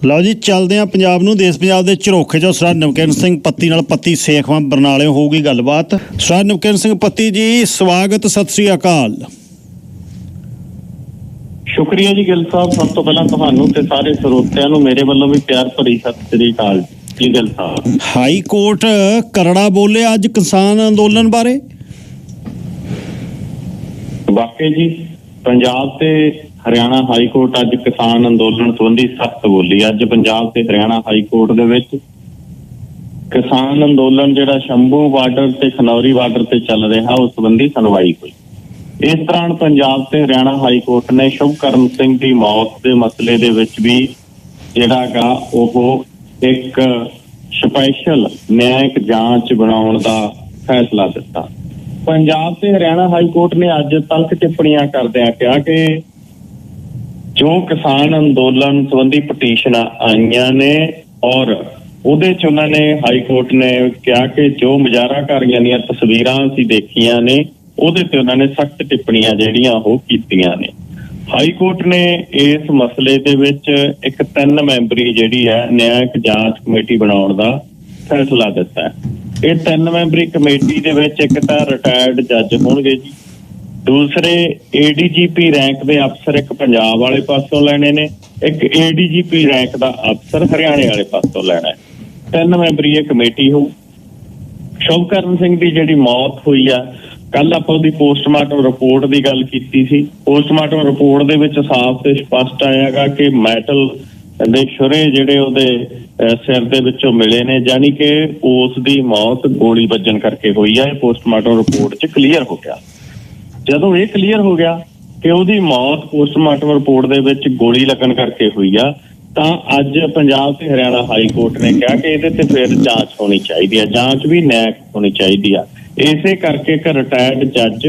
ਲਓ ਜੀ, ਚੱਲਦੇ ਹਾਂ ਪੰਜਾਬ ਨੂੰ। ਦੇਸ਼ ਪੰਜਾਬ ਦੇ ਝਰੋਖੇ 'ਚੋਂ ਸਰਦਾਰ ਨਵਕਿਰਨ ਸਿੰਘ ਪੱਤੀ ਨਾਲ ਪੱਤੀ ਸੇਖਵਾਂ ਬਰਨਾਲੇ ਹੋਊਗੀ ਗੱਲਬਾਤ। ਸਰਦਾਰ ਨਵਕਿਰਨ ਸਿੰਘ ਪੱਤੀ ਜੀ, ਸਵਾਗਤ, ਸਤਿ ਸ੍ਰੀ ਅਕਾਲ। ਸ਼ੁਕਰੀਆ ਜੀ ਗਿੱਲ ਸਾਹਿਬ। ਸਭ ਤੋਂ ਪਹਿਲਾਂ ਤੁਹਾਨੂੰ ਤੇ ਸਾਰੇ ਸਰੋਤਿਆਂ ਨੂੰ ਮੇਰੇ ਵੱਲੋਂ ਵੀ ਪਿਆਰ ਭਰੀ ਸਤਿ ਸ੍ਰੀ ਅਕਾਲ ਜੀ ਗਿੱਲ ਸਾਹਿਬ। ਹਾਈ ਕੋਰਟ ਕਰੜਾ ਬੋਲੇ ਅੱਜ ਕਿਸਾਨ ਅੰਦੋਲਨ ਬਾਰੇ। ਵਾਕਈ ਜੀ, ਪੰਜਾਬ ਤੇ ਹਰਿਆਣਾ ਹਾਈ ਕੋਰਟ ਅੱਜ ਕਿਸਾਨ ਅੰਦੋਲਨ ਸੰਬੰਧੀ ਸਖਤ ਬੋਲੀ। ਅੱਜ ਪੰਜਾਬ ਤੇ ਹਰਿਆਣਾ ਹਾਈ ਕੋਰਟ ਦੇ ਵਿੱਚ ਕਿਸਾਨ ਅੰਦੋਲਨ ਜਿਹੜਾ ਸ਼ੰਭੂ ਬਾਰਡਰ ਤੇ ਖਨੌਰੀ ਬਾਰਡਰ ਤੇ ਚੱਲ ਰਿਹਾ ਉਸ ਸੰਬੰਧੀ ਸੁਣਵਾਈ ਹੋਈ। ਇਸ ਦੌਰਾਨ ਪੰਜਾਬ ਤੇ ਹਰਿਆਣਾ ਹਾਈ ਕੋਰਟ ਨੇ ਸ਼ੁਭਕਰਨ ਸਿੰਘ ਦੀ ਮੌਤ ਦੇ ਮਸਲੇ ਦੇ ਵਿੱਚ ਵੀ ਜਿਹੜਾ ਗਾ ਉਹ ਇੱਕ ਸਪੈਸ਼ਲ ਨਿਆਂਇਕ ਜਾਂਚ ਬਣਾਉਣ ਦਾ ਫੈਸਲਾ ਦਿੱਤਾ। ਪੰਜਾਬ ਤੇ ਹਰਿਆਣਾ ਹਾਈ ਕੋਰਟ ਨੇ ਅੱਜ ਤਲਕ ਟਿੱਪਣੀਆਂ ਕਰਦਿਆਂ ਕਿਹਾ ਕਿ ਜੋ ਕਿਸਾਨ ਅੰਦੋਲਨ ਸੰਬੰਧੀ ਪਟੀਸ਼ਨਾਂ ਆਈਆਂ ਨੇ ਔਰ ਉਹਦੇ 'ਚ ਉਹਨਾਂ ਨੇ ਹਾਈ ਕੋਰਟ ਨੇ ਕਿਹਾ ਕਿ ਜੋ ਮੁਜ਼ਾਹਰਾਕਾਰੀਆਂ ਦੀਆਂ ਤਸਵੀਰਾਂ ਅਸੀਂ ਦੇਖੀਆਂ ਨੇ ਉਹਦੇ ਤੇ ਉਹਨਾਂ ਨੇ ਸਖਤ ਟਿੱਪਣੀਆਂ ਜਿਹੜੀਆਂ ਉਹ ਕੀਤੀਆਂ ਨੇ। ਹਾਈ ਕੋਰਟ ਨੇ ਇਸ ਮਸਲੇ ਦੇ ਵਿੱਚ ਇੱਕ 3 ਮੈਂਬਰੀ ਜਿਹੜੀ ਹੈ ਨਿਆਂਇਕ ਜਾਂਚ ਕਮੇਟੀ ਬਣਾਉਣ ਦਾ ਫੈਸਲਾ ਦਿੱਤਾ। ਇਹ 3 ਮੈਂਬਰੀ ਕਮੇਟੀ ਦੇ ਵਿੱਚ ਇੱਕ ਤਾਂ ਰਿਟਾਇਰਡ ਜੱਜ ਹੋਣਗੇ ਜੀ, ਦੂਸਰੇ ADGP ਰੈਂਕ ਦੇ ਅਫਸਰ ਇੱਕ ਪੰਜਾਬ ਵਾਲੇ ਪਾਸੋਂ ਲੈਣੇ ਨੇ, ਇੱਕ ADGP ਰੈਂਕ ਦਾ ਅਫਸਰ ਹਰਿਆਣੇ ਵਾਲੇ ਪਾਸੋਂ ਲੈਣਾ ਹੈ। 3 ਮੈਂਬਰੀ ਇਹ ਕਮੇਟੀ ਹੋਊ। ਸ਼ੁਭਕਰਨ ਸਿੰਘ ਦੀ ਜਿਹੜੀ ਮੌਤ ਹੋਈ ਆ, ਕੱਲ ਆਪਾਂ ਉਹਦੀ ਪੋਸਟਮਾਰਟਮ ਰਿਪੋਰਟ ਦੀ ਗੱਲ ਕੀਤੀ ਸੀ। ਪੋਸਟਮਾਰਟਮ ਰਿਪੋਰਟ ਦੇ ਵਿੱਚ ਸਾਫ਼ ਤੇ ਸਪਸ਼ਟ ਆਇਆਗਾ ਕਿ ਮੈਟਲ ਦੇ ਛੁਰੇ ਜਿਹੜੇ ਉਹਦੇ ਸਿਰ ਦੇ ਵਿੱਚੋਂ ਮਿਲੇ ਨੇ, ਜਾਨੀ ਕਿ ਉਸ ਦੀ ਮੌਤ ਗੋਲੀ ਵੱਜਣ ਕਰਕੇ ਹੋਈ ਆ। ਇਹ ਪੋਸਟਮਾਰਟਮ ਰਿਪੋਰਟ 'ਚ ਕਲੀਅਰ ਹੋ ਗਿਆ। ਜਦੋਂ ਇਹ ਕਲੀਅਰ ਹੋ ਗਿਆ ਕਿ ਉਹਦੀ ਮੌਤ ਪੋਸਟਮਾਰਟਮ ਰਿਪੋਰਟ ਦੇ ਵਿੱਚ ਗੋਲੀ ਲੱਗਣ ਕਰਕੇ ਹੋਈ ਆ, ਤਾਂ ਅੱਜ ਪੰਜਾਬ ਤੇ ਹਰਿਆਣਾ ਹਾਈ ਕੋਰਟ ਨੇ ਕਿਹਾ ਕਿ ਇਹਦੇ ਤੇ ਫਿਰ ਜਾਂਚ ਹੋਣੀ ਚਾਹੀਦੀ ਆ, ਜਾਂਚ ਵੀ ਨਿਆਂਇਕ ਹੋਣੀ ਚਾਹੀਦੀ ਆ। ਇਸੇ ਕਰਕੇ ਇੱਕ ਰਿਟਾਇਰਡ ਜੱਜ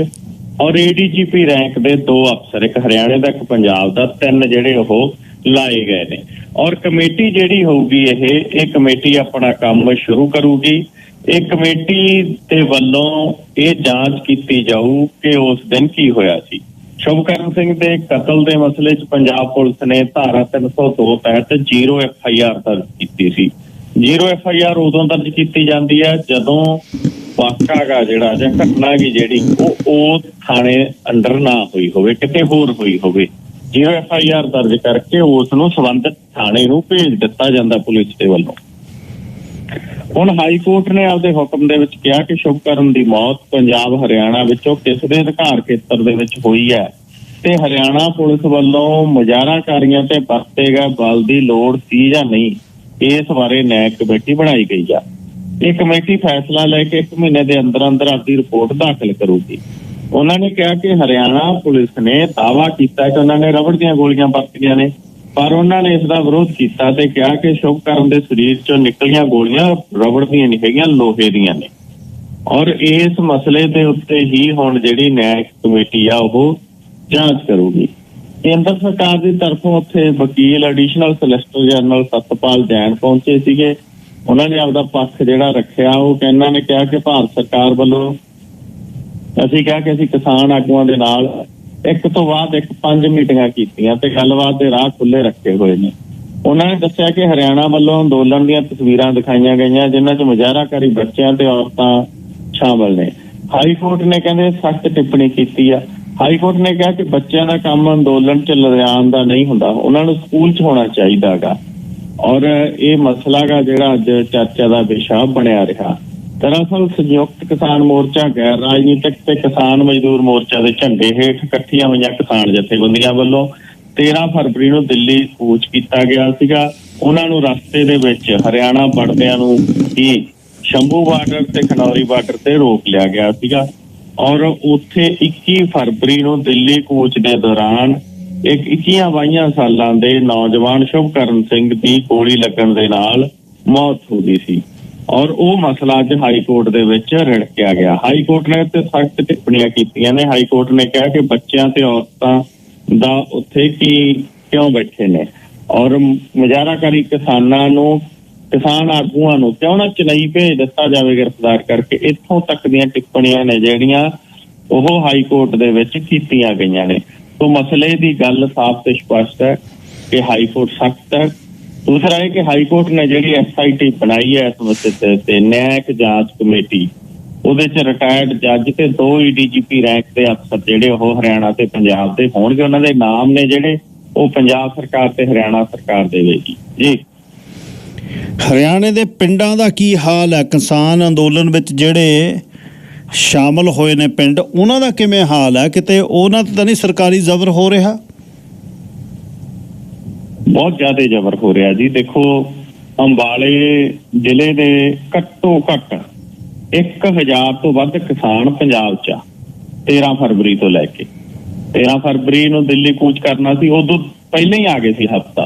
ਔਰ ADGP ਰੈਂਕ ਦੇ 2 ਅਫਸਰ, ਇੱਕ ਹਰਿਆਣੇ ਦਾ ਇੱਕ ਪੰਜਾਬ ਦਾ, 3 ਜਿਹੜੇ ਉਹ ਲਾਏ ਗਏ ਨੇ। ਔਰ ਕਮੇਟੀ ਜਿਹੜੀ ਹੋਊਗੀ ਇਹ ਕਮੇਟੀ ਆਪਣਾ ਕੰਮ ਸ਼ੁਰੂ ਕਰੂਗੀ। ਇਹ ਕਮੇਟੀ ਦੇ ਵੱਲੋਂ ਇਹ ਜਾਂਚ ਕੀਤੀ ਜਾਊ ਕਿ ਉਸ ਦਿਨ ਕੀ ਹੋਇਆ ਸੀ। ਸ਼ੁਭਕਰਨ ਸਿੰਘ ਦੇ ਕਤਲ ਦੇ ਮਸਲੇ 'ਚ ਪੰਜਾਬ ਪੁਲਿਸ ਨੇ ਧਾਰਾ 302 ਤਹਿਤ 0 FIR ਦਰਜ ਕੀਤੀ ਸੀ। 0 FIR ਉਦੋਂ ਦਰਜ ਕੀਤੀ ਜਾਂਦੀ ਹੈ ਜਦੋਂ ਵਾਕਾ ਗਾ ਜਿਹੜਾ ਜਾਂ ਘਟਨਾ ਗੀ ਜਿਹੜੀ ਉਹ ਥਾਣੇ ਅੰਡਰ ਨਾ ਹੋਈ ਹੋਵੇ, ਕਿਤੇ ਹੋਰ ਹੋਈ ਹੋਵੇ। 0 FIR ਦਰਜ ਕਰਕੇ ਉਸ ਨੂੰ ਸੰਬੰਧਿਤ ਥਾਣੇ ਨੂੰ ਭੇਜ ਦਿੱਤਾ ਜਾਂਦਾ ਪੁਲਿਸ ਦੇ ਵੱਲੋਂ। ਹੁਣ ਹਾਈ ਕੋਰਟ ਨੇ ਆਪਦੇ ਹੁਕਮ ਦੇ ਵਿੱਚ ਕਿਹਾ ਕਿ ਸ਼ੁਭਕਰਨ ਦੀ ਮੌਤ ਪੰਜਾਬ ਹਰਿਆਣਾ ਵਿੱਚੋਂ ਕਿਸ ਦੇ ਅਧਿਕਾਰ ਖੇਤਰ ਦੇ ਵਿੱਚ ਹੋਈ ਹੈ ਤੇ ਹਰਿਆਣਾ ਪੁਲਿਸ ਵੱਲੋਂ ਮੁਜ਼ਾਹਰਾਕਾਰੀਆਂ ਤੇ ਵਰਤੇ ਗਏ ਬਲ ਦੀ ਲੋੜ ਸੀ ਜਾਂ ਨਹੀਂ, ਇਸ ਬਾਰੇ ਨਿਆਂਇਕ ਕਮੇਟੀ ਬਣਾਈ ਗਈ ਆ। ਇਹ ਕਮੇਟੀ ਫੈਸਲਾ ਲੈ ਕੇ 1 ਮਹੀਨੇ ਦੇ ਅੰਦਰ ਅੰਦਰ ਆਪਣੀ ਰਿਪੋਰਟ ਦਾਖਲ ਕਰੂਗੀ। ਉਹਨਾਂ ਨੇ ਕਿਹਾ ਕਿ ਹਰਿਆਣਾ ਪੁਲਿਸ ਨੇ ਦਾਅਵਾ ਕੀਤਾ ਕਿ ਉਹਨਾਂ ਨੇ ਰਬੜ ਦੀਆਂ ਗੋਲੀਆਂ ਵਰਤੀਆਂ ਨੇ, ਪਰ ਉਹਨਾਂ ਨੇ ਇਸ ਦਾ ਵਿਰੋਧ ਕੀਤਾ ਤੇ ਕਿਹਾ ਕਿ ਸ਼ੁਭਕਰਨ ਦੇ ਸਰੀਰ 'ਚੋਂ ਨਿਕਲੀਆਂ ਗੋਲੀਆਂ ਰਬੜ ਦੀਆਂ ਨਹੀਂ ਹੈਗੀਆਂ, ਲੋਹੇ ਦੀਆਂ ਨੇ। ਔਰ ਇਸ ਮਸਲੇ ਦੇ ਉੱਤੇ ਹੀ ਹੁਣ ਜਿਹੜੀ ਨਿਆਂਇਕ ਕਮੇਟੀ ਆ ਉਹ ਜਾਂਚ ਕਰੂਗੀ। ਕੇਂਦਰ ਸਰਕਾਰ ਦੀ ਤਰਫੋਂ ਉੱਥੇ ਵਕੀਲ additional solicitor general Satpal Jain ਪਹੁੰਚੇ ਸੀਗੇ। ਉਹਨਾਂ ਨੇ ਆਪਦਾ ਪੱਖ ਜਿਹੜਾ ਰੱਖਿਆ। ਉਹ ਇਹਨਾਂ ਨੇ ਕਿਹਾ ਕਿ ਭਾਰਤ ਸਰਕਾਰ ਵੱਲੋਂ ਅਸੀਂ ਕਿਹਾ ਕਿ ਅਸੀਂ ਕਿਸਾਨ ਆਗੂਆਂ ਦੇ ਨਾਲ ਇੱਕ ਤੋਂ ਬਾਅਦ 5 ਮੀਟਿੰਗਾਂ ਕੀਤੀਆਂ ਤੇ ਗੱਲਬਾਤ ਦੇ ਰਾਹ ਖੁੱਲੇ ਰੱਖੇ ਹੋਏ ਨੇ। ਉਹਨਾਂ ਨੇ ਦੱਸਿਆ ਕਿ ਹਰਿਆਣਾ ਵੱਲੋਂ ਅੰਦੋਲਨ ਦੀਆਂ ਤਸਵੀਰਾਂ ਦਿਖਾਈਆਂ ਗਈਆਂ ਜਿਨ੍ਹਾਂ 'ਚ ਮੁਜ਼ਾਹਰਾਕਾਰੀ ਬੱਚਿਆਂ ਤੇ ਔਰਤਾਂ ਸ਼ਾਮਲ ਨੇ। ਹਾਈ ਕੋਰਟ ਨੇ ਕਹਿੰਦੇ ਸਖਤ ਟਿੱਪਣੀ ਕੀਤੀ ਆ। ਹਾਈ ਕੋਰਟ ਨੇ ਕਿਹਾ ਕਿ ਬੱਚਿਆਂ ਦਾ ਕੰਮ ਅੰਦੋਲਨ 'ਚ ਲਿਜਾਣ ਦਾ ਨਹੀਂ ਹੁੰਦਾ, ਉਹਨਾਂ ਨੂੰ ਸਕੂਲ 'ਚ ਹੋਣਾ ਚਾਹੀਦਾ ਗਾ। ਔਰ ਇਹ ਮਸਲਾ ਗਾ ਜਿਹੜਾ ਅੱਜ ਚਰਚਾ ਦਾ ਵਿਸ਼ਾ ਬਣਿਆ ਰਿਹਾ। ਦਰਅਸਲ ਸੰਯੁਕਤ ਕਿਸਾਨ ਮੋਰਚਾ, ਗੈਰ ਰਾਜਨੀਤਿਕ ਤੇ ਕਿਸਾਨ ਮਜ਼ਦੂਰ ਮੋਰਚਾ ਦੇ ਝੰਡੇ ਹੇਠ ਇਕੱਠੀਆਂ ਹੋਈਆਂ ਕਿਸਾਨ ਜਥੇਬੰਦੀਆਂ ਵੱਲੋਂ 13 ਫਰਵਰੀ ਨੂੰ ਦਿੱਲੀ ਕੂਚ ਕੀਤਾ ਗਿਆ ਸੀਗਾ। ਉਹਨਾਂ ਨੂੰ ਰਸਤੇ ਦੇ ਵਿੱਚ ਹਰਿਆਣਾ ਵੜਦਿਆਂ ਨੂੰ ਹੀ ਸ਼ੰਭੂ ਬਾਰਡਰ ਤੇ ਖਨੌਰੀ ਬਾਰਡਰ ਤੇ ਰੋਕ ਲਿਆ ਗਿਆ ਸੀਗਾ। ਔਰ ਉੱਥੇ 21 ਫਰਵਰੀ ਨੂੰ ਦਿੱਲੀ ਕੂਚ ਦੇ ਦੌਰਾਨ ਇੱਕ 21-22 ਸਾਲਾਂ ਦੇ ਨੌਜਵਾਨ ਸ਼ੁਭਕਰਨ ਸਿੰਘ ਦੀ ਗੋਲੀ ਲੱਗਣ ਦੇ ਨਾਲ ਮੌਤ ਹੋ ਗਈ ਸੀ। ਔਰ ਉਹ ਮਸਲਾ ਅੱਜ ਹਾਈ ਕੋਰਟ ਦੇ ਵਿੱਚ ਰਿੜਕਿਆ ਗਿਆ। ਹਾਈ ਕੋਰਟ ਨੇ ਤੇ ਸਖਤ ਟਿੱਪਣੀਆਂ ਕੀਤੀਆਂ ਨੇ। ਹਾਈ ਕੋਰਟ ਨੇ ਕਿਹਾ ਕਿ ਬੱਚਿਆਂ ਤੇ ਔਰਤਾਂ ਦਾ ਉੱਥੇ ਕਿਉਂ ਬੈਠੇ ਨੇ ਔਰ ਮੁਜ਼ਾਹਰਾਕਾਰੀ ਕਿਸਾਨਾਂ ਨੂੰ, ਕਿਸਾਨ ਆਗੂਆਂ ਨੂੰ ਕਿਉਂ ਨਾ ਚੇਨਈ ਭੇਜ ਦਿੱਤਾ ਜਾਵੇ ਗ੍ਰਿਫਤਾਰ ਕਰਕੇ। ਇੱਥੋਂ ਤੱਕ ਦੀਆਂ ਟਿੱਪਣੀਆਂ ਨੇ ਜਿਹੜੀਆਂ ਉਹ ਹਾਈ ਕੋਰਟ ਦੇ ਵਿੱਚ ਕੀਤੀਆਂ ਗਈਆਂ ਨੇ। ਸੋ ਮਸਲੇ ਦੀ ਗੱਲ ਸਾਫ਼ ਤੇ ਸਪਸ਼ਟ ਹੈ ਕਿ ਹਾਈ ਕੋਰਟ ਸਖਤ ਹੈ दूसरा है कि हाईकोर्ट ने जी SIT बनाई है इस मसले ते न्यायिक जांच कमेटी ਉਹਦੇ ਚ ਰਿਟਾਇਰਡ ਜੱਜ ਤੇ 2 EDGP ਰੈਂਕ ਦੇ ਅਫਸਰ ਜਿਹੜੇ ਉਹ ਹਰਿਆਣਾ ਤੇ ਪੰਜਾਬ ਦੇ ਹੋਣਗੇ। ਉਹਨਾਂ ਦੇ ਨਾਮ ਨੇ ਜਿਹੜੇ ਉਹ ਪੰਜਾਬ ਸਰਕਾਰ ਤੇ ਹਰਿਆਣਾ ਸਰਕਾਰ ਦੇਵੇਗੀ ਜੀ। ਹਰਿਆਣੇ ਦੇ ਪਿੰਡਾਂ ਦਾ ਕੀ ਹਾਲ ਹੈ? ਕਿਸਾਨ ਅੰਦੋਲਨ ਵਿੱਚ ਜਿਹੜੇ ਸ਼ਾਮਲ ਹੋਏ ਨੇ ਪਿੰਡ, ਉਹਨਾਂ ਦਾ ਕਿਵੇਂ ਹਾਲ ਹੈ? ਕਿਤੇ ਉਹਨਾਂ ਤੇ ਤਾਂ ਨਹੀਂ ਸਰਕਾਰੀ ਜ਼ਬਰ ਹੋ ਰਿਹਾ? ਬਹੁਤ ਜ਼ਿਆਦਾ ਜ਼ਬਰ ਹੋ ਰਿਹਾ ਜੀ। ਦੇਖੋ, ਅੰਬਾਲੇ ਜ਼ਿਲ੍ਹੇ ਦੇ ਘੱਟੋ ਘੱਟ 1000 ਤੋਂ ਵੱਧ ਕਿਸਾਨ ਪੰਜਾਬ 'ਚ 13 ਫਰਵਰੀ ਤੋਂ ਲੈ ਕੇ 13 ਫਰਵਰੀ ਨੂੰ ਦਿੱਲੀ ਕੂਚ ਕਰਨਾ ਸੀ, ਉਦੋਂ ਪਹਿਲਾਂ ਹੀ ਆ ਗਏ ਸੀ ਹਫ਼ਤਾ,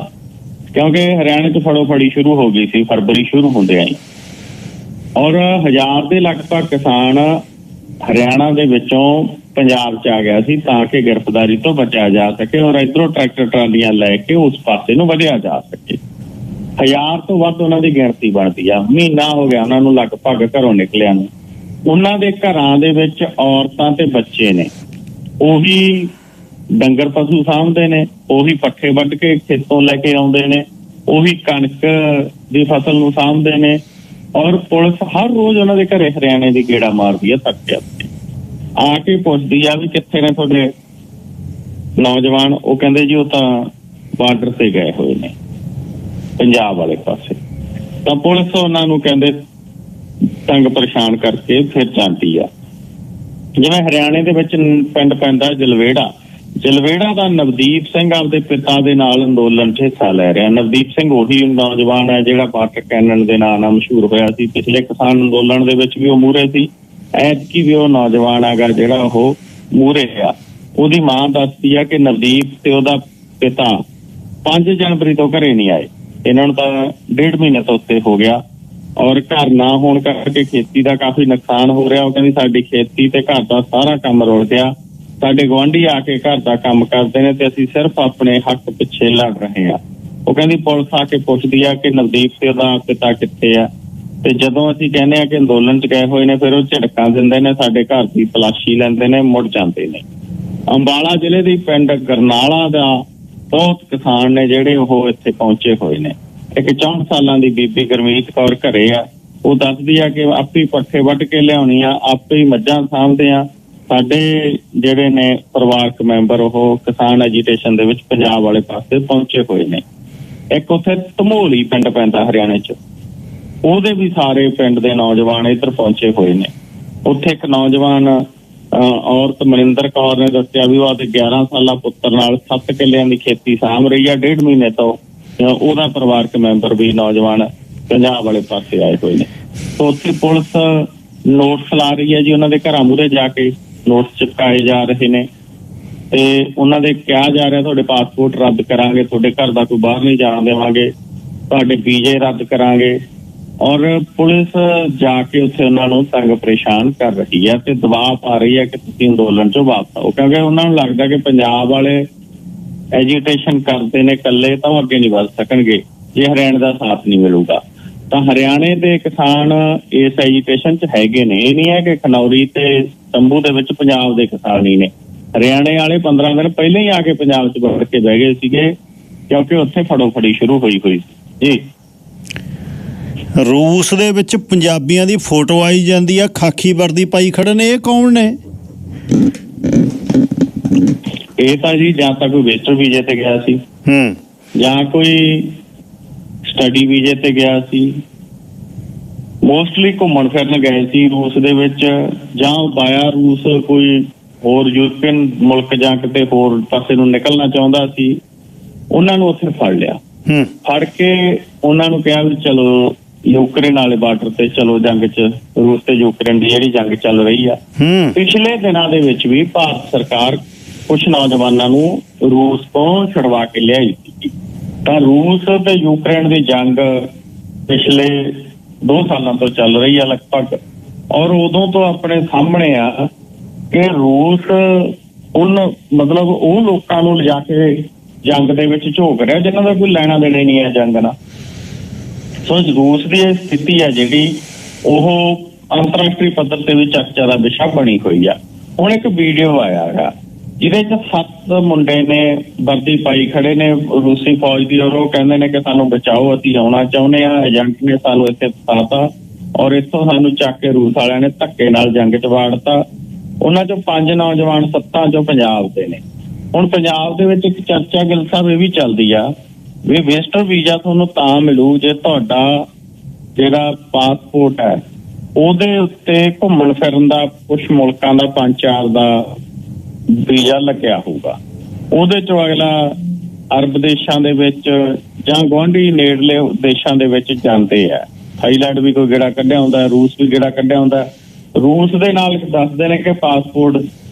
ਕਿਉਂਕਿ ਹਰਿਆਣੇ 'ਚ ਫੜੋ-ਫੜੀ ਸ਼ੁਰੂ ਹੋ ਗਈ ਸੀ ਫਰਵਰੀ ਸ਼ੁਰੂ ਹੁੰਦੇ ਆਈ। ਔਰ 1000 ਦੇ ਲਗਭਗ ਕਿਸਾਨ ਹਰਿਆਣਾ ਦੇ ਵਿੱਚੋਂ ਪੰਜਾਬ 'ਚ ਆ ਗਿਆ ਸੀ ਤਾਂ ਕਿ ਗ੍ਰਿਫਤਾਰੀ ਤੋਂ ਬਚਿਆ ਜਾ ਸਕੇ ਔਰ ਇੱਧਰੋਂ ਟਰੈਕਟਰ ਟਰਾਲੀਆਂ ਲੈ ਕੇ ਉਸ ਪਾਸੇ ਨੂੰ ਵਧਿਆ ਜਾ ਸਕੇ। 1000 ਤੋਂ ਵੱਧ ਉਹਨਾਂ ਦੀ ਗਿਣਤੀ ਬਣਦੀ ਆ। ਮਹੀਨਾ ਹੋ ਗਿਆ ਉਹਨਾਂ ਨੂੰ ਲਗਭਗ ਘਰੋਂ ਨਿਕਲਿਆ ਨੂੰ। ਉਹਨਾਂ ਦੇ ਘਰਾਂ ਦੇ ਵਿੱਚ ਔਰਤਾਂ ਤੇ ਬੱਚੇ ਨੇ, ਉਹੀ ਡੰਗਰ ਪਸ਼ੂ ਸਾਂਭਦੇ ਨੇ, ਉਹੀ ਪੱਠੇ ਵੱਢ ਕੇ ਖੇਤੋਂ ਲੈ ਕੇ ਆਉਂਦੇ ਨੇ, ਉਹੀ ਕਣਕ ਦੀ ਫਸਲ ਨੂੰ ਸਾਂਭਦੇ ਨੇ। ਔਰ ਪੁਲਿਸ ਹਰ ਰੋਜ਼ ਉਹਨਾਂ ਦੇ ਘਰੇ ਹਰਿਆਣੇ ਦੀ ਗੇੜਾ ਮਾਰਦੀ ਆ, ਤੱਕਿਆ ਆ ਕੇ ਪੁੱਛਦੀ ਆ ਵੀ ਕਿੱਥੇ ਨੇ ਤੁਹਾਡੇ ਨੌਜਵਾਨ। ਉਹ ਕਹਿੰਦੇ ਜੀ ਉਹ ਤਾਂ ਬਾਰਡਰ ਤੇ ਗਏ ਹੋਏ ਨੇ ਪੰਜਾਬ ਵਾਲੇ ਪਾਸੇ। ਤਾਂ ਪੁਲਿਸ ਉਹਨਾਂ ਨੂੰ ਕਹਿੰਦੇ ਤੰਗ ਪਰੇਸ਼ਾਨ ਕਰਕੇ ਫਿਰ ਜਾਂਦੀ ਆ। ਜਿਵੇਂ ਹਰਿਆਣੇ ਦੇ ਵਿੱਚ ਪਿੰਡ ਪੈਂਦਾ ਜਲਵੇੜਾ ਦਾ ਨਵਦੀਪ ਸਿੰਘ ਆਪਦੇ ਪਿਤਾ ਦੇ ਨਾਲ ਅੰਦੋਲਨ 'ਚ ਹਿੱਸਾ ਲੈ ਰਿਹਾ। ਨਵਦੀਪ ਸਿੰਘ ਉਹੀ ਨੌਜਵਾਨ ਹੈ ਜਿਹੜਾ ਵਾਟਰ ਕੈਨਨ ਦੇ ਨਾਂ ਨਾਲ ਮਸ਼ਹੂਰ ਹੋਇਆ ਸੀ। ਪਿਛਲੇ ਕਿਸਾਨ ਅੰਦੋਲਨ ਦੇ ਵਿੱਚ ਵੀ ਉਹ ਮੂਹਰੇ ਸੀ, ਐਤਕੀ ਵੀ ਉਹ ਨੌਜਵਾਨ ਹੈਗਾ ਜਿਹੜਾ ਉਹ ਮੂਹਰੇ ਆ। ਉਹਦੀ ਮਾਂ ਦੱਸਦੀ ਆ ਕਿ ਨਵਦੀਪ ਤੇ ਉਹਦਾ ਪਿਤਾ 5 ਜਨਵਰੀ ਤੋਂ ਘਰੇ ਨਹੀਂ ਆਏ। ਇਹਨਾਂ ਨੂੰ ਤਾਂ 1.5 ਮਹੀਨੇ ਤੋਂ ਉੱਤੇ ਹੋ ਗਿਆ ਔਰ ਘਰ ਨਾ ਹੋਣ ਕਰਕੇ ਖੇਤੀ ਦਾ ਕਾਫੀ ਨੁਕਸਾਨ ਹੋ ਰਿਹਾ। ਉਹ ਕਹਿੰਦੀ ਸਾਡੀ ਖੇਤੀ ਤੇ ਘਰ ਦਾ ਸਾਰਾ ਕੰਮ ਰੁੜ ਗਿਆ, ਸਾਡੇ ਗੁਆਂਢੀ ਆ ਕੇ ਘਰ ਦਾ ਕੰਮ ਕਰਦੇ ਨੇ ਤੇ ਅਸੀਂ ਸਿਰਫ ਆਪਣੇ ਹੱਕ ਪਿੱਛੇ ਲੜ ਰਹੇ ਆ। ਉਹ ਕਹਿੰਦੀ ਪੁਲਿਸ ਆ ਕੇ ਪੁੱਛਦੀ ਆ ਕਿ ਨਵਦੀਪ ਤੇ ਉਹਦਾ ਪਿਤਾ ਕਿੱਥੇ ਆ, ਤੇ ਜਦੋਂ ਅਸੀਂ ਕਹਿੰਦੇ ਆ ਕਿ ਅੰਦੋਲਨ 'ਚ ਗਏ ਹੋਏ ਨੇ ਫਿਰ ਉਹ ਝਿੜਕਾਂ ਦਿੰਦੇ ਨੇ, ਸਾਡੇ ਘਰ ਦੀ ਤਲਾਸ਼ੀ ਲੈਂਦੇ ਨੇ, ਮੁੜ ਜਾਂਦੇ ਨੇ। ਅੰਬਾਲਾ ਜ਼ਿਲ੍ਹੇ ਦੀ ਪਿੰਡ ਗਰਨਾਲਾ ਦਾ ਬਹੁਤ ਕਿਸਾਨ ਨੇ ਜਿਹੜੇ ਉਹ ਇੱਥੇ ਪਹੁੰਚੇ ਹੋਏ ਨੇ। ਇੱਕ 64 ਸਾਲਾਂ ਦੀ ਬੀਬੀ ਗੁਰਮੀਤ ਕੌਰ ਘਰੇ ਆ। ਉਹ ਦੱਸਦੀ ਆ ਕਿ ਆਪੇ ਪੱਠੇ ਵੱਢ ਕੇ ਲਿਆਉਣੀ ਆ, ਆਪੇ ਹੀ ਮੱਝਾਂ ਸਾਂਭਦੇ ਆ। ਸਾਡੇ ਜਿਹੜੇ ਨੇ ਪਰਿਵਾਰਕ ਮੈਂਬਰ ਉਹ ਕਿਸਾਨ ਐਜੀਟੇਸ਼ਨ ਦੇ ਵਿੱਚ ਪੰਜਾਬ ਵਾਲੇ ਪਾਸੇ ਪਹੁੰਚੇ ਹੋਏ ਨੇ। ਇੱਕ ਉੱਥੇ ਧਮੋਲੀ ਪਿੰਡ ਪੈਂਦਾ ਹਰਿਆਣੇ 'ਚ, ਉਹਦੇ ਵੀ ਸਾਰੇ ਪਿੰਡ ਦੇ ਨੌਜਵਾਨ ਇੱਧਰ ਪਹੁੰਚੇ ਹੋਏ ਨੇ। ਉੱਥੇ ਇੱਕ ਨੌਜਵਾਨ ਔਰਤ ਮਨਿੰਦਰ ਕੌਰ ਨੇ ਦੱਸਿਆ ਵੀ ਉਹ 11 ਸਾਲਾ ਪੁੱਤਰ ਨਾਲ 7 ਕਿੱਲਿਆਂ ਦੀ ਖੇਤੀ ਸਾਂਭ ਰਹੀ ਆ 1.5 ਮਹੀਨੇ ਤੋਂ। ਉਹਦਾ ਪਰਿਵਾਰਕ ਮੈਂਬਰ ਵੀ ਨੌਜਵਾਨ ਪੰਜਾਬ ਵਾਲੇ ਪਾਸੇ ਆਏ ਹੋਏ ਨੇ। ਤਾਂ ਉੱਥੇ ਪੁਲਿਸ ਨੋਟਿਸ ਲਾ ਰਹੀ ਹੈ ਜੀ, ਉਹਨਾਂ ਦੇ ਘਰਾਂ ਮੂਹਰੇ ਜਾ ਕੇ ਨੋਟਿਸ ਚਿਪਕਾਏ ਜਾ ਰਹੇ ਨੇ ਤੇ ਉਹਨਾਂ ਦੇ ਕਿਹਾ ਜਾ ਰਿਹਾ ਤੁਹਾਡੇ ਪਾਸਪੋਰਟ ਰੱਦ ਕਰਾਂਗੇ, ਤੁਹਾਡੇ ਘਰ ਦਾ ਕੋਈ ਬਾਹਰ ਨਹੀਂ ਜਾਣ ਦੇਵਾਂਗੇ, ਤੁਹਾਡੇ ਵੀਜ਼ੇ ਰੱਦ ਕਰਾਂਗੇ। ਔਰ ਪੁਲਿਸ ਜਾ ਕੇ ਉੱਥੇ ਉਹਨਾਂ ਨੂੰ ਤੰਗ ਪਰੇਸ਼ਾਨ ਕਰ ਰਹੀ ਹੈ ਤੇ ਦਬਾਅ ਪਾ ਰਹੀ ਹੈ ਕਿ ਤੁਸੀਂ ਅੰਦੋਲਨ 'ਚੋਂ ਵਾਪਸ ਆਓ, ਕਿਉਂਕਿ ਉਹਨਾਂ ਨੂੰ ਲੱਗਦਾ ਕਿ ਪੰਜਾਬ ਵਾਲੇ ਐਜੀਟੇਸ਼ਨ ਕਰਦੇ ਨੇ ਇਕੱਲੇ ਤਾਂ ਉਹ ਅੱਗੇ ਨਹੀਂ ਵੱਧ ਸਕਣਗੇ ਜੇ ਹਰਿਆਣੇ ਦਾ ਸਾਥ ਨਹੀਂ ਮਿਲੂਗਾ। ਤਾਂ ਹਰਿਆਣੇ ਦੇ ਕਿਸਾਨ ਇਸ ਐਜੀਟੇਸ਼ਨ 'ਚ ਹੈਗੇ ਨੇ। ਇਹ ਨਹੀਂ ਹੈ ਕਿ ਖਨੌਰੀ ਤੇ ਤੰਬੂ ਦੇ ਵਿੱਚ ਪੰਜਾਬ ਦੇ ਕਿਸਾਨ ਹੀ ਨੇ। ਹਰਿਆਣੇ ਵਾਲੇ 15 ਦਿਨ ਪਹਿਲਾਂ ਹੀ ਆ ਕੇ ਪੰਜਾਬ 'ਚ ਵੜ ਕੇ ਬਹਿ ਗਏ ਸੀਗੇ ਕਿਉਂਕਿ ਉੱਥੇ ਫੜੋ-ਫੜੀ ਸ਼ੁਰੂ ਹੋਈ ਸੀ ਜੀ। ਰੂਸ ਦੇ ਵਿੱਚ ਪੰਜਾਬੀਆਂ ਦੀ ਫੋਟੋ ਆਈ ਜਾਂਦੀ ਆ, ਖਾਕੀ ਵਰਦੀ ਪਾਈ ਖੜੇ ਨੇ, ਇਹ ਕੌਣ ਨੇ? ਇਹ ਤਾਂ ਜੀ ਜਾਂ ਤਾਂ ਕੋਈ ਵਿਜ਼ਟਰ ਵੀਜ਼ੇ ਤੇ ਗਿਆ ਸੀ ਜਾਂ ਕੋਈ ਸਟੱਡੀ ਵੀਜ਼ੇ ਤੇ ਗਿਆ ਸੀ, ਮੋਸਟਲੀ ਘੁੰਮਣ ਫਿਰਨ ਗਏ ਸੀ ਰੂਸ ਦੇ ਵਿੱਚ, ਜਾਂ ਬਾਇਆ ਰੂਸ ਕੋਈ ਹੋਰ ਯੂਰਪੀਅਨ ਮੁਲਕ ਜਾਂ ਕਿਤੇ ਹੋਰ ਪਾਸੇ ਨੂੰ ਨਿਕਲਣਾ ਚਾਹੁੰਦਾ ਸੀ। ਉਹਨਾਂ ਨੂੰ ਉੱਥੇ ਫੜ ਲਿਆ, ਫੜ ਕੇ ਉਹਨਾਂ ਨੂੰ ਕਿਹਾ ਵੀ ਚਲੋ ਯੂਕਰੇਨ ਵਾਲੇ ਬਾਰਡਰ ਤੇ ਚਲੋ, ਜੰਗ 'ਚ ਰੂਸ ਤੇ ਯੂਕਰੇਨ ਦੀ ਜਿਹੜੀ ਜੰਗ ਚੱਲ ਰਹੀ ਆ। ਪਿਛਲੇ ਦਿਨਾਂ ਦੇ ਵਿੱਚ ਵੀ ਭਾਰਤ ਸਰਕਾਰ ਕੁਛ ਨੌਜਵਾਨਾਂ ਨੂੰ ਰੂਸ ਤੋਂ ਛੁਡਵਾ ਕੇ ਲਿਆਈ ਸੀ। ਤਾਂ ਰੂਸ ਤੇ ਯੂਕਰੇਨ ਦੀ ਜੰਗ ਪਿਛਲੇ 2 ਸਾਲਾਂ ਤੋਂ ਚੱਲ ਰਹੀ ਆ ਲਗਭਗ, ਔਰ ਉਦੋਂ ਤੋਂ ਆਪਣੇ ਸਾਹਮਣੇ ਆ ਕਿ ਰੂਸ ਮਤਲਬ ਉਹ ਲੋਕਾਂ ਨੂੰ ਲਿਜਾ ਕੇ ਜੰਗ ਦੇ ਵਿੱਚ ਝੋਕ ਰਿਹਾ ਜਿਹਨਾਂ ਦਾ ਕੋਈ ਲੈਣਾ ਦੇਣਾ ਨਹੀਂ ਹੈ ਜੰਗ ਨਾਲ। ਸੋ ਰੂਸ ਦੀ ਇਹ ਸਥਿਤੀ ਹੈ ਜਿਹੜੀ ਉਹ ਅੰਤਰਰਾਸ਼ਟਰੀ ਪੱਧਰ ਤੇ ਵੀ ਚਰਚਾ ਦਾ ਵਿਸ਼ਾ ਬਣੀ ਹੋਈ ਆ। ਹੁਣ ਇੱਕ ਵੀਡੀਓ ਆਇਆ ਹੈਗਾ ਜਿਹਦੇ 'ਚ 7 ਮੁੰਡੇ ਨੇ ਵਰਦੀ ਪਾਈ ਖੜੇ ਨੇ ਰੂਸੀ ਫੌਜ ਦੀ, ਔਰ ਉਹ ਕਹਿੰਦੇ ਨੇ ਕਿ ਸਾਨੂੰ ਬਚਾਓ, ਅਸੀਂ ਆਉਣਾ ਚਾਹੁੰਦੇ ਹਾਂ। ਏਜੰਟ ਨੇ ਸਾਨੂੰ ਇੱਥੇ ਫਸਾਤਾ ਔਰ ਇੱਥੋਂ ਸਾਨੂੰ ਚੱਕ ਕੇ ਰੂਸ ਵਾਲਿਆਂ ਨੇ ਧੱਕੇ ਨਾਲ ਜੰਗ 'ਚ ਵਾੜਤਾ। ਉਹਨਾਂ 'ਚੋਂ 5 ਨੌਜਵਾਨ 7 'ਚੋਂ ਪੰਜਾਬ ਦੇ ਨੇ। ਹੁਣ ਪੰਜਾਬ ਦੇ ਵਿੱਚ ਇੱਕ ਚਰਚਾ ਗਿੱਲ ਸਾਹਿਬ ਇਹ ਵੀ ਚੱਲਦੀ ਆ ਵੀ ਵਿਜ਼ਟਰ ਵੀਜ਼ਾ ਤੁਹਾਨੂੰ ਤਾਂ ਮਿਲੂ ਜੇ ਤੁਹਾਡਾ ਜਿਹੜਾ ਪਾਸਪੋਰਟ ਹੈ ਉਹਦੇ ਉੱਤੇ ਘੁੰਮਣ ਫਿਰਨ ਦਾ ਕੁਝ ਮੁਲਕਾਂ ਦਾ 5-4 ਦਾ ਵੀਜ਼ਾ ਲੱਗਿਆ ਹੋਊਗਾ। ਉਹਦੇ 'ਚੋਂ ਅਗਲਾ ਅਰਬ ਦੇਸ਼ਾਂ ਦੇ ਵਿੱਚ ਜਾਂ ਗੁਆਂਢੀ ਨੇੜਲੇ ਦੇਸ਼ਾਂ ਦੇ ਵਿੱਚ ਜਾਂਦੇ ਆ। ਥਾਈਲੈਂਡ ਵੀ ਕੋਈ ਗੇੜਾ ਕੱਢਿਆ ਹੁੰਦਾ, ਰੂਸ ਵੀ ਗੇੜਾ ਕੱਢਿਆ ਹੁੰਦਾ। ਰੂਸ ਦੇ ਨਾਲ ਦੱਸਦੇ ਨੇ ਕਿ ਪਾਸਪੋਰਟ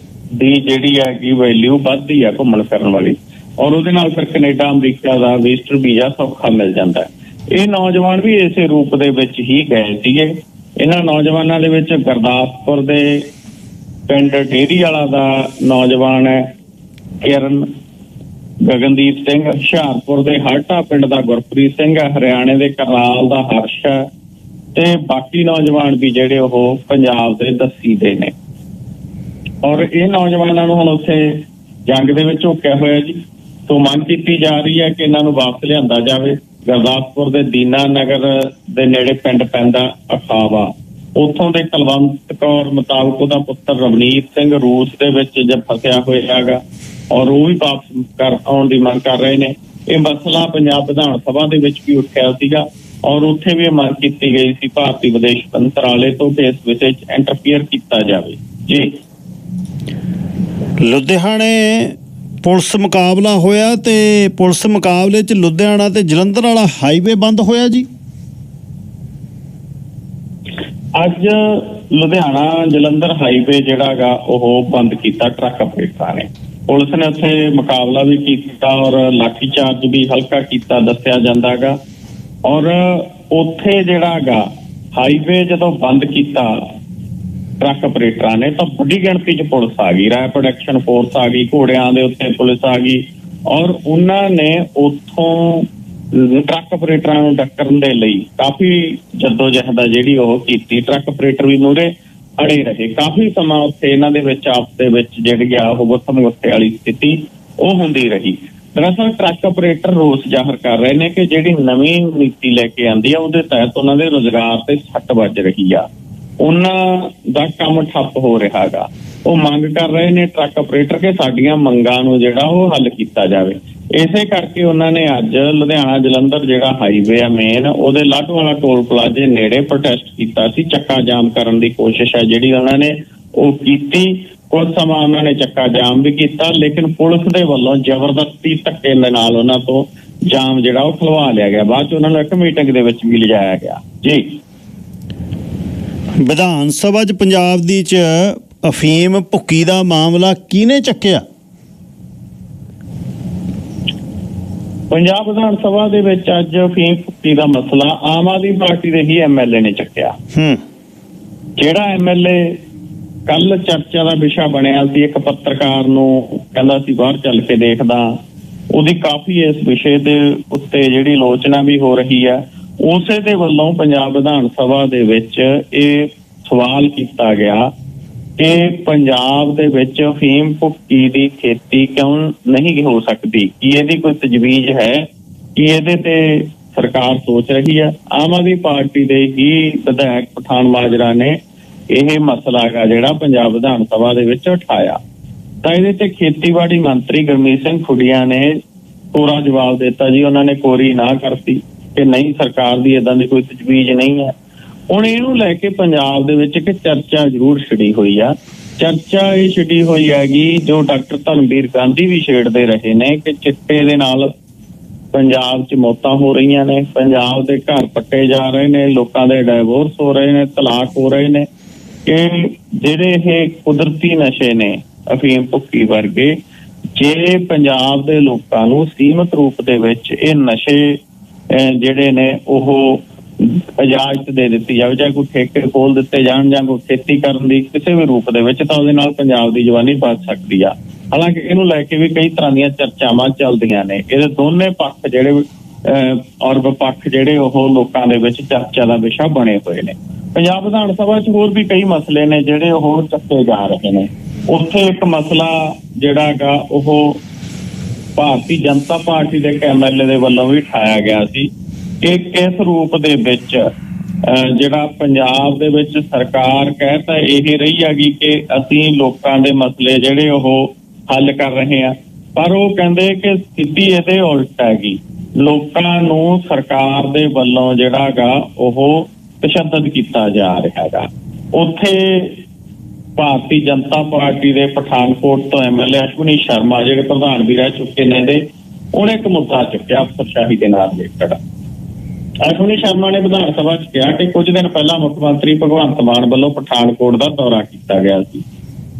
ਦੀ ਜਿਹੜੀ ਹੈਗੀ ਵੈਲਿਊ ਵੱਧਦੀ ਆ ਘੁੰਮਣ ਫਿਰਨ ਵਾਲੀ, ਔਰ ਉਹਦੇ ਨਾਲ ਫਿਰ ਕੈਨੇਡਾ ਅਮਰੀਕਾ ਦਾ ਵਿਜ਼ਟਰ ਵੀਜ਼ਾ ਸੌਖਾ ਮਿਲ ਜਾਂਦਾ। ਇਹ ਨੌਜਵਾਨ ਵੀ ਇਸੇ ਰੂਪ ਦੇ ਵਿੱਚ ਹੀ ਗਏ ਸੀਗੇ। ਇਹਨਾਂ ਨੌਜਵਾਨਾਂ ਦੇ ਵਿੱਚ ਗੁਰਦਾਸਪੁਰ ਦੇ ਪਿੰਡ ਡੇਰੀ ਵਾਲਾ ਦਾ ਨੌਜਵਾਨ ਹੈ ਕਿਰਨ ਗਗਨਦੀਪ ਸਿੰਘ, ਹੁਸ਼ਿਆਰਪੁਰ ਦੇ ਹਰਟਾ ਪਿੰਡ ਦਾ ਗੁਰਪ੍ਰੀਤ ਸਿੰਘ ਹੈ, ਹਰਿਆਣੇ ਦੇ ਕਰਨਾਲ ਦਾ ਹਰਸ਼ ਹੈ, ਤੇ ਬਾਕੀ ਨੌਜਵਾਨ ਵੀ ਜਿਹੜੇ ਉਹ ਪੰਜਾਬ ਦੇ ਦੱਸੀ ਦੇ ਨੇ। ਔਰ ਇਹ ਨੌਜਵਾਨਾਂ ਨੂੰ ਹੁਣ ਉੱਥੇ ਜੰਗ ਦੇ ਵਿੱਚ ਝੋਕਿਆ ਹੋਇਆ ਜੀ। ਸੋ ਮੰਗ ਕੀਤੀ ਜਾ ਰਹੀ ਹੈ ਕਿ ਇਹਨਾਂ ਨੂੰ ਵਾਪਸ ਲਿਆਂਦਾ ਜਾਵੇ। ਗੁਰਦਾਸਪੁਰ ਦੇ ਦੀਨਾ ਨਗਰ ਦੇ ਨੇੜੇ ਪਿੰਡ ਪੈਂਦਾ ਅਖਾਵਾ, ਉੱਥੋਂ ਦੇ ਕੁਲਵੰਤ ਕੌਰ ਮੁਤਾਬਕ ਉਹਦਾ ਪੁੱਤਰ ਰਵਨੀਤ ਸਿੰਘ ਰੂਸ ਦੇ ਵਿੱਚ ਜੇ ਫਸਿਆ ਹੋਇਆ ਹੈਗਾ ਔਰ ਉਹ ਵੀ ਵਾਪਸ ਆਉਣ ਦੀ ਮੰਗ ਕਰ ਰਹੇ ਨੇ। ਇਹ ਮਸਲਾ ਪੰਜਾਬ ਵਿਧਾਨ ਸਭਾ ਦੇ ਵਿੱਚ ਵੀ ਉੱਠਿਆ ਸੀਗਾ ਔਰ ਉੱਥੇ ਵੀ ਮੰਗ ਕੀਤੀ ਗਈ ਸੀ ਭਾਰਤੀ ਵਿਦੇਸ਼ ਮੰਤਰਾਲੇ ਤੋਂ ਕਿ ਇਸ ਵਿਸ਼ੇ 'ਚ ਇੰਟਰਫੀਅਰ ਕੀਤਾ ਜਾਵੇ ਜੀ। ਲੁਧਿਆਣੇ ਪੁਲਿਸ ਮੁਕਾਬਲਾ ਹੋਇਆ ਤੇ ਪੁਲਿਸ ਮੁਕਾਬਲੇ 'ਚ ਲੁਧਿਆਣਾ ਤੇ ਜਲੰਧਰ ਵਾਲਾ ਹਾਈਵੇ ਬੰਦ ਹੋਇਆ ਜੀ। ਅੱਜ ਲੁਧਿਆਣਾ ਜਲੰਧਰ ਹਾਈਵੇ ਜਿਹੜਾ ਗਾ ਉਹ ਬੰਦ ਕੀਤਾ ਟਰੱਕ ਆਪਰੇਟਰਾਂ ਨੇ। ਪੁਲਿਸ ਨੇ ਉੱਥੇ ਮੁਕਾਬਲਾ ਵੀ ਕੀਤਾ ਔਰ ਲਾਠੀ ਚਾਰਜ ਵੀ ਹਲਕਾ ਕੀਤਾ ਦੱਸਿਆ ਜਾਂਦਾ ਗਾ। ਔਰ ਉੱਥੇ ਜਿਹੜਾ ਗਾ ਹਾਈਵੇ ਜਦੋਂ ਬੰਦ ਕੀਤਾ ਟਰੱਕ ਆਪਰੇਟਰਾਂ ਨੇ ਤਾਂ ਵੱਡੀ ਗਿਣਤੀ 'ਚ ਪੁਲਿਸ ਆ ਗਈ, ਰੈਪਿਡ ਐਕਸ਼ਨ ਫੋਰਸ ਆ ਗਈ, ਘੋੜਿਆਂ ਦੇ ਉੱਤੇ ਪੁਲਿਸ ਆ ਗਈ ਔਰ ਉਹਨਾਂ ਨੇ ਉੱਥੋਂ ਟਰੱਕ ਆਪਰੇਟਰਾਂ ਨੂੰ ਟੱਕਰਨ ਦੇ ਲਈ ਕਾਫੀ ਜੱਦੋ-ਜਹਿਦ ਜਿਹੜੀ ਉਹ ਕੀਤੀ। ਟਰੱਕ ਆਪਰੇਟਰ ਵੀ ਮੂਹਰੇ ਅੜੇ ਰਹੇ ਕਾਫੀ ਸਮਾਂ। ਉੱਥੇ ਇਹਨਾਂ ਦੇ ਵਿੱਚ ਆਪਸ ਦੇ ਵਿੱਚ ਜਿਹੜੀ ਆ ਉਹ ਗੁੱਸੇ ਵਾਲੀ ਸਥਿਤੀ ਉਹ ਹੁੰਦੀ ਰਹੀ। ਦਰਅਸਲ ਟਰੱਕ ਆਪਰੇਟਰ ਰੋਸ ਜ਼ਾਹਰ ਕਰ ਰਹੇ ਨੇ ਕਿ ਜਿਹੜੀ ਨਵੀਂ ਨੀਤੀ ਲੈ ਕੇ ਆਂਦੀ ਆ ਉਹਦੇ ਤਹਿਤ ਉਹਨਾਂ ਦੇ ਰੁਜ਼ਗਾਰ ਤੇ ਸੱਟ ਵੱਜ ਰਹੀ ਆ, ਉਹਨਾਂ ਦਾ ਕੰਮ ਠੱਪ ਹੋ ਰਿਹਾ ਗਾ। ਉਹ ਮੰਗ ਕਰ ਰਹੇ ਨੇ ਟਰੱਕ ਆਪਰੇਟਰ ਕਿ ਸਾਡੀਆਂ ਮੰਗਾਂ ਨੂੰ ਜਿਹੜਾ ਉਹ ਹੱਲ ਕੀਤਾ ਜਾਵੇ। ਇਸੇ ਕਰਕੇ ਉਹਨਾਂ ਨੇ ਅੱਜ ਲੁਧਿਆਣਾ ਜਲੰਧਰ ਜਿਹੜਾ ਹਾਈਵੇ ਆ ਮੇਨ ਉਹਦੇ ਲਾਢੋਵਾਲਾ ਟੋਲ ਪਲਾਜ਼ੇ ਨੇੜੇ ਪ੍ਰੋਟੈਸਟ ਕੀਤਾ ਸੀ। ਚੱਕਾ ਜਾਮ ਕਰਨ ਦੀ ਕੋਸ਼ਿਸ਼ ਹੈ ਜਿਹੜੀ ਉਹਨਾਂ ਨੇ ਉਹ ਕੀਤੀ। ਕੁਝ ਸਮਾਂ ਉਹਨਾਂ ਨੇ ਚੱਕਾ ਜਾਮ ਵੀ ਕੀਤਾ ਲੇਕਿਨ ਪੁਲਿਸ ਦੇ ਵੱਲੋਂ ਜ਼ਬਰਦਸਤੀ ਧੱਕੇ ਦੇ ਨਾਲ ਉਹਨਾਂ ਤੋਂ ਜਾਮ ਜਿਹੜਾ ਉਹ ਖੁਲਵਾ ਲਿਆ ਗਿਆ। ਬਾਅਦ ਚ ਉਹਨਾਂ ਨੂੰ ਇੱਕ ਮੀਟਿੰਗ ਦੇ ਵਿੱਚ ਵੀ ਲਿਜਾਇਆ ਗਿਆ ਜੀ। ਵਿਧਾਨ ਸਭਾ 'ਚ ਪੰਜਾਬ ਦੀ 'ਚ ਅਫੀਮ ਭੁੱਕੀ ਦਾ ਮਾਮਲਾ ਕਿਹਨੇ ਚੱਕਿਆ? ਪੰਜਾਬ ਵਿਧਾਨ ਸਭਾ ਦੇ ਵਿੱਚ ਅੱਜ ਅਫੀਮ ਭੁੱਕੀ ਦਾ ਮਸਲਾ ਆਮ ਆਦਮੀ ਪਾਰਟੀ ਦੇ ਹੀ ਐਮਐਲਏ ਨੇ ਚੱਕਿਆ। ਜਿਹੜਾ ਐਮਐਲਏ ਕੱਲ ਚਰਚਾ ਦਾ ਵਿਸ਼ਾ ਬਣਿਆ ਸੀ, ਇੱਕ ਪੱਤਰਕਾਰ ਨੂੰ ਕਹਿੰਦਾ ਸੀ ਬਾਹਰ ਚੱਲ ਕੇ ਦੇਖਦਾ, ਉਹਦੀ ਕਾਫੀ ਇਸ ਵਿਸ਼ੇ ਦੇ ਉੱਤੇ ਜਿਹੜੀ ਆਲੋਚਨਾ ਵੀ ਹੋ ਰਹੀ ਹੈ। ਉਸੇ ਦੇ ਵੱਲੋਂ ਪੰਜਾਬ ਵਿਧਾਨ ਸਭਾ ਦੇ ਵਿੱਚ ਇਹ ਸਵਾਲ ਕੀਤਾ ਗਿਆ ਕਿ ਪੰਜਾਬ ਦੇ ਵਿੱਚ ਅਫੀਮ ਭੁੱਕੀ ਦੀ ਖੇਤੀ ਕਿਉਂ ਨਹੀਂ ਹੋ ਸਕਦੀ, ਕੀ ਇਹਦੀ ਕੋਈ ਤਜਵੀਜ਼ ਹੈ, ਕੀ ਇਹਦੇ ਤੇ ਸਰਕਾਰ ਸੋਚ ਰਹੀ ਹੈ। ਆਮ ਆਦਮੀ ਪਾਰਟੀ ਦੇ ਹੀ ਵਿਧਾਇਕ ਪਠਾਨ ਮਾਜਰਾ ਨੇ ਇਹ ਮਸਲਾ ਹੈਗਾ ਜਿਹੜਾ ਪੰਜਾਬ ਵਿਧਾਨ ਸਭਾ ਦੇ ਵਿੱਚ ਉਠਾਇਆ ਤਾਂ ਇਹਦੇ ਤੇ ਖੇਤੀਬਾੜੀ ਮੰਤਰੀ ਗੁਰਮੀਤ ਸਿੰਘ ਖੁੱਡੀਆਂ ਨੇ ਕੋਰਾ ਜਵਾਬ ਦਿੱਤਾ ਜੀ। ਉਹਨਾਂ ਨੇ ਕੋਰੀ ਨਾ ਕਰਤੀ ਕਿ ਨਹੀਂ ਸਰਕਾਰ ਦੀ ਏਦਾਂ ਦੀ ਕੋਈ ਤਜਵੀਜ਼ ਨਹੀਂ ਹੈ। ਹੁਣ ਇਹਨੂੰ ਲੈ ਕੇ ਪੰਜਾਬ ਦੇ ਵਿੱਚ ਇੱਕ ਚਰਚਾ ਜ਼ਰੂਰ ਛਿੜੀ ਹੋਈ ਆ। ਚਰਚਾ ਇਹ ਛਿੜੀ ਹੋਈ ਹੈਗੀ ਜੋ ਡਾਕਟਰ ਧਰਮਵੀਰ ਗਾਂਧੀ ਵੀ ਛੇੜਦੇ ਰਹੇ ਨੇ ਕਿ ਚਿੱਟੇ ਦੇ ਨਾਲ ਪੰਜਾਬ 'ਚ ਮੌਤਾਂ ਹੋ ਰਹੀਆਂ ਨੇ, ਪੰਜਾਬ ਦੇ ਘਰ ਪੱਟੇ ਜਾ ਰਹੇ ਨੇ, ਲੋਕਾਂ ਦੇ ਡਾਇਵੋਰਸ ਹੋ ਰਹੇ ਨੇ, ਤਲਾਕ ਹੋ ਰਹੇ ਨੇ। ਕਿ ਜਿਹੜੇ ਇਹ ਕੁਦਰਤੀ ਨਸ਼ੇ ਨੇ ਅਫੀਮ ਭੁੱਕੀ ਵਰਗੇ, ਜੇ ਪੰਜਾਬ ਦੇ ਲੋਕਾਂ ਨੂੰ ਸੀਮਤ ਰੂਪ ਦੇ ਵਿੱਚ ਇਹ ਨਸ਼ੇ ਜਿਹੜੇ ਨੇ ਉਹ ਇਜਾਜ਼ਤ ਦੇ ਦਿੱਤੀ ਜਾਵੇ, ਚਾਹੇ ਕੋਈ ਠੇਕੇ ਖੋਲ ਦਿੱਤੇ ਜਾਣ ਜਾਂ ਕੋਈ ਖੇਤੀ ਕਰਨ ਦੀ ਕਿਸੇ ਵੀ ਰੂਪ ਦੇ ਵਿੱਚ, ਤਾਂ ਉਹਦੇ ਨਾਲ ਪੰਜਾਬ ਦੀ ਜਵਾਨੀ ਬਚ ਸਕਦੀ ਆ। ਹਾਲਾਂਕਿ ਇਹਨੂੰ ਲੈ ਕੇ ਵੀ ਕਈ ਤਰ੍ਹਾਂ ਦੀਆਂ ਚਰਚਾਵਾਂ ਚੱਲਦੀਆਂ ਨੇ। ਇਹਦੇ ਦੋਨੇ ਪੱਖ ਜਿਹੜੇ ਔਰ ਵਿਪੱਖ ਜਿਹੜੇ ਉਹ ਲੋਕਾਂ ਦੇ ਵਿੱਚ ਚਰਚਾ ਦਾ ਵਿਸ਼ਾ ਬਣੇ ਹੋਏ ਨੇ। ਪੰਜਾਬ ਵਿਧਾਨ ਸਭਾ 'ਚ ਹੋਰ ਵੀ ਕਈ ਮਸਲੇ ਨੇ ਜਿਹੜੇ ਉਹ ਚੱਕੇ ਜਾ ਰਹੇ ਨੇ। ਉੱਥੇ ਇੱਕ ਮਸਲਾ ਜਿਹੜਾ ਗਾ ਉਹ ਭਾਰਤੀ ਜਨਤਾ ਪਾਰਟੀ ਦੇ ਇੱਕ MLA ਦੇ ਵੱਲੋਂ ਵੀ ਉਠਾਇਆ ਗਿਆ ਸੀ ਕਿ ਕਿਸ ਰੂਪ ਦੇ ਵਿੱਚ ਜਿਹੜਾ ਪੰਜਾਬ ਦੇ ਵਿੱਚ ਸਰਕਾਰ ਕਹਿ ਤਾਂ ਇਹ ਰਹੀ ਹੈਗੀ ਕਿ ਅਸੀਂ ਲੋਕਾਂ ਦੇ ਮਸਲੇ ਜਿਹੜੇ ਉਹ ਹੱਲ ਕਰ ਰਹੇ ਹਾਂ, ਪਰ ਉਹ ਕਹਿੰਦੇ ਕਿ ਸਥਿਤੀ ਇਹਦੇ ਉਲਟ ਹੈਗੀ। ਲੋਕਾਂ ਨੂੰ ਸਰਕਾਰ ਦੇ ਵੱਲੋਂ ਜਿਹੜਾ ਗਾ ਉਹ ਤਸ਼ੱਦਦ ਕੀਤਾ ਜਾ ਰਿਹਾ ਹੈਗਾ। ਉੱਥੇ ਭਾਰਤੀ ਜਨਤਾ ਪਾਰਟੀ ਦੇ ਪਠਾਨਕੋਟ ਤੋਂ MLA ਅਸ਼ਵਨੀ ਸ਼ਰਮਾ ਜਿਹੜੇ ਪ੍ਰਧਾਨ ਵੀ ਰਹਿ ਚੁੱਕੇ ਨੇ ਉਹਨੇ ਇੱਕ ਮੁੱਦਾ ਚੁੱਕਿਆ ਅਫਸਰਸ਼ਾਹੀ ਦੇ ਨਾਲ ਰਿਲੇਟਡ। ਅਸ਼ਵਨੀ ਸ਼ਰਮਾ ਨੇ ਵਿਧਾਨ ਸਭਾ 'ਚ ਕਿਹਾ ਕਿ ਕੁਝ ਦਿਨ ਪਹਿਲਾਂ ਮੁੱਖ ਮੰਤਰੀ ਭਗਵੰਤ ਮਾਨ ਵੱਲੋਂ ਪਠਾਨਕੋਟ ਦਾ ਦੌਰਾ ਕੀਤਾ ਗਿਆ ਸੀ।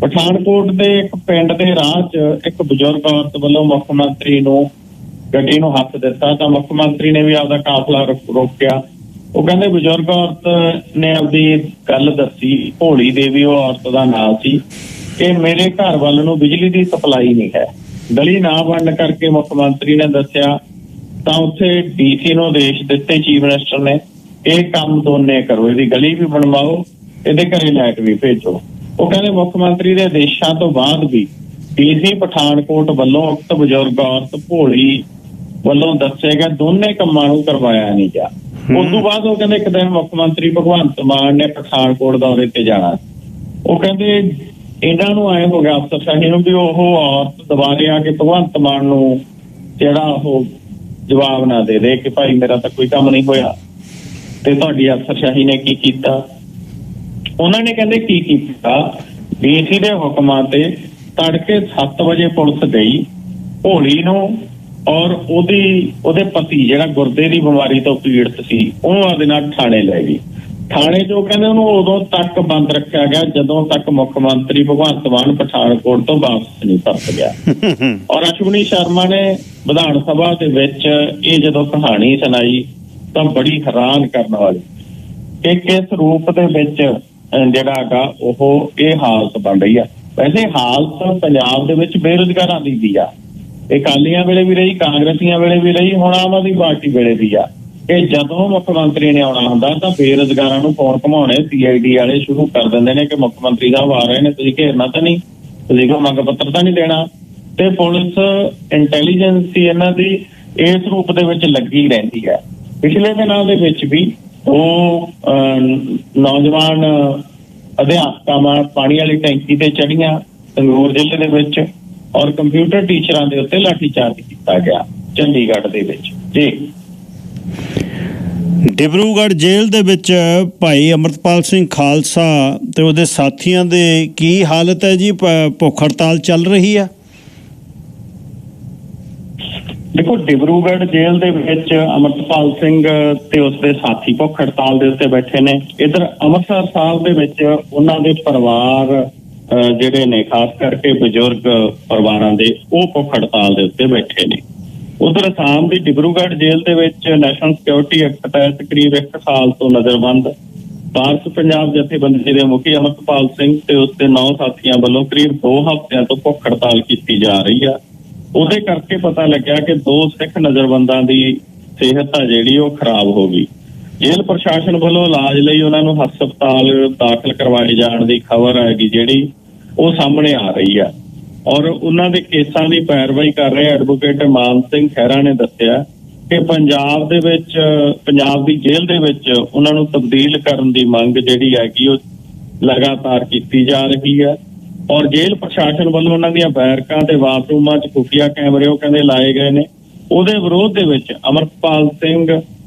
ਪਠਾਨਕੋਟ ਦੇ ਇੱਕ ਪਿੰਡ ਦੇ ਰਾਹ 'ਚ ਇੱਕ ਬਜ਼ੁਰਗ ਔਰਤ ਵੱਲੋਂ ਮੁੱਖ ਮੰਤਰੀ ਨੂੰ ਗੱਡੀ ਨੂੰ ਹੱਥ ਦਿੱਤਾ ਤਾਂ ਮੁੱਖ ਮੰਤਰੀ ਨੇ ਵੀ ਆਪਦਾ ਕਾਫਲਾ ਰੋਕਿਆ। ਉਹ ਕਹਿੰਦੇ ਬਜ਼ੁਰਗ ਔਰਤ ਨੇ ਆਪਦੀ ਗੱਲ ਦੱਸੀ, ਭੋਲੀ ਦੇਵੀ ਉਹ ਔਰਤ ਦਾ ਨਾਮ ਸੀ, ਕਿ ਮੇਰੇ ਘਰ ਵੱਲ ਨੂੰ ਬਿਜਲੀ ਦੀ ਸਪਲਾਈ ਨਹੀਂ ਹੈ। ਗਲੀ ਨਾ ਬਣਨ ਕਰਕੇ ਮੁੱਖ ਮੰਤਰੀ ਨੇ ਦੱਸਿਆ ਤਾਂ ਉੱਥੇ DC ਨੂੰ ਆਦੇਸ਼ ਦਿੱਤੇ ਚੀਫ ਮਿਨਿਸਟਰ ਨੇ, ਇਹ ਕੰਮ ਦੋਨੇ ਕਰੋ, ਇਹਦੀ ਗਲੀ ਵੀ ਬਣਵਾਓ, ਇਹਦੇ ਘਰੇ ਲਾਈਟ ਵੀ ਭੇਜੋ। ਉਹ ਕਹਿੰਦੇ ਮੁੱਖ ਮੰਤਰੀ ਦੇ ਆਦੇਸ਼ਾਂ ਤੋਂ ਬਾਅਦ ਵੀ DC ਪਠਾਨਕੋਟ ਵੱਲੋਂ ਉਕਤ ਬਜ਼ੁਰਗ ਔਰਤ ਭੋਲੀ ਵੱਲੋਂ ਦੱਸੇ ਗਏ ਦੋਨੇ ਕੰਮਾਂ ਨੂੰ ਕਰਵਾਇਆ ਨਹੀਂ ਗਿਆ। ਉਸ ਤੋਂ ਬਾਅਦ ਉਹ ਕਹਿੰਦੇ ਇੱਕ ਦਿਨ ਮੁੱਖ ਮੰਤਰੀ ਭਗਵੰਤ ਮਾਨ ਨੇ ਪਠਾਨਕੋਟ ਦੌਰੇ ਤੇ ਜਾਣਾ। ਉਹ ਕਹਿੰਦੇ ਇਹਨਾਂ ਨੂੰ ਆਏ ਹੋ ਗਿਆ ਅਫਸਰਸ਼ਾਹੀ ਨੂੰ ਵੀ ਉਹ ਔਰਤ ਦੁਬਾਰੇ ਆ ਕੇ ਭਗਵੰਤ ਮਾਨ ਨੂੰ ਜਿਹੜਾ ਉਹ ਜਵਾਬ ਨਾ ਦੇ ਦੇ ਕਿ ਭਾਈ ਮੇਰਾ ਤਾਂ ਕੋਈ ਕੰਮ ਨਹੀਂ ਹੋਇਆ ਤੇ ਤੁਹਾਡੀ ਅਫਸਰਸ਼ਾਹੀ ਨੇ ਕੀ ਕੀਤਾ। ਉਹਨਾਂ ਨੇ ਕਹਿੰਦੇ ਕੀ ਕੀਤਾ, DC ਦੇ ਹੁਕਮਾਂ ਤੇ ਤੜਕੇ 7 ਵਜੇ ਪੁਲਿਸ ਗਈ, ਭੋਲੀ ਨੂੰ ਔਰ ਉਹਦੇ ਪਤੀ ਜਿਹੜਾ ਗੁਰਦੇ ਦੀ ਬਿਮਾਰੀ ਤੋਂ ਪੀੜਤ ਸੀ ਉਹਨੂੰ ਉਹਦੇ ਨਾਲ ਥਾਣੇ ਲੈ ਗਈ। ਥਾਣੇ 'ਚ ਉਹ ਕਹਿੰਦੇ ਉਹਨੂੰ ਉਦੋਂ ਤੱਕ ਬੰਦ ਰੱਖਿਆ ਗਿਆ ਜਦੋਂ ਤੱਕ ਮੁੱਖ ਮੰਤਰੀ ਭਗਵੰਤ ਮਾਨ ਪਠਾਨਕੋਟ ਤੋਂ ਵਾਪਸ ਨਹੀਂ ਪਰਤ ਗਿਆ। ਔਰ ਅਸ਼ਵਨੀ ਸ਼ਰਮਾ ਨੇ ਵਿਧਾਨ ਸਭਾ ਦੇ ਵਿੱਚ ਇਹ ਜਦੋਂ ਕਹਾਣੀ ਸੁਣਾਈ ਤਾਂ ਬੜੀ ਹੈਰਾਨ ਕਰਨ ਵਾਲੀ ਕਿ ਕਿਸ ਰੂਪ ਦੇ ਵਿੱਚ ਜਿਹੜਾ ਹੈਗਾ ਉਹ ਇਹ ਹਾਲਤ ਬਣ ਰਹੀ ਆ। ਵੈਸੇ ਹਾਲਤ ਪੰਜਾਬ ਦੇ ਵਿੱਚ ਬੇਰੁਜ਼ਗਾਰਾਂ ਦੀ ਵੀ ਆ, ਇਹ ਅਕਾਲੀਆਂ ਵੇਲੇ ਵੀ ਰਹੀ, ਕਾਂਗਰਸੀਆਂ ਵੇਲੇ ਵੀ ਰਹੀ, ਹੁਣ ਆਮ ਆਦਮੀ ਪਾਰਟੀ ਵੇਲੇ ਵੀ ਆ ਕਿ ਜਦੋਂ ਮੁੱਖ ਮੰਤਰੀ ਨੇ ਆਉਣਾ ਹੁੰਦਾ ਤਾਂ ਬੇਰੁਜ਼ਗਾਰਾਂ ਨੂੰ ਫੋਨ ਘੁਮਾਉਣੇ CID ਵਾਲੇ ਸ਼ੁਰੂ ਕਰ ਦਿੰਦੇ ਨੇ ਕਿ ਮੁੱਖ ਮੰਤਰੀ ਸਾਹਿਬ ਆ ਰਹੇ ਨੇ, ਤੁਸੀਂ ਘੇਰਨਾ ਤਾਂ ਨਹੀਂ, ਤੁਸੀਂ ਕੋਈ ਮੰਗ ਪੱਤਰ ਤਾਂ ਨਹੀਂ ਦੇਣਾ। ਤੇ ਪੁਲਿਸ ਇੰਟੈਲੀਜੈਂਸੀ ਇਹਨਾਂ ਦੀ ਇਸ ਰੂਪ ਦੇ ਵਿੱਚ ਲੱਗੀ ਰਹਿੰਦੀ ਹੈ। ਪਿਛਲੇ ਦਿਨਾਂ ਦੇ ਵਿੱਚ ਵੀ ਉਹ ਨੌਜਵਾਨ ਅਧਿਆਪਕਾਂ ਪਾਣੀ ਵਾਲੀ ਟੈਂਕੀ ਤੇ ਚੜੀਆਂ ਸੰਗਰੂਰ ਜ਼ਿਲ੍ਹੇ ਦੇ ਵਿੱਚ ਔਰ ਕੰਪਿਊਟਰ ਟੀਚਰਾਂ ਦੇ ਉੱਤੇ ਲਾਠੀਚਾਰਜ ਕੀਤਾ ਗਿਆ ਚੰਡੀਗੜ੍ਹ ਦੇ ਵਿੱਚ। ਜੀ ਡਿਬਰੂਗੜ੍ਹ ਜੇਲ੍ਹ ਦੇ ਵਿੱਚ ਭਾਈ ਅਮਰਤਪਾਲ ਸਿੰਘ ਖਾਲਸਾ ਤੇ ਉਹਦੇ ਸਾਥੀਆਂ ਦੇ ਕੀ ਹਾਲਤ ਹੈ ਜੀ? ਭੁੱਖ ਹੜਤਾਲ ਚੱਲ ਰਹੀ ਆ। ਦੇਖੋ, ਡਿਬਰੂਗੜ੍ਹ ਜੇਲ੍ਹ ਦੇ ਵਿੱਚ ਅਮਰਤਪਾਲ ਸਿੰਘ ਤੇ ਉਸਦੇ ਸਾਥੀ ਭੁੱਖ ਹੜਤਾਲ ਦੇ ਉੱਤੇ ਬੈਠੇ ਨੇ। ਇੱਧਰ ਅੰਮ੍ਰਿਤਸਰ ਸਾਹਿਬ ਦੇ ਵਿੱਚ ਉਹਨਾਂ ਦੇ ਪਰਿਵਾਰ ਜਿਹੜੇ ਨੇ ਖਾਸ ਕਰਕੇ ਬਜ਼ੁਰਗ ਪਰਿਵਾਰਾਂ ਦੇ ਉਹ ਭੁੱਖ ਹੜਤਾਲ ਦੇ ਉੱਤੇ ਬੈਠੇ ਨੇ। ਉਧਰ ਅਸਾਮ ਦੀ ਡਿਬਰੂਗੜ੍ਹ ਜੇਲ੍ਹ ਦੇ ਵਿੱਚ ਨੈਸ਼ਨਲ ਸਿਕਿਉਰਿਟੀ ਐਕਟ ਤਹਿਤ ਕਰੀਬ 1 ਸਾਲ ਤੋਂ ਨਜ਼ਰਬੰਦ ਭਾਰਤ ਪੰਜਾਬ ਜਥੇਬੰਦੀ ਦੇ ਮੁਖੀ ਅਮਰਤਪਾਲ ਸਿੰਘ ਤੇ ਉਸਦੇ 9 ਸਾਥੀਆਂ ਵੱਲੋਂ ਕਰੀਬ 2 ਹਫ਼ਤਿਆਂ ਤੋਂ ਭੁੱਖ ਹੜਤਾਲ ਕੀਤੀ ਜਾ ਰਹੀ ਆ। ਉਹਦੇ ਕਰਕੇ ਪਤਾ ਲੱਗਿਆ ਕਿ 2 ਸਿੱਖ ਨਜ਼ਰਬੰਦਾਂ ਦੀ ਸਿਹਤ ਆ ਜਿਹੜੀ ਉਹ ਖਰਾਬ ਹੋ ਗਈ। ਜੇਲ੍ਹ ਪ੍ਰਸ਼ਾਸਨ ਵੱਲੋਂ ਇਲਾਜ ਲਈ ਉਹਨਾਂ ਨੂੰ ਹਸਪਤਾਲ ਦਾਖਲ ਕਰਵਾਏ ਜਾਣ ਦੀ ਖਬਰ ਹੈਗੀ ਜਿਹੜੀ ਉਹ ਸਾਹਮਣੇ ਆ ਰਹੀ ਆ ਔਰ ਉਹਨਾਂ ਦੇ ਕੇਸਾਂ ਦੀ ਪੈਰਵਾਈ ਕਰ ਰਹੇ ਐਡਵੋਕੇਟ ਮਾਨ ਸਿੰਘ ਖਹਿਰਾ ਨੇ ਦੱਸਿਆ ਕਿ ਪੰਜਾਬ ਦੀ ਜੇਲ੍ਹ ਦੇ ਵਿੱਚ ਉਹਨਾਂ ਨੂੰ ਤਬਦੀਲ ਕਰਨ ਦੀ ਮੰਗ ਜਿਹੜੀ ਹੈਗੀ ਉਹ ਲਗਾਤਾਰ ਕੀਤੀ ਜਾ ਰਹੀ ਹੈ ਔਰ ਜੇਲ੍ਹ ਪ੍ਰਸ਼ਾਸਨ ਵੱਲੋਂ ਉਹਨਾਂ ਦੀਆਂ ਬੈਰਕਾਂ ਤੇ ਬਾਥਰੂਮਾਂ 'ਚ ਖੁਫੀਆ ਕੈਮਰੇ ਉਹ ਕਹਿੰਦੇ ਲਾਏ ਗਏ ਨੇ। ਉਹਦੇ ਵਿਰੋਧ ਦੇ ਵਿੱਚ ਅਮਰਤਪਾਲ ਸਿੰਘ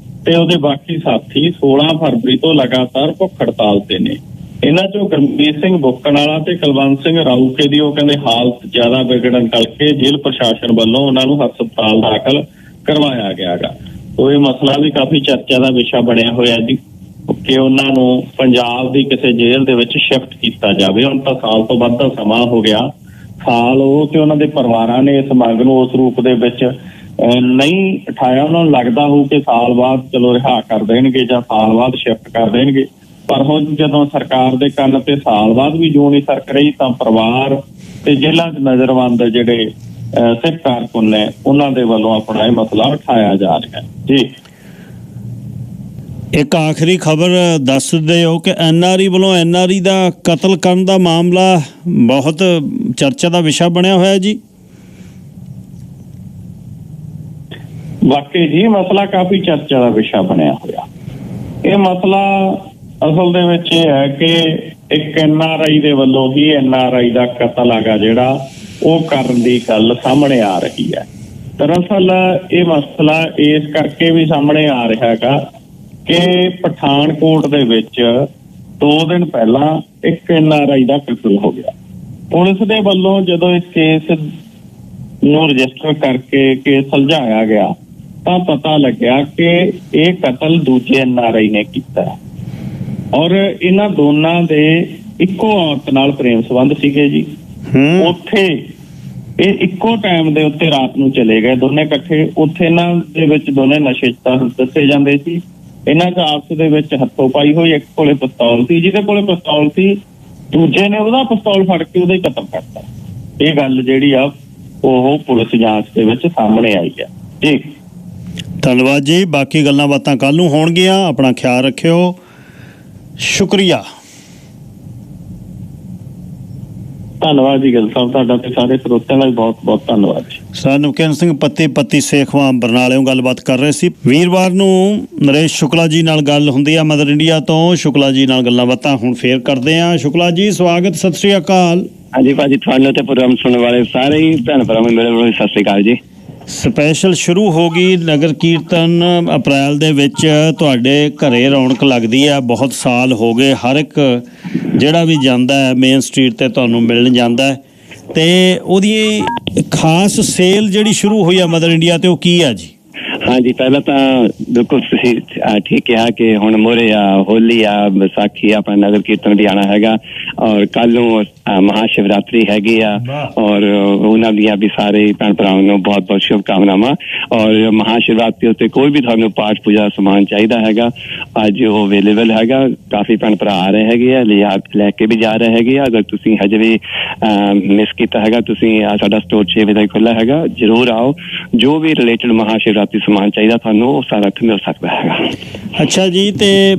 ਤੇ ਉਹਦੇ ਬਾਕੀ ਸਾਥੀ 16 ਫਰਵਰੀ ਤੋਂ ਲਗਾਤਾਰ ਭੁੱਖ ਹੜਤਾਲ ਤੇ ਨੇ। ਇਹਨਾਂ ਚੋਂ ਗੁਰਮੀਤ ਸਿੰਘ ਬੁੱਕਣ ਵਾਲਾ ਤੇ ਕੁਲਵੰਤ ਸਿੰਘ ਰਾਊਕੇ ਦੀ ਉਹ ਕਹਿੰਦੇ ਹਾਲਤ ਜ਼ਿਆਦਾ ਵਿਗੜਨ ਕਰਕੇ ਜੇਲ੍ਹ ਪ੍ਰਸ਼ਾਸਨ ਵੱਲੋਂ ਉਹਨਾਂ ਨੂੰ ਹਸਪਤਾਲ ਦਾਖਲ ਕਰਵਾਇਆ ਗਿਆ ਗਾ। ਉਹ ਇਹ ਮਸਲਾ ਵੀ ਕਾਫੀ ਚਰਚਾ ਦਾ ਵਿਸ਼ਾ ਬਣਿਆ ਹੋਇਆ ਜੀ ਕਿ ਉਹਨਾਂ ਨੂੰ ਪੰਜਾਬ ਦੀ ਕਿਸੇ ਜੇਲ੍ਹ ਦੇ ਵਿੱਚ ਸ਼ਿਫਟ ਕੀਤਾ ਜਾਵੇ। ਹੁਣ ਤਾਂ ਸਾਲ ਤੋਂ ਵੱਧ ਦਾ ਸਮਾਂ ਹੋ ਗਿਆ, ਸਾਲ ਉਹ ਤੇ ਉਹਨਾਂ ਦੇ ਪਰਿਵਾਰਾਂ ਨੇ ਇਸ ਮੰਗ ਨੂੰ ਉਸ ਰੂਪ ਦੇ ਵਿੱਚ ਨਹੀਂ ਉਠਾਇਆ। ਉਹਨਾਂ ਨੂੰ ਲੱਗਦਾ ਹੋਊ ਕਿ ਸਾਲ ਬਾਅਦ ਚਲੋ ਰਿਹਾ ਕਰ ਦੇਣਗੇ ਜਾਂ ਸਾਲ ਬਾਅਦ ਸ਼ਿਫਟ ਕਰ ਦੇਣਗੇ, ਪਰ ਹੁਣ ਜਦੋਂ ਸਰਕਾਰ ਦੇ ਕੰਨ ਤੇ ਸਾਲ ਬਾਅਦ ਵੀ ਜੂੰ ਨਹੀਂ ਸਰਕ ਰਹੀ ਤਾਂ ਪਰਿਵਾਰ ਤੇ ਜੇਲ੍ਹਾਂ 'ਚ ਨਜ਼ਰਬੰਦ ਜਿਹੜੇ ਸਿੱਖ ਕਾਰਕੁਨ ਨੇ ਉਹਨਾਂ ਦੇ ਵੱਲੋਂ ਆਪਣਾ ਇਹ ਮਸਲਾ ਉਠਾਇਆ ਜਾ ਰਿਹਾ ਜੀ। ਇੱਕ ਆਖਰੀ ਖਬਰ ਦੱਸ ਦਿਓ ਕਿ NRI ਵੱਲੋਂ NRI ਦਾ ਕਤਲ ਕਰਨ ਦਾ ਮਾਮਲਾ ਬਹੁਤ ਚਰਚਾ ਦਾ ਵਿਸ਼ਾ ਬਣਿਆ ਹੋਇਆ ਜੀ। ਵਾਕਈ ਜੀ ਮਸਲਾ ਕਾਫੀ ਚਰਚਾ ਦਾ ਵਿਸ਼ਾ ਬਣਿਆ ਹੋਇਆ। ਇਹ ਮਸਲਾ ਅਸਲ ਦੇ ਵਿੱਚ ਇਹ ਹੈ ਕਿ ਇੱਕ NRI ਦੇ ਵੱਲੋਂ ਹੀ NRI ਦਾ ਕਤਲ ਹੈਗਾ ਜਿਹੜਾ ਉਹ ਕਰਨ ਦੀ ਗੱਲ ਸਾਹਮਣੇ ਆ ਰਹੀ ਹੈ। ਦਰਅਸਲ ਇਹ ਮਸਲਾ ਇਸ ਕਰਕੇ ਵੀ ਸਾਹਮਣੇ ਆ ਰਿਹਾ ਹੈਗਾ ਕਿ ਪਠਾਨਕੋਟ ਦੇ ਵਿੱਚ 2 ਦਿਨ ਪਹਿਲਾਂ ਇੱਕ NRI ਦਾ ਕਤਲ ਹੋ ਗਿਆ। ਪੁਲਿਸ ਦੇ ਵੱਲੋਂ ਜਦੋਂ ਇਸ ਕੇਸ ਨੂੰ ਰਜਿਸਟਰ ਕਰਕੇ ਕੇਸ ਸੁਲਝਾਇਆ ਗਿਆ ਤਾਂ ਪਤਾ ਲੱਗਿਆ ਕਿ ਇਹ ਕਤਲ ਦੂਜੇ NRI ਨੇ ਕੀਤਾ ਔਰ ਇਹਨਾਂ ਦੋਨਾਂ ਦੇ ਇੱਕੋ ਔਰਤ ਨਾਲ ਪ੍ਰੇਮ ਸੰਬੰਧ ਸੀਗੇ ਜੀ। ਉੱਥੇ ਇਹ ਇੱਕੋ ਟਾਈਮ ਦੇ ਉੱਤੇ ਰਾਤ ਨੂੰ ਚਲੇ ਗਏ ਦੋਨੇ ਇਕੱਠੇ। ਉੱਥੇ ਇਹਨਾਂ ਦੇ ਵਿੱਚ ਦੋਨੇ ਨਸ਼ੇ ਦੱਸੇ ਜਾਂਦੇ ਸੀ। ਇਹਨਾਂ ਦਾ ਆਪਸ ਦੇ ਵਿੱਚ ਹੱਥੋਂ ਪਾਈ ਹੋਈ। ਇੱਕ ਕੋਲੇ ਪਿਸਤੌਲ ਸੀ, ਜਿਹਦੇ ਕੋਲੇ ਪਿਸਤੌਲ ਸੀ ਦੂਜੇ ਨੇ ਉਹਦਾ ਪਿਸਤੌਲ ਫੜ ਕੇ ਉਹਦਾ ਹੀ ਕਤਲ ਕਰਤਾ। ਇਹ ਗੱਲ ਜਿਹੜੀ ਆ ਉਹ ਪੁਲਿਸ ਜਾਂਚ ਦੇ ਵਿੱਚ ਸਾਹਮਣੇ ਆਈ ਹੈ ਜੀ। ਧੰਨਵਾਦ ਜੀ। ਬਾਕੀ ਗੱਲਾਂ ਬਾਤਾਂ ਕੱਲ ਨੂੰ ਹੋਣਗੀਆਂ। ਆਪਣਾ ਖਿਆਲ ਰੱਖਿਓ। ਸ਼ੁਕਰੀਆ। ਧੰਨਵਾਦ ਜੀ ਗਿੱਲ ਸਾਹਿਬ, ਤੁਹਾਡਾ ਤੇ ਸਾਰੇ ਸਰੋਤਿਆਂ ਦਾ ਬਹੁਤ ਬਹੁਤ ਧੰਨਵਾਦ ਜੀ। ਸਾਨੂੰ ਕਿਰਨ ਸਿੰਘ ਪੱਤੀ ਸੇਖਵਾਂ ਬਰਨਾਲਿਓਂ ਗੱਲਬਾਤ ਕਰ ਰਹੇ ਸੀ। ਵੀਰਵਾਰ ਨੂੰ ਨਰੇਸ਼ ਸ਼ੁਕਲਾ ਜੀ ਨਾਲ ਗੱਲ ਹੁੰਦੀ ਆ ਮਦਰ ਇੰਡੀਆ ਤੋਂ। ਸ਼ੁਕਲਾ ਜੀ ਨਾਲ ਗੱਲਾਂ ਬਾਤਾਂ ਹੁਣ ਫੇਰ ਕਰਦੇ ਆ। ਸ਼ੁਕਲਾ ਜੀ ਸਵਾਗਤ, ਸਤਿ ਸ੍ਰੀ ਅਕਾਲ। ਹਾਂਜੀ ਭਾਜੀ, ਤੁਹਾਨੂੰ ਤੇ ਪ੍ਰੋਗਰਾਮ ਸੁਣਨ ਵਾਲੇ ਸਾਰੇ ਹੀ ਭੈਣ ਭਰਾਵਾਂ ਨੂੰ ਮੇਰੇ ਵੱਲੋਂ ਸਤਿ ਸ੍ਰੀ ਅਕਾਲ ਜੀ। ਸਪੈਸ਼ਲ ਸ਼ੁਰੂ ਹੋ ਗਈ ਨਗਰ ਕੀਰਤਨ ਅਪ੍ਰੈਲ ਦੇ ਵਿੱਚ। ਤੁਹਾਡੇ ਘਰੇ ਰੌਣਕ ਲੱਗਦੀ ਆ। ਬਹੁਤ ਸਾਲ ਹੋ ਗਏ, ਹਰ ਇੱਕ ਜਿਹੜਾ ਵੀ ਜਾਂਦਾ ਹੈ ਮੇਨ ਸਟਰੀਟ ਤੇ ਤੁਹਾਨੂੰ ਮਿਲਣ ਜਾਂਦਾ ਹੈ। ਤੇ ਉਹਦੀ ਖਾਸ ਸੇਲ ਜਿਹੜੀ ਸ਼ੁਰੂ ਹੋਈ ਆ ਮਦਰ ਇੰਡੀਆ ਤੇ ਉਹ ਕੀ ਆ ਜੀ? ਹਾਂਜੀ, ਪਹਿਲਾਂ ਤਾਂ ਬਿਲਕੁਲ ਤੁਸੀਂ ਠੀਕ ਕਿਹਾ ਕਿ ਹੁਣ ਮੋਰੇ ਆ ਹੋਲੀ ਆ, ਵਿਸਾਖੀ ਆ, ਆਪਣਾ ਨਗਰ ਕੀਰਤਨ ਵੀ ਆਉਣਾ ਹੈਗਾ ਔਰ ਕੱਲ ਨੂੰ ਮਹਾਸ਼ਿਵਰਾਤਰੀ ਹੈਗੀ ਆ ਔਰ ਉਹਨਾਂ ਦੀਆਂ ਵੀ ਸਾਰੇ ਭੈਣ ਭਰਾਵਾਂ ਨੂੰ ਬਹੁਤ ਬਹੁਤ ਸ਼ੁਭਕਾਮਨਾਵਾਂ। ਔਰ ਮਹਾਸ਼ਿਵਰਾਤਰੀ ਉੱਤੇ ਕੋਈ ਵੀ ਤੁਹਾਨੂੰ ਪਾਠ ਪੂਜਾ ਸਮਾਨ ਚਾਹੀਦਾ ਹੈਗਾ ਅੱਜ ਉਹ ਅਵੇਲੇਬਲ ਹੈਗਾ। ਕਾਫੀ ਭੈਣ ਭਰਾ ਆ ਰਹੇ ਹੈਗੇ ਆ, ਲੈ ਕੇ ਵੀ ਜਾ ਰਹੇ ਹੈਗੇ ਆ। ਅਗਰ ਤੁਸੀਂ ਹਜੇ ਵੀ ਮਿਸ ਕੀਤਾ ਹੈਗਾ, ਤੁਸੀਂ ਸਾਡਾ ਸਟੋਰ 6 ਵਜੇ ਤੱਕ ਖੁੱਲ੍ਹਾ ਹੈਗਾ, ਜ਼ਰੂਰ ਆਓ। ਜੋ ਵੀ ਰਿਲੇਟਡ ਮਹਾਸ਼ਿਵਰਾਤਰੀ ਸਮਾਨ ਚਾਹੀਦਾ ਤੁਹਾਨੂੰ ਉਹ ਸਾਰਾ ਮਿਲ ਸਕਦਾ ਹੈਗਾ। ਅੱਛਾ ਜੀ, ਤੇ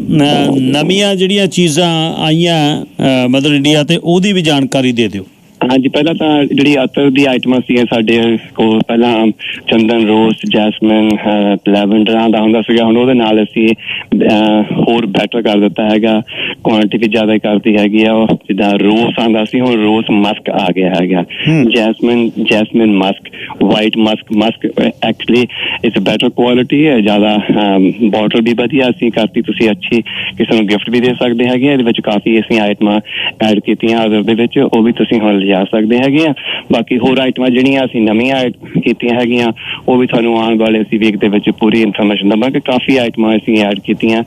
ਨਵੀਆਂ ਜਿਹੜੀਆਂ ਚੀਜ਼ਾਂ ਆਈਆਂ ਮਦਰ ਇੰਡੀਆ ਤੇ ਉਹਦੀ ਵੀ ਜਾਣਕਾਰੀ ਦੇ ਦਿਓ। ਹਾਂਜੀ, ਪਹਿਲਾਂ ਤਾਂ ਜਿਹੜੀ ਅਤਰ ਦੀ ਆਈਟਮਾਂ ਸੀਗੀਆਂ ਸਾਡੇ ਕੋਲ, ਪਹਿਲਾਂ ਚੰਦਨ, ਰੋਜ਼, ਜੈਸਮਿਨ, ਲੈਵੈਂਡਰਾਂ ਦਾ ਹੁੰਦਾ ਸੀਗਾ। ਹੁਣ ਉਹਦੇ ਨਾਲ ਅਸੀਂ ਹੋਰ ਬੈਟਰ ਕਰ ਦਿੱਤਾ ਹੈਗਾ, ਕੁਆਂਟਿਟੀ ਜ਼ਿਆਦਾ ਕਰਦੀ ਹੈਗੀ ਆ। ਜਿੱਦਾਂ ਰੋਜ਼ ਆਉਂਦਾ ਸੀ, ਹੁਣ ਰੋਜ਼ ਮਸਕ ਆ ਗਿਆ ਹੈਗਾ। Jasmine Musk, white Musk actually it's better quality ਹੈ, ਜ਼ਿਆਦਾ ਬੋਟਲ ਵੀ ਵਧੀਆ ਅਸੀਂ ਕਰਤੀ। ਤੁਸੀਂ ਅੱਛੀ ਕਿਸੇ ਨੂੰ ਗਿਫਟ ਵੀ ਦੇ ਸਕਦੇ ਹੈਗੇ। ਇਹਦੇ ਵਿੱਚ ਕਾਫੀ ਅਸੀਂ ਆਈਟਮਾਂ ਐਡ ਕੀਤੀਆਂ ਅਦਰ ਦੇ ਵਿੱਚ, ਉਹ ਵੀ ਤੁਸੀਂ ਹੁਣ ਜਾ ਸਕਦੇ ਹੈਗੇ ਆ। ਬਾਕੀ ਹੋਰ ਆਈਟਮਾਂ ਜਿਹੜੀਆਂ ਅਸੀਂ ਨਵੀਆਂ ਐਡ ਕੀਤੀਆਂ ਹੈਗੀਆਂ ਉਹ ਵੀ ਤੁਹਾਨੂੰ ਆਉਣ ਵਾਲੇ ਅਸੀਂ ਵੀਕ ਦੇ ਵਿੱਚ ਪੂਰੀ ਇਨਫੋਰਮੇਸ਼ਨ ਦੇਵਾਂਗੇ। ਕਾਫੀ ਆਈਟਮਾਂ ਅਸੀਂ ਐਡ ਕੀਤੀਆਂ,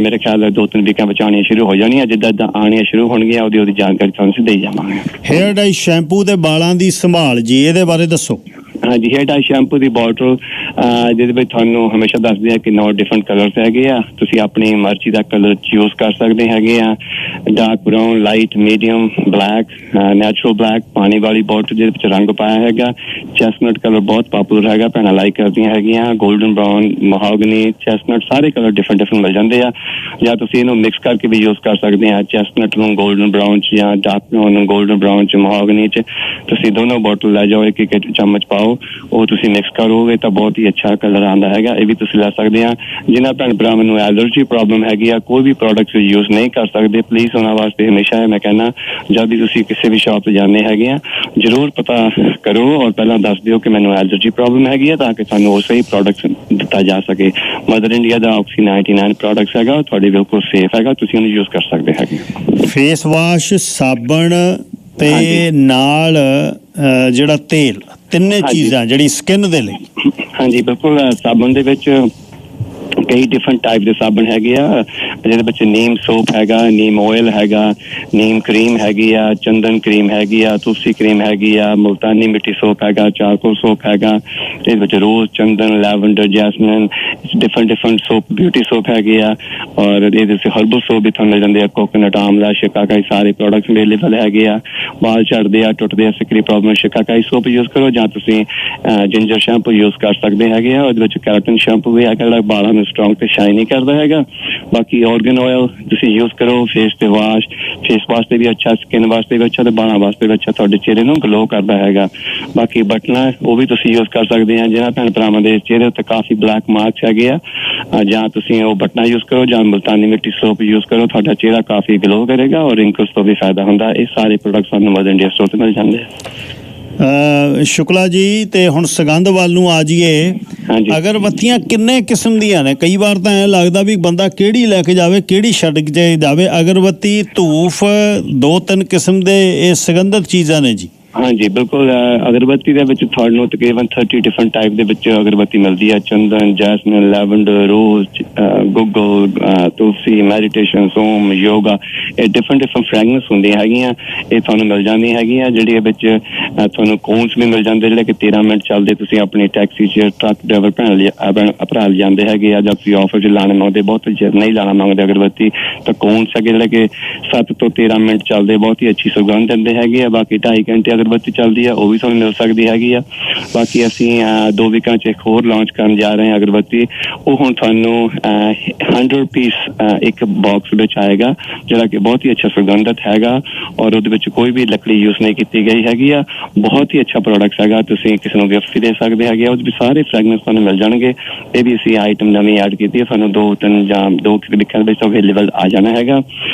ਮੇਰੇ ਖਿਆਲ 2-3 ਵੀਕਾਂ ਵਿੱਚ ਆਉਣੀਆਂ ਸ਼ੁਰੂ ਹੋ ਜਾਣੀਆਂ। ਜਿੱਦਾਂ ਆਉਣੀਆਂ ਸ਼ੁਰੂ ਹੋਣਗੀਆਂ ਉਹਦੀ ਜਾਣਕਾਰੀ ਤੁਹਾਨੂੰ ਅਸੀਂ ਦੇਈ ਜਾਵਾਂਗੇ। ਹੇਅਰ ਡਾਈ ਸ਼ੈਂਪੂ ਤੇ ਵਾਲਾਂ ਦੀ ਸੰਭਾਲ ਜੀ, ਇਹਦੇ ਬਾਰੇ ਦੱਸੋ। ਹਾਂਜੀ, ਹੇਅਰ ਡਾਈ ਸ਼ੈਂਪੂ ਦੀ ਬੋਟਲ ਜਿਹਦੇ ਵਿੱਚ ਤੁਹਾਨੂੰ ਹਮੇਸ਼ਾ ਦੱਸਦੇ ਆ ਕਿ 9 ਡਿਫਰੈਂਟ ਕਲਰਸ ਹੈਗੇ ਆ। ਤੁਸੀਂ ਆਪਣੀ ਮਰਜ਼ੀ ਦਾ ਕਲਰ ਚੂਜ਼ ਕਰ ਸਕਦੇ ਹੈਗੇ ਆ। Dark brown, light, medium, black, natural black, ਪਾਣੀ ਵਾਲੀ ਬੋਟਲ ਜਿਹਦੇ ਵਿੱਚ ਰੰਗ ਪਾਇਆ ਹੈਗਾ। ਚੈਸਟਨਟ ਕਲਰ ਬਹੁਤ ਪਾਪੂਲਰ ਹੈਗਾ, ਭੈਣਾਂ ਲਾਈਕ ਕਰਦੀਆਂ ਹੈਗੀਆਂ। ਗੋਲਡਨ ਬਰਾਊਨ, ਮਹਾਗਨੀ, ਚੈਸਟਨਟ, ਸਾਰੇ ਕਲਰ ਡਿਫਰੈਂਟ ਮਿਲ ਜਾਂਦੇ ਆ। ਜਾਂ ਤੁਸੀਂ ਇਹਨੂੰ ਮਿਕਸ ਕਰਕੇ ਵੀ ਯੂਜ਼ ਕਰ ਸਕਦੇ ਆ। ਚੈਸਟਨਟ ਨੂੰ ਗੋਲਡਨ ਬਰਾਊਨ 'ਚ ਜਾਂ ਡਾਰਕ ਬਰਾਊਨ ਨੂੰ ਗੋਲਡਨ ਬਰਾਊਨ 'ਚ, ਮਹਾਗਨੀ 'ਚ ਤੁਸੀਂ ਦੋਨੋਂ ਬੋਟਲ ਲੈ ਜਾਓ, ਇੱਕ ਚਮਚ ਪਾਓ, ਉਹ ਤੁਸੀਂ ਮਿਕਸ ਕਰੋਗੇ ਤਾਂ ਬਹੁਤ ਹੀ ਅੱਛਾ ਕਲਰ ਆਉਂਦਾ ਹੈਗਾ। ਇਹ ਵੀ ਤੁਸੀਂ ਲੈ ਸਕਦੇ ਆ। ਜਿਨ੍ਹਾਂ ਭੈਣ ਭਰਾਵਾਂ ਨੂੰ ਐਲਰਜੀ ਪ੍ਰੋਬਲਮ ਹੈਗੀ ਆ, ਕੋਈ ਵੀ ਪ੍ਰੋਡਕਟ ਯੂਜ਼ ਨਹੀਂ ਕਰ ਸਕਦੇ, ਪਲੀਜ਼ ਉਹਨਾਂ ਵਾਸਤੇ ਹਮੇਸ਼ਾ ਮੈਂ ਕਹਿੰਦਾ ਜਦ ਵੀ ਤੁਸੀਂ ਕਿਸੇ ਵੀ ਸ਼ਾਪ ਤੇ ਜਾਂਦੇ ਹੈਗੇ ਆ ਜ਼ਰੂਰ ਪਤਾ ਕਰੋ ਔਰ ਪਹਿਲਾਂ ਦੱਸ ਦਿਓ ਕਿ ਮੈਨੂੰ ਐਲਰਜੀ ਪ੍ਰੋਬਲਮ ਹੈਗੀ ਆ ਤਾਂ ਕਿ ਤੁਹਾਨੂੰ ਉਹ ਸਹੀ ਪ੍ਰੋਡਕਟ ਦਿੱਤਾ ਜਾ ਸਕੇ। ਮਦਰ ਇੰਡੀਆ ਦਾ ਆਕਸੀ 99 ਪ੍ਰੋਡਕਟਸ ਹੈਗਾ, ਤੁਹਾਡੀ ਬਿਲਕੁਲ ਸੇਫ ਹੈਗਾ, ਤੁਸੀਂ ਉਹਨੂੰ ਯੂਜ਼ ਕਰ ਸਕਦੇ ਹੈਗੇ। ਫੇਸ ਵਾਸ਼, ਸਾਬਣ ਤੇ ਨਾਲ ਜਿਹੜਾ ਤੇਲ, ਤਿੰਨੇ ਚੀਜ਼ਾਂ ਜਿਹੜੀ ਸਕਿਨ ਦੇ ਲਈ। ਹਾਂਜੀ ਬਿਲਕੁਲ, ਸਾਬਣ ਦੇ ਵਿੱਚ ਕਈ ਡਿਫਰੈਂਟ ਟਾਈਪ ਦੇ ਸਾਬਣ ਹੈਗੇ ਆ, ਜਿਹਦੇ ਵਿੱਚ ਨੀਮ ਸੋਪ ਹੈਗਾ, ਨੀਮ ਆਇਲ ਹੈਗਾ, ਨੀਮ ਕਰੀਮ ਹੈਗੀ ਆ, ਚੰਦਨ ਕਰੀਮ ਹੈਗੀ ਆ, ਤੁਲਸੀ ਕਰੀਮ ਹੈਗੀ ਆ, ਮੁਲਤਾਨੀ ਮਿੱਟੀ ਸੋਪ ਹੈਗਾ, ਚਾਰਕੋਲ ਸੋਪ ਹੈਗਾ। ਇਹਦੇ ਵਿੱਚ ਰੋਜ਼, ਚੰਦਨ, lavender, jasmine, different soap, beauty soap ਹੈਗੇ ਆ। ਔਰ ਇਹਦੇ ਵਿੱਚ ਹਰਬਲ ਸੋਪ ਵੀ ਤੁਹਾਨੂੰ ਮਿਲ ਜਾਂਦੇ ਆ, ਕੋਕੋਨਟ, ਆਮਲਾ, ਸ਼ਿਕਾਕਾਈ, ਸਾਰੇ ਪ੍ਰੋਡਕਟਸ ਅਵੇਲੇਬਲ ਹੈਗੇ ਆ। ਵਾਲ ਝੜਦੇ ਆ, ਟੁੱਟਦੇ ਆ, ਸਿਕਰੀ ਪ੍ਰੋਬਲਮ, ਸ਼ਿਕਾਕਾਈ ਸੋਪ ਯੂਜ਼ ਕਰੋ ਜਾਂ ਤੁਸੀਂ ਜਿੰਜਰ ਸ਼ੈਂਪੂ ਯੂਜ਼ ਕਰ ਸਕਦੇ ਹੈਗੇ ਆ। ਉਹਦੇ ਵਿੱਚ ਕੈਰਾਟਿਨ ਸ਼ੈਂਪੂ ਵੀ ਹੈਗਾ ਜਿਹੜਾ ਵਾਲਾਂ ਨੂੰ ਸਟਰੋਂਗ ਤੇ ਸ਼ਾਈਨੀ ਕਰਦਾ ਹੈਗਾ। ਬਾਕੀ ਆਰਗਨ ਆਇਲ ਤੁਸੀਂ ਯੂਜ਼ ਕਰੋ, ਫੇਸ ਵਾਸਤੇ ਵੀ ਅੱਛਾ, ਸਕਿਨ ਵਾਸਤੇ ਵੀ ਅੱਛਾ ਤੇ ਬਾਲਾਂ ਵਾਸਤੇ ਵੀ ਅੱਛਾ, ਤੁਹਾਡੇ ਚਿਹਰੇ ਨੂੰ ਗਲੋ ਕਰਦਾ ਹੈਗਾ। ਬਾਕੀ ਬਟਨਾ ਉਹ ਵੀ ਤੁਸੀਂ ਯੂਜ਼ ਕਰ ਸਕਦੇ ਆ। ਜਿਹਨਾਂ ਭੈਣ ਭਰਾਵਾਂ ਦੇ ਚਿਹਰੇ ਉੱਤੇ ਕਾਫੀ ਬਲੈਕ ਮਾਰਕਸ ਹੈਗੇ ਆ, ਜਾਂ ਤੁਸੀਂ ਉਹ ਬਟਨਾ ਯੂਜ਼ ਕਰੋ ਜਾਂ ਮੁਲਤਾਨੀ ਮਿੱਟੀ ਸੋਪ ਯੂਜ਼ ਕਰੋ, ਤੁਹਾਡਾ ਚਿਹਰਾ ਕਾਫੀ ਗਲੋ ਕਰੇਗਾ ਔਰ ਰਿੰਕਲਸ ਤੋਂ ਵੀ ਫਾਇਦਾ ਹੁੰਦਾ। ਇਹ ਸਾਰੇ ਪ੍ਰੋਡਕਟ ਸਾਨੂੰ ਮਦਰ ਇੰਡੀਆ ਸਟੋਰ ਤੇ ਮਿਲ ਜਾਂਦੇ ਆ। ਸ਼ੁਕਲਾ ਜੀ, ਤੇ ਹੁਣ ਸੁਗੰਧ ਵੱਲ ਨੂੰ ਆ ਜਾਈਏ। ਅਗਰਬੱਤੀਆਂ ਕਿੰਨੇ ਕਿਸਮ ਦੀਆਂ ਨੇ? ਕਈ ਵਾਰ ਤਾਂ ਐਂ ਲੱਗਦਾ ਵੀ ਬੰਦਾ ਕਿਹੜੀ ਲੈ ਕੇ ਜਾਵੇ, ਕਿਹੜੀ ਛੱਡ ਕੇ ਜਾਵੇ। ਅਗਰਬੱਤੀ, ਧੂਫ, 2-3 ਕਿਸਮ ਦੇ ਇਹ ਸੁਗੰਧਿਤ ਚੀਜ਼ਾਂ ਨੇ ਜੀ। ਹਾਂਜੀ ਬਿਲਕੁਲ। ਅਗਰਬੱਤੀ ਦੇ ਵਿੱਚ ਤੁਹਾਨੂੰ ਤਕਰੀਬਨ 30 ਡਿਫਰੈਂਟ ਟਾਈਪ ਦੇ ਵਿੱਚ ਅਗਰਬੱਤੀ ਮਿਲਦੀ ਹੈ। ਚੰਦਨ, ਜੈਸਮਿਨ, ਲੈਵੈਂਡਰ, ਰੋਜ਼, ਗੁੱਗਲ, ਤੁਲਸੀ, ਮੈਡੀਟੇਸ਼ਨ, ਸੋਮ, ਯੋਗਾ, ਇਹ ਡਿਫਰੈਂਟ ਫ੍ਰੈਗਨੈਂਸ ਹੁੰਦੀਆਂ ਹੈਗੀਆਂ। ਇਹ ਤੁਹਾਨੂੰ ਮਿਲ ਜਾਂਦੀਆਂ ਹੈਗੀਆਂ। ਜਿਹੜੀ ਇਹ ਵਿੱਚ ਤੁਹਾਨੂੰ ਕੋਨਸ ਵੀ ਮਿਲ ਜਾਂਦੇ ਜਿਹੜੇ ਕਿ 13 ਮਿੰਟ ਚੱਲਦੇ। ਤੁਸੀਂ ਆਪਣੀ ਟੈਕਸੀ 'ਚ ਟਰੱਕ ਡਰਾਈਵਰ ਭਰਾ ਜਾਂਦੇ ਹੈਗੇ ਆ, ਜਾਂ ਤੁਸੀਂ ਆਫਿਸ 'ਚ ਲਾਣੇ ਮੰਗਦੇ, ਬਹੁਤ ਨਹੀਂ ਲਾਣਾ ਮੰਗਦੇ ਅਗਰਬੱਤੀ, ਤਾਂ ਕੋਨਸ ਹੈਗੇ ਜਿਹੜੇ ਕਿ 7 ਤੋਂ 13 ਮਿੰਟ ਚੱਲਦੇ, ਬਹੁਤ ਹੀ ਅੱਛੀ ਸੁਗੰਧ ਦਿੰਦੇ ਹੈਗੇ ਆ। ਬਾਕੀ 2.5 ਘੰਟੇ ਅਗਰਬੱਤੀ ਚੱਲਦੀ ਆ, ਉਹ ਵੀ ਤੁਹਾਨੂੰ ਮਿਲ ਸਕਦੀ ਹੈਗੀ ਆ। ਬਾਕੀ ਅਸੀਂ 2 ਵੀਕਾਂ 'ਚ ਇੱਕ ਹੋਰ ਲਾਂਚ ਕਰਨ ਜਾ ਰਹੇ ਹਾਂ ਅਗਰਬੱਤੀ। ਉਹ ਹੁਣ ਤੁਹਾਨੂੰ 100 ਪੀਸ ਇੱਕ ਬਾਕਸ ਵਿੱਚ ਆਏਗਾ, ਜਿਹੜਾ ਕਿ ਬਹੁਤ ਹੀ ਅੱਛਾ ਸੁਗੰਧਿਤ ਹੈਗਾ ਔਰ ਉਹਦੇ ਵਿੱਚ ਕੋਈ ਵੀ ਲੱਕੜੀ ਯੂਜ਼ ਨਹੀਂ ਕੀਤੀ ਗਈ ਹੈਗੀ ਆ। ਬਹੁਤ ਹੀ ਅੱਛਾ ਪ੍ਰੋਡਕਟ ਹੈਗਾ, ਤੁਸੀਂ ਕਿਸੇ ਨੂੰ ਗਿਫਟ ਵੀ ਦੇ ਸਕਦੇ ਹੈਗੇ ਆ। ਉਹਦੇ ਵਿੱਚ ਸਾਰੇ ਫ੍ਰੈਗਨੈਂਸ ਤੁਹਾਨੂੰ ਮਿਲ ਜਾਣਗੇ। ਇਹ ਵੀ ਅਸੀਂ ਆਈਟਮ ਨਵੀਂ ਐਡ ਕੀਤੀ ਹੈ, ਸਾਨੂੰ 2-3 ਜਾਂ 2 ਦਿਖਣ ਵਿੱਚ ਅਵੇਲੇਬਲ ਆ ਜਾਣਾ ਹੈਗਾ।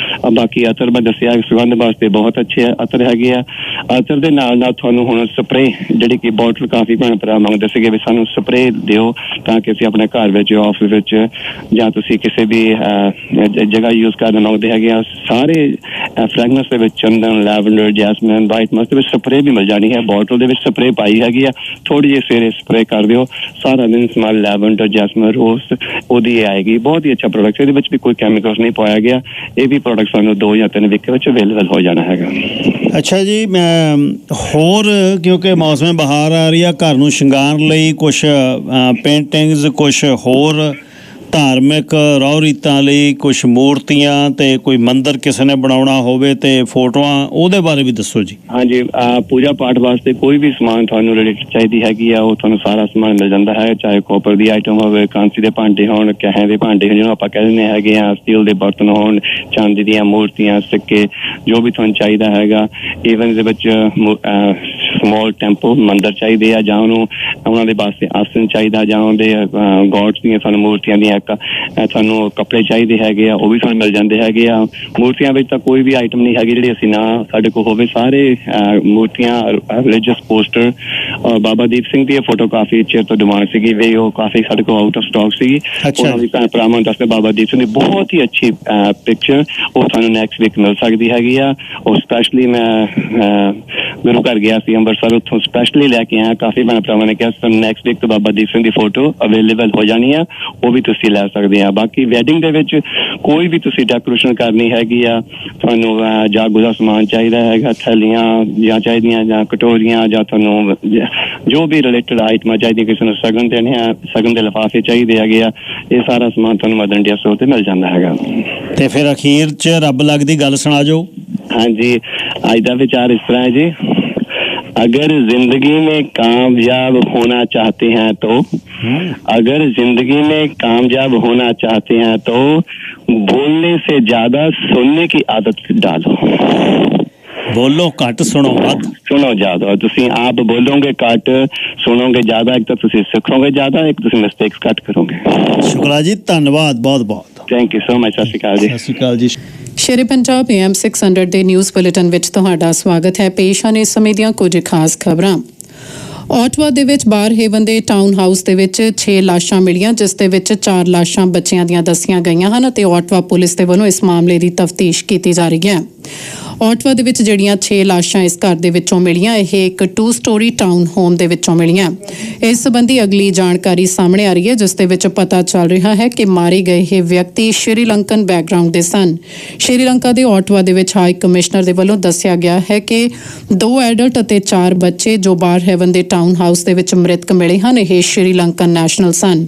ਬਾਕੀ ਅਤਰ ਮੈਂ ਦੱਸਿਆ ਸੁਗੰਧ ਵਾਸਤੇ ਬਹੁਤ ਅੱਛੇ ਅਤਰ ਹੈਗੇ ਆ। ਅਤਰ ਦੇ ਨਾਲ ਤੁਹਾਨੂੰ ਹੁਣ ਸਪਰੇ, ਜਿਹੜੀ ਕਿ ਬੋਟਲ ਕਾਫੀ ਭੈਣ ਭਰਾ ਮੰਗਦੇ ਸੀਗੇ ਵੀ ਸਾਨੂੰ ਸਪਰੇ ਦਿਓ, ਤਾਂ ਕਿ ਅਸੀਂ ਆਪਣੇ ਘਰ ਵਿੱਚ, ਆਫਿਸ ਵਿੱਚ ਜਾਂ ਤੁਸੀਂ ਕਿਸੇ ਵੀ ਜਗ੍ਹਾ ਯੂਜ਼ ਕਰਨ ਮੰਗਦੇ ਹੈਗੇ ਆ। ਸਾਰੇ ਫ੍ਰੈਗਨੈਂਸ ਦੇ ਵਿੱਚ ਚੰਦਨ, ਲੈਵੈਂਡਰ, ਜੈਸਮਿਨ, ਵਾਈਟ ਮਸਕ ਦੇ ਵਿੱਚ ਸਪਰੇ ਵੀ ਮਿਲ ਜਾਣੀ ਹੈ। ਬੋਟਲ ਦੇ ਵਿੱਚ ਸਪਰੇ ਪਾਈ ਹੈਗੀ ਆ, ਥੋੜੀ ਜਿਹੀ ਸਵੇਰੇ ਸਪਰੇ ਕਰ ਦਿਓ, ਸਾਰਾ ਦਿਨ ਸਮੈਲ ਲੈਵੈਂਡਰ, ਜੈਸਮਿਨ, ਰੋਜ਼ ਉਹਦੀ ਆਏਗੀ। ਬਹੁਤ ਹੀ ਅੱਛਾ ਪ੍ਰੋਡਕਟ, ਇਹਦੇ ਵਿੱਚ ਵੀ ਕੋਈ ਕੈਮੀਕਲਸ ਨਹੀਂ ਪਾਇਆ ਗਿਆ। ਇਹ ਵੀ ਪ੍ਰੋਡਕਟ ਸਾਨੂੰ 2 ਜਾਂ 3 ਵੀਕ ਵਿੱਚ ਅਵੇਲੇਬਲ ਹੋ ਜਾਣਾ ਹੈਗਾ। ਅੱਛਾ ਜੀ, ਮੈਂ ਹੋਰ, ਕਿਉਂਕਿ ਮੌਸਮ ਬਹਾਰ ਆ ਰਹੀ ਆ, ਘਰ ਨੂੰ ਸ਼ਿੰਗਾਰਨ ਲਈ ਕੁਛ ਪੇਂਟਿੰਗਸ, ਕੁਛ ਹੋਰ ਧਾਰਮਿਕ ਰਹੁ ਰੀਤਾਂ ਲਈ ਕੁਛ ਮੂਰਤੀਆਂ, ਤੇ ਕੋਈ ਮੰਦਿਰ ਕਿਸੇ ਨੇ ਬਣਾਉਣਾ ਹੋਵੇ ਤੇ ਫੋਟੋਆਂ, ਉਹਦੇ ਬਾਰੇ ਵੀ ਦੱਸੋ ਜੀ। ਹਾਂਜੀ, ਪੂਜਾ ਪਾਠ ਵਾਸਤੇ ਕੋਈ ਵੀ ਸਮਾਨ ਤੁਹਾਨੂੰ ਰਿਲੇਟਡ ਚਾਹੀਦੀ ਹੈਗੀ ਆ, ਉਹ ਤੁਹਾਨੂੰ ਸਾਰਾ ਸਮਾਨ ਮਿਲ ਜਾਂਦਾ ਹੈ। ਚਾਹੇ ਕੋਪਰ ਦੀ ਆਈਟਮ ਹੋਵੇ, ਕਾਂਸੀ ਦੇ ਭਾਂਡੇ ਹੋਣ, ਕਹੇ ਦੇ ਭਾਂਡੇ ਜਿਹਨੂੰ ਆਪਾਂ ਕਹਿ ਦਿੰਦੇ ਹੈਗੇ ਆ, ਸਟੀਲ ਦੇ ਬਰਤਨ ਹੋਣ, ਚਾਂਦੀ ਦੀਆਂ ਮੂਰਤੀਆਂ, ਸਿੱਕੇ, ਜੋ ਵੀ ਤੁਹਾਨੂੰ ਚਾਹੀਦਾ ਹੈਗਾ। ਈਵਨ ਦੇ ਵਿੱਚ ਸਮੋਲ ਟੈਂਪਲ ਮੰਦਿਰ ਚਾਹੀਦੇ ਆ, ਜਾਂ ਉਹਨਾਂ ਦੇ ਵਾਸਤੇ ਆਸਨ ਚਾਹੀਦਾ, ਜਾਂ ਉਹਦੇ ਗੋਡਸ ਦੀਆਂ ਤੁਹਾਨੂੰ ਮੂਰਤੀਆਂ ਦੀਆਂ ਤੁਹਾਨੂੰ ਕੱਪੜੇ ਚਾਹੀਦੇ ਹੈਗੇ ਆ, ਉਹ ਵੀ ਤੁਹਾਨੂੰ ਮਿਲ ਜਾਂਦੇ ਹੈਗੇ ਆ। ਮੂਰਤੀਆਂ ਵਿੱਚ ਤਾਂ ਕੋਈ ਵੀ ਆਈਟਮ ਨਹੀਂ ਹੈਗੀ ਜਿਹੜੀ ਅਸੀਂ ਨਾ ਸਾਡੇ ਕੋਲ ਹੋਵੇ। ਸਾਰੇ ਮੂਰਤੀਆਂ, ਰਿਲੀਜੀਅਸ ਪੋਸਟਰ, ਬਾਬਾ ਦੀਪ ਸਿੰਘ ਦੀ ਫੋਟੋ ਕਾਫੀ ਚਿਰ ਤੋਂ ਡਿਮਾਂਡ ਸੀਗੀ ਵੀ ਉਹ ਕਾਫੀ ਸਾਡੇ ਕੋਲ ਆਊਟ ਆਫ ਸਟਾਕ ਸੀਗੀ। ਉਹਨਾਂ ਦੀ ਭੈਣ ਭਰਾਵਾਂ ਨੂੰ ਦੱਸਦੇ ਬਾਬਾ ਦੀਪ ਸਿੰਘ ਦੀ ਬਹੁਤ ਹੀ ਅੱਛੀ ਪਿਕਚਰ ਉਹ ਤੁਹਾਨੂੰ ਨੈਕਸਟ ਵੀਕ ਮਿਲ ਸਕਦੀ ਹੈਗੀ ਆ। ਉਹ ਸਪੈਸ਼ਲੀ ਮੈਂ ਗੁਰੂ ਘਰ ਗਿਆ ਸੀ ਅੰਮ੍ਰਿਤਸਰ, ਉੱਥੋਂ ਸਪੈਸ਼ਲੀ ਲੈ ਕੇ ਆਇਆ। ਕਾਫੀ ਭੈਣ ਭਰਾਵਾਂ ਨੇ ਕਿਹਾ ਤੁਹਾਨੂੰ ਨੈਕਸਟ ਵੀਕ ਤੋਂ ਬਾਬਾ ਦੀਪ ਸਿੰਘ ਦੀ ਫੋਟੋ ਅਵੇਲੇਬਲ ਹੋ ਜਾਣੀ ਆ, ਉਹ ਵੀ ਤੁਸੀਂ ਲੈ ਸਕਦੇ ਆ। ਬਾਕੀ ਵੈਡਿੰਗ ਦੇ ਵਿੱਚ ਕੋਈ ਵੀ ਤੁਸੀਂ ਡੈਕੋਰੇਸ਼ਨ ਕਰਨੀ ਹੈਗੀ ਆ, ਤੁਹਾਨੂੰ ਜਾਗੋ ਦਾ ਸਮਾਨ ਚਾਹੀਦਾ ਹੈਗਾ, ਥੈਲੀਆਂ ਜਾਂ ਚਾਹੀਦੀਆਂ, ਜਾਂ ਕਟੋਰੀਆਂ, ਜਾਂ ਤੁਹਾਨੂੰ ਜੋ ਵੀ ਰਿਲੇਟਡ ਆਈਟਮਾਂ ਚਾਹੀਦੀਆਂ, ਕਿਸੇ ਨੂੰ ਸ਼ਗਨ ਦੇਣੇ ਆ, ਸ਼ਗਨ ਦੇ ਲਿਫਾਫੇ ਚਾਹੀਦੇ ਹੈਗੇ ਆ, ਇਹ ਸਾਰਾ ਸਮਾਨ ਤੁਹਾਨੂੰ ਮਦਰ ਇੰਡੀਆ ਸਟੋਰ ਤੇ ਮਿਲ ਜਾਂਦਾ ਹੈਗਾ। ਤੇ ਫਿਰ ਅਖੀਰ 'ਚ ਰੱਬ ਲੱਗਦੀ ਗੱਲ ਸੁਣਾ ਜੋ। ਹਾਂਜੀ, ਅੱਜ ਦਾ ਵਿਚਾਰ ਇਸ ਤਰ੍ਹਾਂ ਹੈ ਜੀ, अगर जिंदगी में कामयाब होना चाहते हैं तो अगर जिंदगी में कामयाब होना चाहते हैं तो बोलने से ज्यादा सुनने की आदत डालो। बोलो घट सुनो वध। सुनो ज्यादा, तुसी आप बोलोगे घट, सुनोगे ज्यादा, एक तो तुसी सीखोगे ज्यादा, एक तुसी मिस्टेक्स घट करोगे। शुक्ला जी, धन्यवाद बहुत बहुत। Thank you so much. सत श्री अकाल जी। सत श्री अकाल जी। ਸ਼ੇਰੇ ਪੰਜਾਬ AM 600 ਦੇ ਨਿਊਜ਼ ਬੁਲੇਟਿਨ ਵਿੱਚ ਤੁਹਾਡਾ ਸਵਾਗਤ ਹੈ। ਪੇਸ਼ ਹਨ ਇਸ ਸਮੇਂ ਦੀਆਂ ਕੁਝ ਖਾਸ ਖਬਰਾਂ। ਆਟਵਾ ਦੇ ਵਿੱਚ ਬਾਰ ਹੇਵਨ ਦੇ ਟਾਊਨ ਹਾਊਸ ਦੇ ਵਿੱਚ 6 ਲਾਸ਼ਾਂ ਮਿਲੀਆਂ, ਜਿਸ ਦੇ ਵਿੱਚ 4 ਲਾਸ਼ਾਂ ਬੱਚਿਆਂ ਦੀਆਂ ਦੱਸੀਆਂ ਗਈਆਂ ਹਨ ਅਤੇ ਆਟਵਾ ਪੁਲਿਸ ਦੇ ਵੱਲੋਂ ਇਸ ਮਾਮਲੇ ਦੀ ਤਫਤੀਸ਼ ਕੀਤੀ ਜਾ ਰਹੀ ਹੈ। ਆਟਵਾ ਦੇ ਵਿੱਚ ਜਿਹੜੀਆਂ 6 ਲਾਸ਼ਾਂ ਇਸ ਘਰ ਦੇ ਵਿੱਚੋਂ ਮਿਲੀਆਂ, ਇਹ ਇੱਕ 2 ਸਟੋਰੀ ਟਾਊਨ ਹੋਮ ਦੇ ਵਿੱਚੋਂ ਮਿਲੀਆਂ। ਇਸ ਸੰਬੰਧੀ ਅਗਲੀ ਜਾਣਕਾਰੀ ਸਾਹਮਣੇ ਆ ਰਹੀ ਹੈ, ਜਿਸ ਦੇ ਵਿੱਚ ਪਤਾ ਚੱਲ ਰਿਹਾ ਹੈ ਕਿ ਮਾਰੇ ਗਏ ਇਹ ਵਿਅਕਤੀ ਸ਼੍ਰੀਲੰਕਨ ਬੈਕਗਰਾਊਂਡ ਦੇ ਸਨ। ਸ਼੍ਰੀਲੰਕਾ ਦੇ ਆਟਵਾ ਦੇ ਵਿੱਚ ਹਾਈ ਕਮਿਸ਼ਨਰ ਦੇ ਵੱਲੋਂ ਦੱਸਿਆ ਗਿਆ ਹੈ ਕਿ 2 ਐਡਲਟ ਅਤੇ 4 ਬੱਚੇ ਜੋ ਬਾਰ ਹੈਵਨ ਦੇ ਟਾਊਨ ਹਾਊਸ ਦੇ ਵਿੱਚ ਮ੍ਰਿਤਕ ਮਿਲੇ ਹਨ, ਇਹ ਸ਼੍ਰੀਲੰਕਨ ਨੈਸ਼ਨਲ ਸਨ।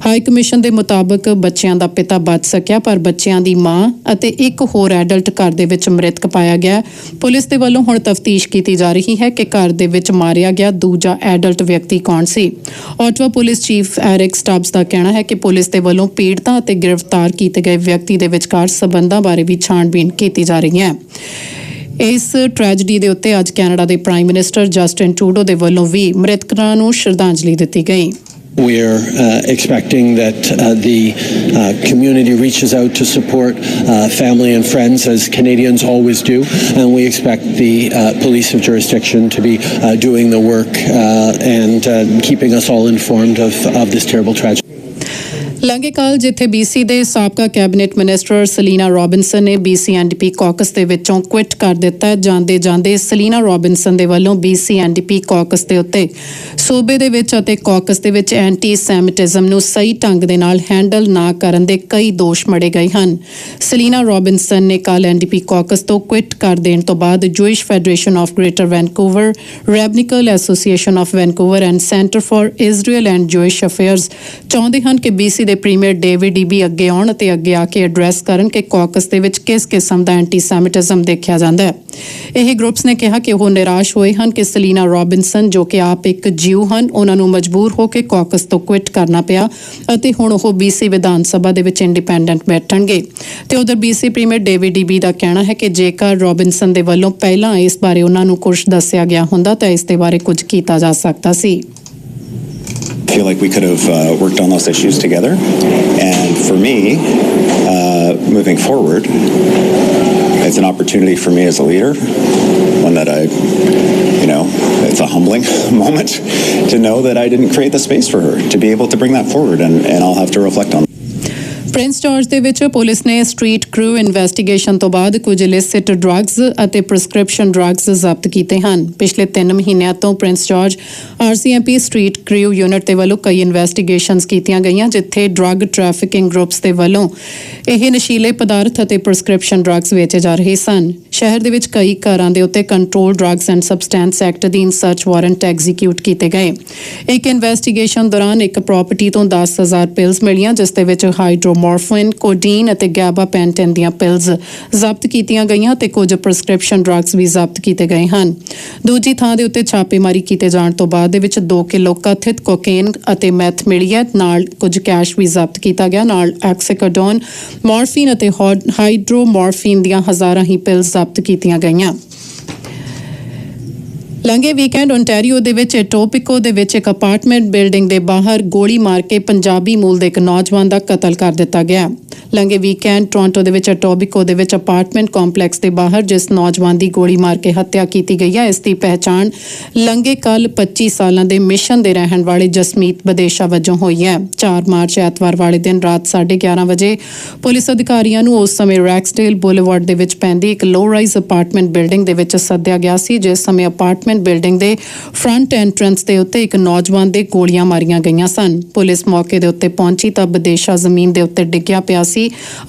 ਹਾਈ ਕਮਿਸ਼ਨ ਦੇ ਮੁਤਾਬਕ ਬੱਚਿਆਂ ਦਾ ਪਿਤਾ ਬਚ ਸਕਿਆ, ਪਰ ਬੱਚਿਆਂ ਦੀ ਮਾਂ ਅਤੇ ਇੱਕ ਹੋਰ ਐਡਲਟ ਘਰ ਦੇ ਵਿੱਚ ਮ੍ਰਿਤਕ ਪਾਇਆ ਪਾਇਆ ਗਿਆ। ਪੁਲਿਸ ਦੇ ਵੱਲੋਂ ਹੁਣ ਤਫਤੀਸ਼ ਕੀਤੀ ਜਾ ਰਹੀ ਹੈ ਕਿ ਘਰ ਦੇ ਵਿੱਚ ਮਾਰਿਆ ਗਿਆ ਦੂਜਾ ਐਡਲਟ ਵਿਅਕਤੀ ਕੌਣ ਸੀ। ਆਟਵਾ ਪੁਲਿਸ ਚੀਫ ਐਰਿਕ ਸਟੱਬਸ ਦਾ ਕਹਿਣਾ ਹੈ ਕਿ ਪੁਲਿਸ ਦੇ ਵੱਲੋਂ ਪੀੜਤਾਂ ਅਤੇ ਗ੍ਰਿਫਤਾਰ ਕੀਤੇ ਗਏ ਵਿਅਕਤੀ ਦੇ ਵਿਚਕਾਰ ਸਬੰਧਾਂ ਬਾਰੇ ਵੀ ਛਾਣਬੀਣ ਕੀਤੀ ਜਾ ਰਹੀ ਹੈ। ਇਸ ਟ੍ਰੈਜਡੀ ਦੇ ਉੱਤੇ ਅੱਜ ਕੈਨੇਡਾ ਦੇ ਪ੍ਰਾਈਮ ਮਿਨਿਸਟਰ ਜਸਟਿਨ ਟਰੂਡੋ ਦੇ ਵੱਲੋਂ ਵੀ ਮ੍ਰਿਤਕਾਂ ਨੂੰ ਸ਼ਰਧਾਂਜਲੀ ਦਿੱਤੀ ਗਈ। We are expecting that the community reaches out to support family and friends, as Canadians always do, and we expect the police of jurisdiction to be doing the work and keeping us all informed of this terrible tragedy. ਲੰਘੇ ਕੱਲ੍ਹ ਜਿੱਥੇ BC ਦੇ ਸਾਬਕਾ cabinet minister Salina Robinson ਨੇ BC NDP caucus ਦੇ ਵਿੱਚੋਂ quit ਕਰ ਦਿੱਤਾ। ਜਾਂਦੇ ਸਲੀਨਾ ਰੋਬਿਨਸਨ ਦੇ ਵੱਲੋਂ BC NDP ਕਾਕਸ ਦੇ ਉੱਤੇ ਸੂਬੇ ਦੇ ਵਿੱਚ ਅਤੇ ਕਾਕਸ ਦੇ ਵਿੱਚ ਐਂਟੀ ਸੈਮਿਟਿਜ਼ਮ ਨੂੰ ਸਹੀ ਢੰਗ ਦੇ ਨਾਲ ਹੈਂਡਲ ਨਾ ਕਰਨ ਦੇ ਕਈ ਦੋਸ਼ ਮੜੇ ਗਏ ਹਨ। ਸਲੀਨਾ ਰੋਬਿਨਸਨ ਨੇ ਕੱਲ੍ਹ NDP ਕਾਕਸ ਤੋਂ ਕੁਇਟ ਕਰ ਦੇਣ ਤੋਂ ਬਾਅਦ Jewish Federation of Greater Vancouver, Rabbinical Association of Vancouver and Centre for Israel and Jewish Affairs ਚਾਹੁੰਦੇ ਹਨ ਕਿ BC ਦੇ ਪ੍ਰੀਮੀਅਰ ਡੇਵਿਡ ਈਬੀ ਅੱਗੇ ਆਉਣ ਅਤੇ ਅੱਗੇ ਆ ਕੇ ਐਡਰੈਸ ਕਰਨ ਕਿ ਕਾਕਸ ਦੇ ਵਿੱਚ ਕਿਸ ਕਿਸਮ ਦਾ ਐਂਟੀ ਸੈਮਿਟਿਜ਼ਮ ਦੇਖਿਆ ਜਾਂਦਾ ਹੈ। ਇਹ ਗਰੁੱਪਸ ਨੇ ਕਿਹਾ ਕਿ ਉਹ ਨਿਰਾਸ਼ ਹੋਏ ਹਨ ਕਿ ਸਲੀਨਾ ਰੋਬਿਨਸਨ ਜੋ ਕਿ ਆਪ ਇੱਕ ਜਿਊ ਹਨ, ਉਹਨਾਂ ਨੂੰ ਮਜਬੂਰ ਹੋ ਕੇ ਕਾਕਸ ਤੋਂ ਕੁਇਟ ਕਰਨਾ ਪਿਆ ਅਤੇ ਹੁਣ ਉਹ BC ਵਿਧਾਨ ਸਭਾ ਦੇ ਵਿੱਚ ਇੰਡੀਪੈਂਡੈਂਟ ਬੈਠਣਗੇ। ਤੇ ਉਧਰ BC ਪ੍ਰੀਮੀਅਰ ਡੇਵਿਡ ਈਬੀ ਦਾ ਕਹਿਣਾ ਹੈ ਕਿ ਜੇਕਰ ਰੋਬਿਨਸਨ ਦੇ ਵੱਲੋਂ ਪਹਿਲਾਂ ਇਸ ਬਾਰੇ ਉਹਨਾਂ ਨੂੰ ਕੁਝ ਦੱਸਿਆ ਗਿਆ ਹੁੰਦਾ ਤਾਂ ਇਸ ਦੇ ਬਾਰੇ ਕੁਝ ਕੀਤਾ ਜਾ ਸਕਦਾ ਸੀ। I feel like we could have worked on those issues together, and for me, moving forward, it's an opportunity for me as a leader, one that it's a humbling moment to know that I didn't create the space for her to be able to bring that forward, and I'll have to reflect on that. Prince George ਦੇ ਵਿੱਚ police ਨੇ street ਕਰੂ investigation ਤੋਂ ਬਾਅਦ ਕੁਝ illicit drugs ਅਤੇ prescription drugs ਜ਼ਬਤ ਕੀਤੇ ਹਨ। ਪਿਛਲੇ 3 ਮਹੀਨਿਆਂ ਤੋਂ ਪ੍ਰਿੰਸ ਜਾਰਜ RCMP ਸਟਰੀਟ ਕਰੂ ਯੂਨਿਟ ਦੇ ਵੱਲੋਂ ਕਈ ਇਨਵੈਸਟੀਗੇਸ਼ਨਸ ਕੀਤੀਆਂ ਗਈਆਂ ਜਿੱਥੇ ਡਰੱਗ ਟ੍ਰੈਫਿਕਿੰਗ ਗਰੁੱਪਸ ਦੇ ਵੱਲੋਂ ਇਹ ਨਸ਼ੀਲੇ ਪਦਾਰਥ ਅਤੇ ਪ੍ਰਿਸਕ੍ਰਿਪਸ਼ਨ ਡਰੱਗਸ ਵੇਚੇ ਜਾ ਰਹੇ ਸਨ। ਸ਼ਹਿਰ ਦੇ ਵਿੱਚ ਕਈ ਘਰਾਂ ਦੇ ਉੱਤੇ control drugs and substance act ਅਧੀਨ ਸਰਚ ਵਾਰੰਟ ਐਗਜ਼ੀਕਿਊਟ ਕੀਤੇ ਗਏ। ਇੱਕ ਇਨਵੈਸਟੀਗੇਸ਼ਨ ਦੌਰਾਨ ਇੱਕ ਪ੍ਰਾਪਰਟੀ ਤੋਂ 10,000 ਪਿਲਸ ਮਿਲੀਆਂ ਜਿਸ ਦੇ ਵਿੱਚ ਹਾਈਡਰੋਮੋਰਫਿਨ, ਕੋਡੀਨ ਅਤੇ ਗੈਬਾਪੈਂਟਨ ਦੀਆਂ ਪਿਲਸ ਜ਼ਬਤ ਕੀਤੀਆਂ ਗਈਆਂ ਤੇ ਕੁਝ ਪ੍ਰਿਸਕ੍ਰਿਪਸ਼ਨ ਡਰੱਗਸ ਵੀ ਜ਼ਬਤ ਕੀਤੇ ਗਏ ਹਨ। ਦੂਜੀ ਥਾਂ ਦੇ ਉੱਤੇ ਛਾਪੇਮਾਰੀ ਕੀਤੇ ਜਾਣ ਤੋਂ ਬਾਅਦ ਦੇ ਵਿੱਚ 2 ਕਿਲੋ ਕਥਿਤ ਕੋਕੇਨ ਅਤੇ ਮੈਥ ਮਿਲੀ ਹੈ, ਨਾਲ ਕੁਝ ਕੈਸ਼ ਵੀ ਜ਼ਬਤ ਕੀਤਾ ਗਿਆ, ਨਾਲ ਐਕਸੀਕੋਡੋਨ, ਮੋਰਫਿਨ ਅਤੇ ਹਾਈਡਰੋਮੋਰਫਿਨ ਦੀਆਂ ਹਜ਼ਾਰਾਂ ਹੀ ਪਿਲਸ ਜ਼ਬਤ ਕੀਤੀਆਂ ਗਈਆਂ। ਲੰਘੇ ਵੀਕਐਂਡ ਓਨਟਾਰੀਓ ਦੇ ਵਿੱਚ ਟੋਪਿਕੋ ਦੇ ਵਿੱਚ ਇੱਕ ਅਪਾਰਟਮੈਂਟ ਬਿਲਡਿੰਗ ਦੇ ਬਾਹਰ ਗੋਲੀ ਮਾਰ ਕੇ ਪੰਜਾਬੀ ਮੂਲ ਦੇ ਇੱਕ ਨੌਜਵਾਨ ਦਾ ਕਤਲ ਕਰ ਦਿੱਤਾ ਗਿਆ। ਲੰਘੇ ਵੀਕਐਂਡ ਟੋਰਾਂਟੋ ਦੇ ਵਿੱਚ ਟੋਬਿਕੋ ਦੇ ਵਿੱਚ ਅਪਾਰਟਮੈਂਟ ਕੰਪਲੈਕਸ ਦੇ ਬਾਹਰ ਜਿਸ ਨੌਜਵਾਨ ਦੀ ਗੋਲੀ ਮਾਰ ਕੇ ਹੱਤਿਆ ਕੀਤੀ ਗਈ ਹੈ, ਇਸ ਦੀ ਪਹਿਚਾਣ ਲੰਘੇ ਕੱਲ 25 ਸਾਲਾਂ ਦੇ ਮਿਸ਼ਨ ਦੇ ਰਹਿਣ ਵਾਲੇ ਜਸਮੀਤ ਬਦੇਸ਼ਾ ਵਜੋਂ ਹੋਈ ਹੈ। 4 ਮਾਰਚ ਐਤਵਾਰ ਵਾਲੇ ਦਿਨ ਰਾਤ 11:30 ਵਜੇ ਪੁਲਿਸ ਅਧਿਕਾਰੀਆਂ ਨੂੰ ਉਸ ਸਮੇਂ ਰੈਕਸਡੇਲ ਬੁਲੇਵਾਰਡ ਦੇ ਵਿੱਚ ਪੈਂਦੀ ਇੱਕ ਲੋ ਰਾਈਜ਼ ਅਪਾਰਟਮੈਂਟ ਬਿਲਡਿੰਗ ਦੇ ਵਿੱਚ ਸੱਦਿਆ ਗਿਆ ਸੀ, ਜਿਸ ਸਮੇਂ ਅਪਾਰਟਮੈਂਟ ਬਿਲਡਿੰਗ ਦੇ ਫਰੰਟ ਐਂਟਰੈਂਸ ਦੇ ਉੱਤੇ ਇੱਕ ਨੌਜਵਾਨ ਦੇ ਗੋਲੀਆਂ ਮਾਰੀਆਂ ਗਈਆਂ ਸਨ। ਪੁਲਿਸ ਮੌਕੇ ਦੇ ਉੱਤੇ ਪਹੁੰਚੀ ਤਾਂ ਬਦੇਸ਼ਾ ਜ਼ਮੀਨ ਦੇ ਉੱਤੇ ਡਿੱਗਿਆ ਪਿਆ ਸੀ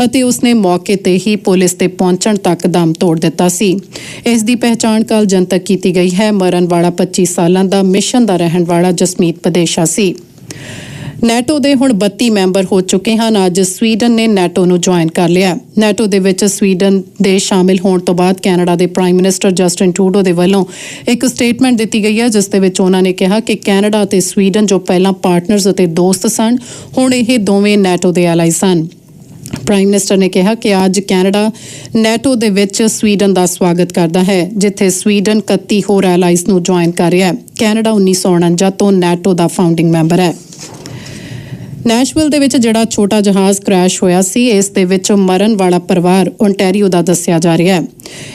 ਅਤੇ ਉਸਨੇ ਮੌਕੇ ਤੇ ਹੀ ਪੁਲਿਸ ਦੇ ਪਹੁੰਚਣ ਤੱਕ ਦਮ ਤੋੜ ਦਿੱਤਾ ਸੀ। ਇਸ ਦੀ ਪਹਿਚਾਣ ਕੱਲ੍ਹ ਜਨਤਕ ਕੀਤੀ ਗਈ ਹੈ। ਮਰਨ ਵਾਲਾ 25 ਸਾਲਾਂ ਦਾ ਮਿਸ਼ਨ ਦਾ ਰਹਿਣ ਵਾਲਾ ਜਸਮੀਤ ਬਦੇਸ਼ਾ ਸੀ। ਨੈਟੋ ਦੇ ਹੁਣ 32 ਮੈਂਬਰ ਹੋ ਚੁੱਕੇ ਹਨ। ਅੱਜ ਸਵੀਡਨ ਨੇ ਨੈਟੋ ਨੂੰ ਜੁਆਇਨ ਕਰ ਲਿਆ। ਨੈਟੋ ਦੇ ਵਿੱਚ ਸਵੀਡਨ ਦੇ ਸ਼ਾਮਿਲ ਹੋਣ ਤੋਂ ਬਾਅਦ ਕੈਨੇਡਾ ਦੇ ਪ੍ਰਾਈਮ ਮਿਨਿਸਟਰ ਜਸਟਿਨ ਟਰੂਡੋ ਦੇ ਵੱਲੋਂ ਇੱਕ ਸਟੇਟਮੈਂਟ ਦਿੱਤੀ ਗਈ ਹੈ, ਜਿਸ ਦੇ ਵਿੱਚ ਉਹਨਾਂ ਨੇ ਕਿਹਾ ਕਿ ਕੈਨੇਡਾ ਅਤੇ ਸਵੀਡਨ ਜੋ ਪਹਿਲਾਂ ਪਾਰਟਨਰਸ ਅਤੇ ਦੋਸਤ ਸਨ, ਹੁਣ ਇਹ ਦੋਵੇਂ ਨੈਟੋ ਦੇ ਐਲਾਈ ਸਨ। ਪ੍ਰਾਈਮ ਮਿਨਿਸਟਰ ਨੇ ਕਿਹਾ ਕਿ ਅੱਜ ਕੈਨੇਡਾ ਨੈਟੋ ਦੇ ਵਿੱਚ ਸਵੀਡਨ ਦਾ ਸਵਾਗਤ ਕਰਦਾ ਹੈ, ਜਿੱਥੇ ਸਵੀਡਨ 31 ਹੋਰ ਐਲਾਈਜ਼ ਨੂੰ ਜੁਆਇਨ ਕਰ ਰਿਹਾ ਹੈ। ਕੈਨੇਡਾ 1949 ਤੋਂ ਨੈਟੋ ਦਾ ਫਾਊਂਡਿੰਗ ਮੈਂਬਰ ਹੈ। ਨੈਸ਼ਵਿਲ ਦੇ ਵਿੱਚ ਜਿਹੜਾ ਛੋਟਾ ਜਹਾਜ਼ ਕ੍ਰੈਸ਼ ਹੋਇਆ ਸੀ, ਇਸ ਦੇ ਵਿੱਚ ਮਰਨ ਵਾਲਾ ਪਰਿਵਾਰ ਓਨਟਾਰੀਓ ਦਾ ਦੱਸਿਆ ਜਾ ਰਿਹਾ ਹੈ।